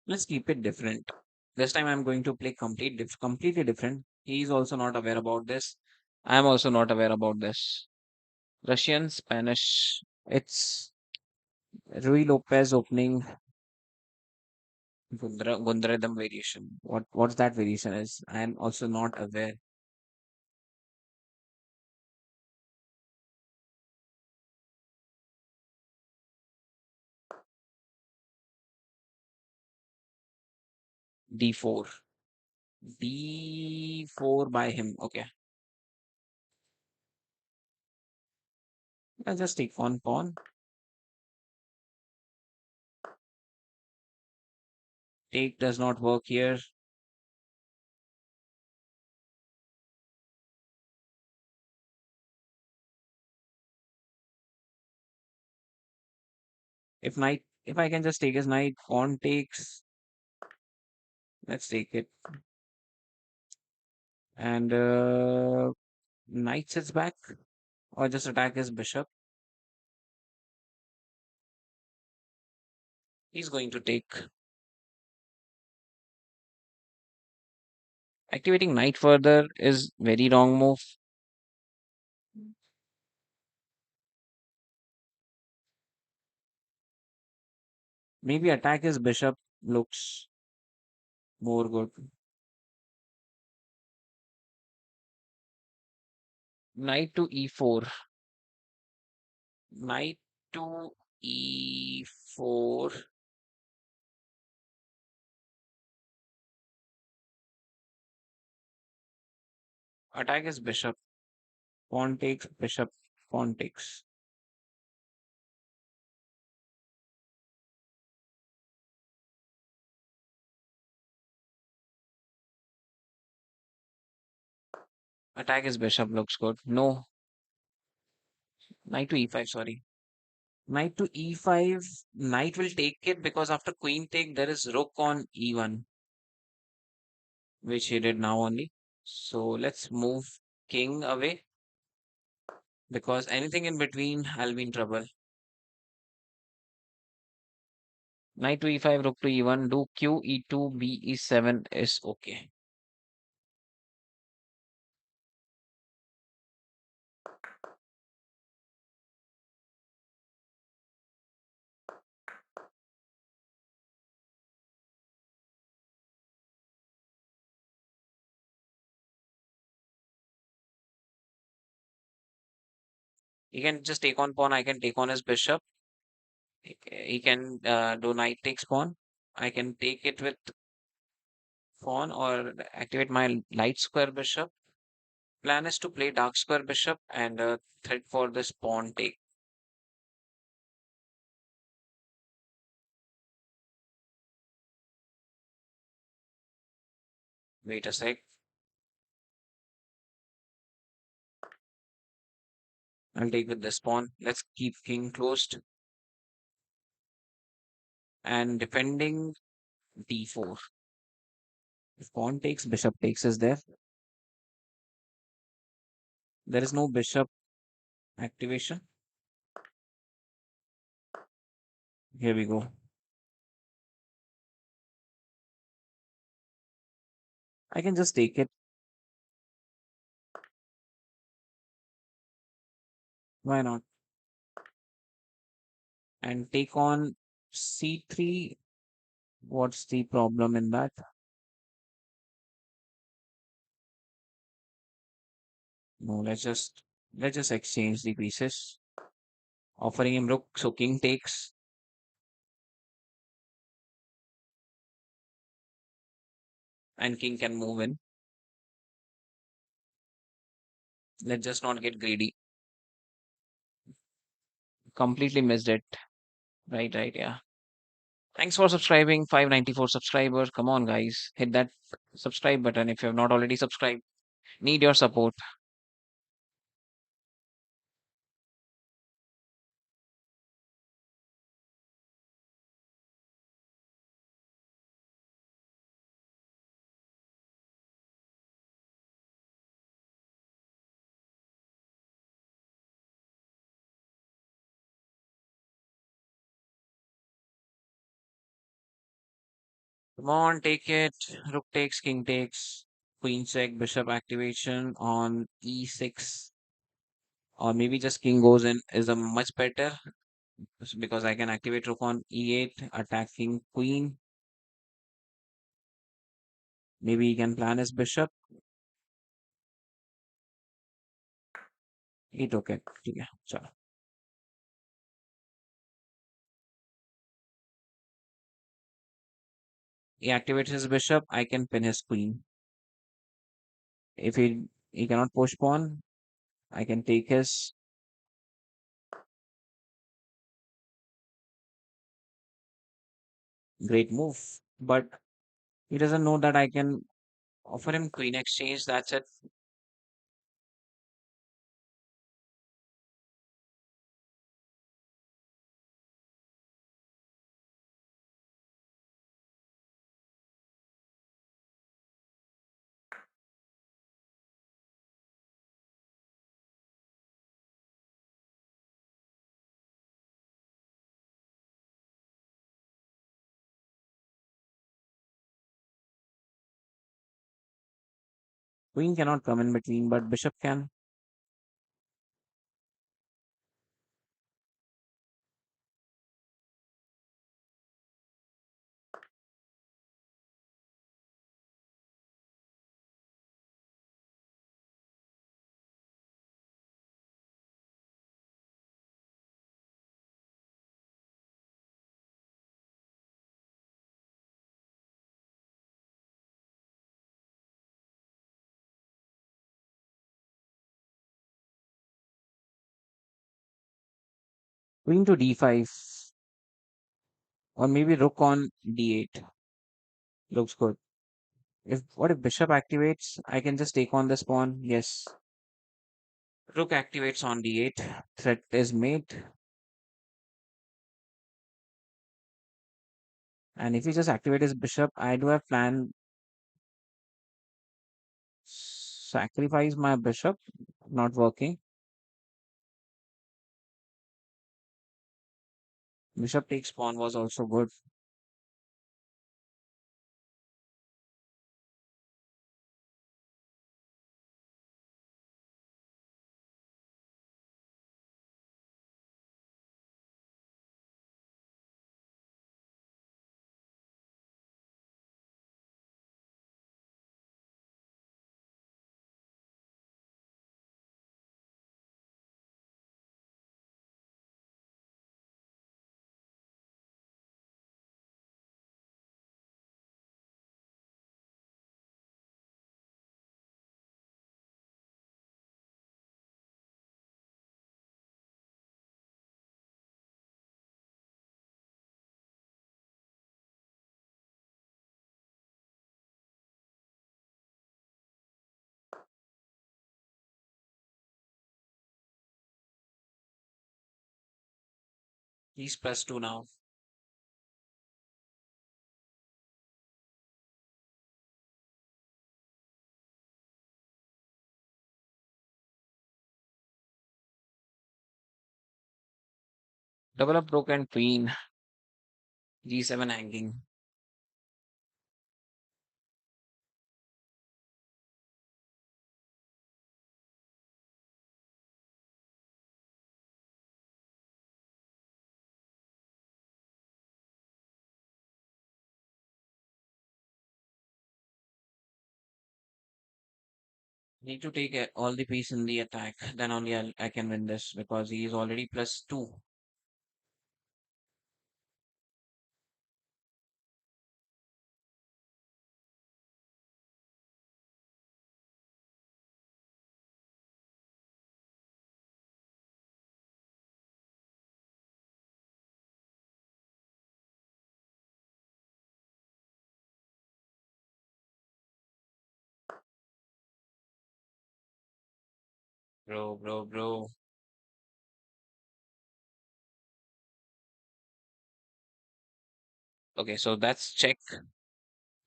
Let's keep it different. This time I'm going to play completely different. He is also not aware about this. I am also not aware about this. Russian, Spanish. It's Rui Lopez opening Gundaradam variation. What's that variation is? I am also not aware. D4. D4 by him. Okay. I'll just take on pawn. Take does not work here. If I can just take his knight, pawn takes. Let's take it. And knight sits back, or just attack his bishop. He's going to take. Activating knight further is very wrong move. Maybe attack his bishop looks more good. Knight to e4. Knight to e4. Attack his bishop. Pawn takes, bishop, pawn takes. Attack his bishop looks good. No, knight to e5, sorry. Knight to e5. Knight will take it because after queen take, there is rook on e1, which he did now only. So let's move king away because anything in between, I'll be in trouble. Knight to e5, rook to e1, do q, e2, b, e7 is okay. He can just take on pawn. I can take on his bishop. He can do knight takes pawn. I can take it with pawn or activate my light square bishop. Plan is to play dark square bishop and threat for this pawn take. Wait a sec. I'll take with this pawn. Let's keep king closed and defending d4. If pawn takes, bishop takes is there. There is no bishop activation. Here we go. I can just take it. Why not? And take on c3. What's the problem in that? No, let's just exchange the pieces. Offering him rook, so king takes, and king can move in. Let's just not get greedy. Completely missed it. Right, right, yeah. Thanks for subscribing. 594 subscribers. Come on, guys. Hit that subscribe button if you have not already subscribed. Need your support. Come on, take it. Rook takes, king takes, queen check, bishop activation on e6. Or maybe just king goes in is a much better because I can activate rook on e8, attacking queen. Maybe he can plan his bishop. He took it. ठीक है, चलो. He activates his bishop. I can pin his queen. If he cannot push pawn, I can take his great move. But he doesn't know that I can offer him queen exchange. That's it. Queen cannot come in between, but bishop can. Queen to d5. Or maybe rook on d8. Looks good. If what if bishop activates? I can just take on this pawn. Yes. Rook activates on d8. Threat is made. And if he just activate his bishop, I do have plan sacrifice my bishop, not working. Bishop takes pawn was also good. He's +2 now. Double up rook and queen. G7 hanging. Need to take all the piece in the attack. Then only I can win this because he is already +2. Bro. Okay, so that's check.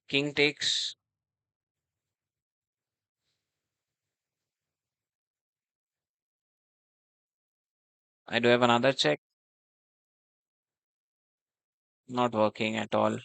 King takes. I do have another check. Not working at all.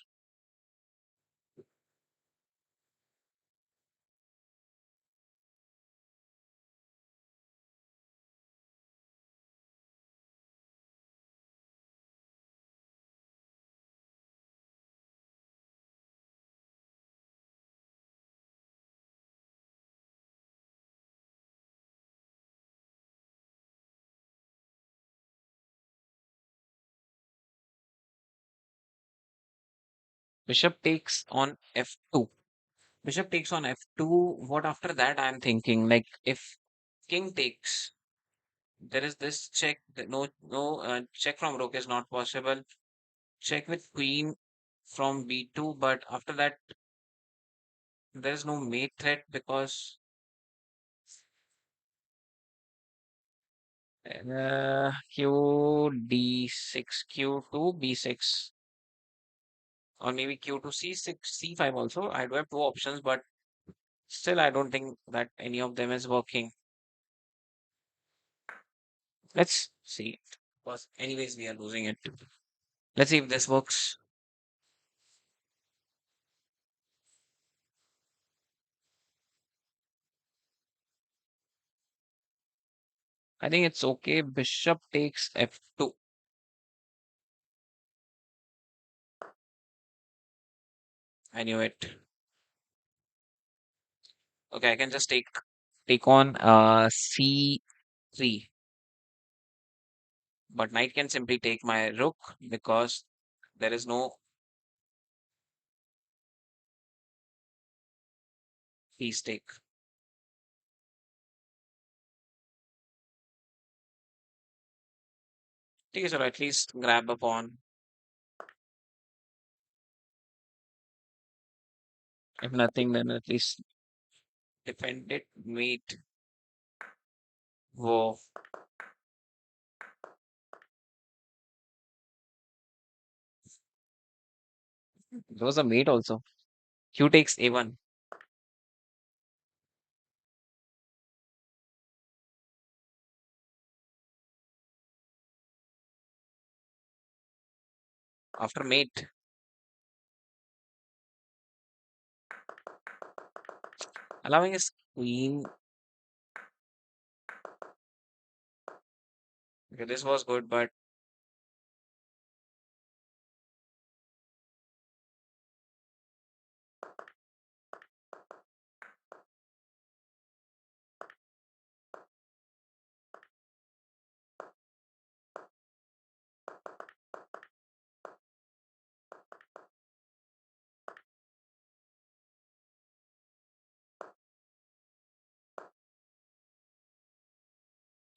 Bishop takes on F2. Bishop takes on F2. What after that? I'm thinking like if king takes, there is this check. No, check from rook is not possible. Check with queen from B2, but after that there is no mate threat because Q D6, Q2 B6, or maybe Q2 C6, C5 also. I do have two options, but still I don't think that any of them is working. Let's see. Because anyways we are losing it. Let's see if this works. I think it's okay. Bishop takes F2. I knew it. Okay, I can just take on C3. But knight can simply take my rook because there is no piece take. Okay, so at least grab a pawn. If nothing, then at least defend it. Mate. Whoa. There was a mate also. Q takes A1 after mate, allowing his queen. Okay, this was good, but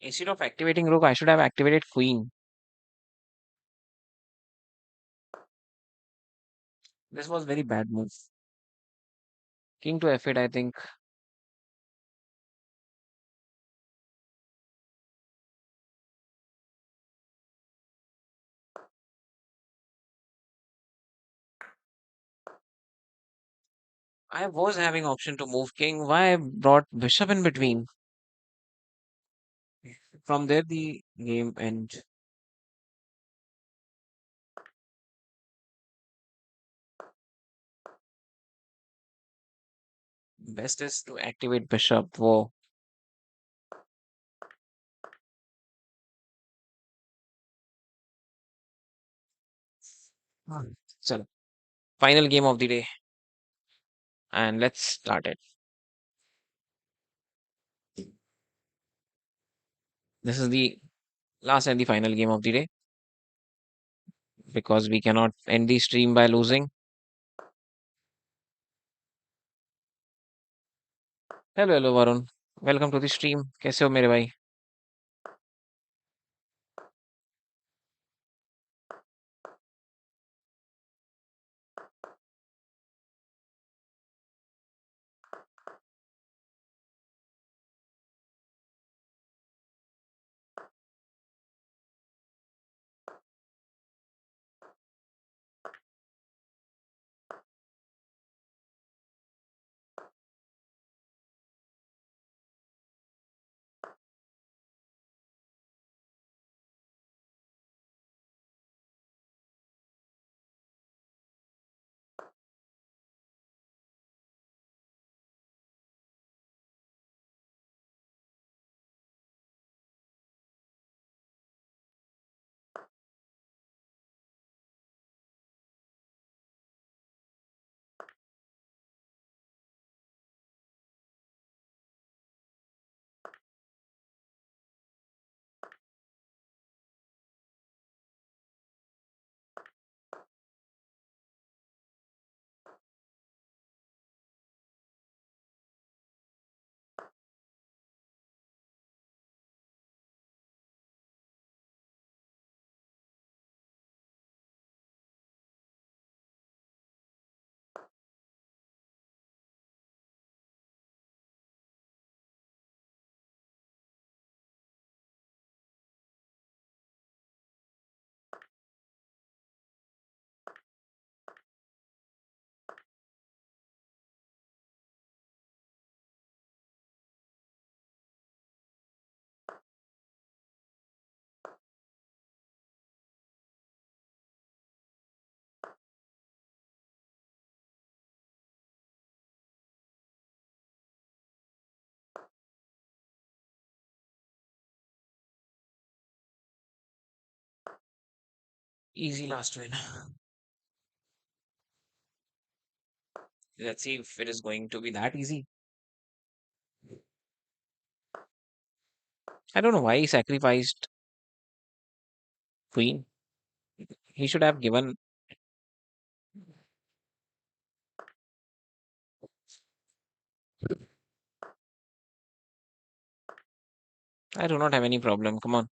instead of activating rook, I should have activated queen. This was very bad move. King to F8, I think. I was having option to move king. Why I brought bishop in between? From there, the game end. Best is to activate bishop. Whoa. Hmm. So, final game of the day, and let's start it. This is the last and the final game of the day because we cannot end the stream by losing. Hello hello Varun, welcome to the stream. कैसे हो मेरे भाई? Easy last win. Let's see if it is going to be that easy. I don't know why he sacrificed queen. He should have given. I do not have any problem. Come on.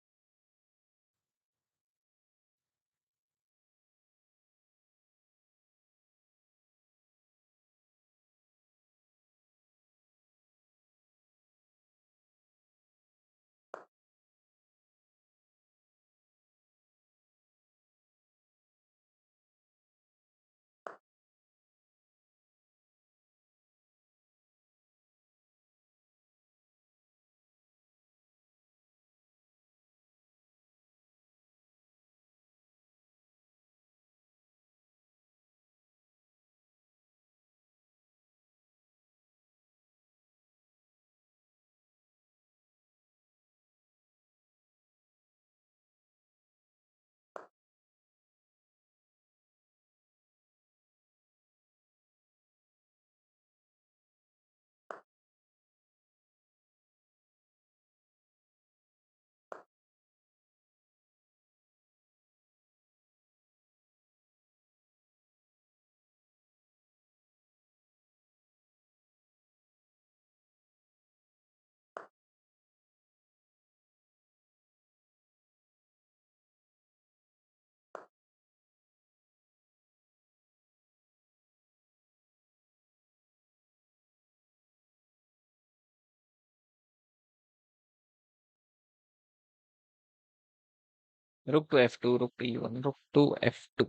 Rook to f2, rook to e1, rook to f2.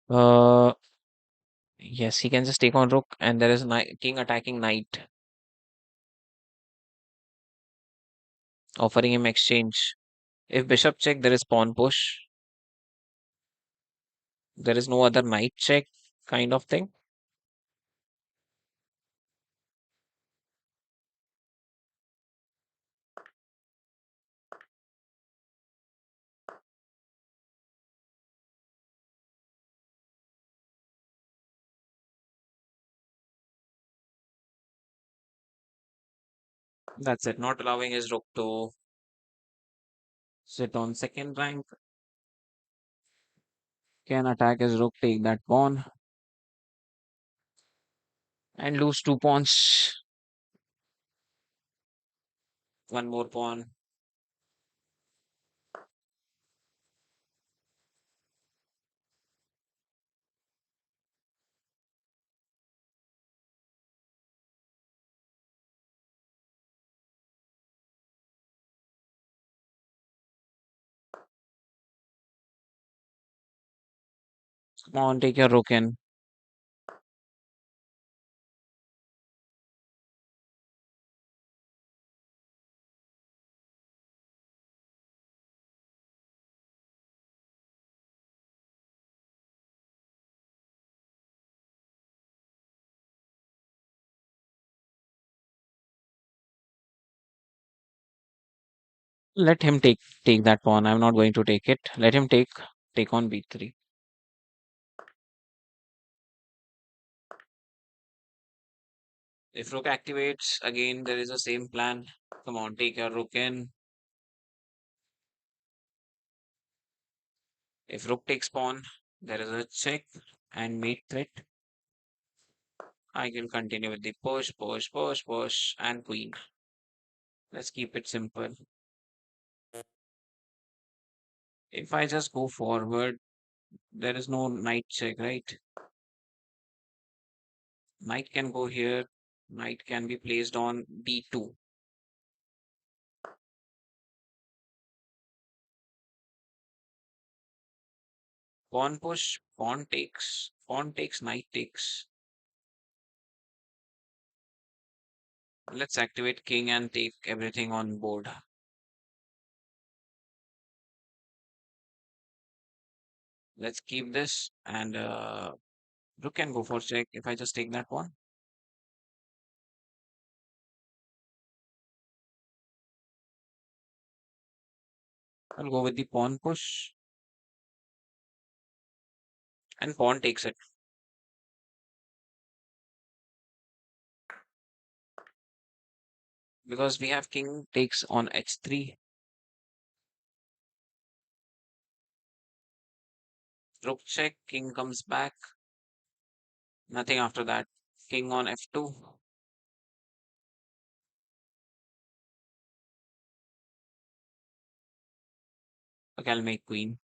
Uh, yes, he can just take on rook, and there is king attacking knight, offering him exchange. If bishop check, there is pawn push. There is no other knight check kind of thing. That's it. Not allowing his rook to sit on second rank. Can attack his rook, take that pawn, and lose two pawns. One more pawn. Come on, take your rook in. Let him take that pawn. I'm not going to take it. Let him take on b3. If rook activates, again there is the same plan. Come on, take your rook in. If rook takes pawn, there is a check and mate threat. I can continue with the push, push, push, push, and queen. Let's keep it simple. If I just go forward, there is no knight check, right? Knight can go here. Knight can be placed on d2. Pawn push, pawn takes, knight takes. Let's activate king and take everything on board. Let's keep this and rook can go for check if I just take that one. I'll go with the pawn push and pawn takes it because we have king takes on h3. Rook check, king comes back. Nothing after that. King on f2. Okay, I'll make queen.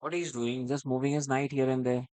What he's doing, just moving his knight here and there.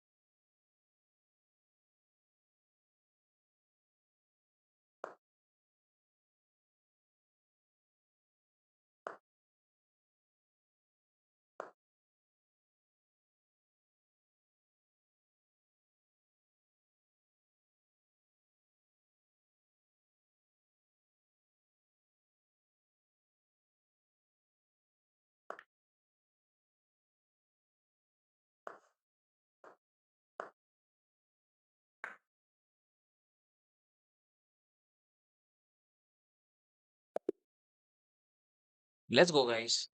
Let's go, guys.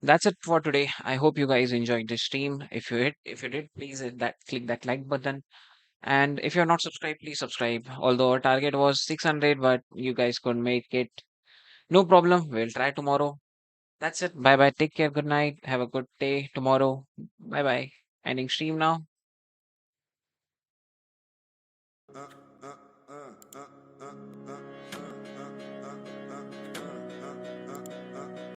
That's it for today. I hope you guys enjoyed this stream. If you did, please hit that click that like button. And if you're not subscribed, please subscribe. Although our target was 600, but you guys couldn't make it. No problem. We'll try tomorrow. That's it. Bye bye. Take care. Good night. Have a good day tomorrow. Bye bye. Ending stream now.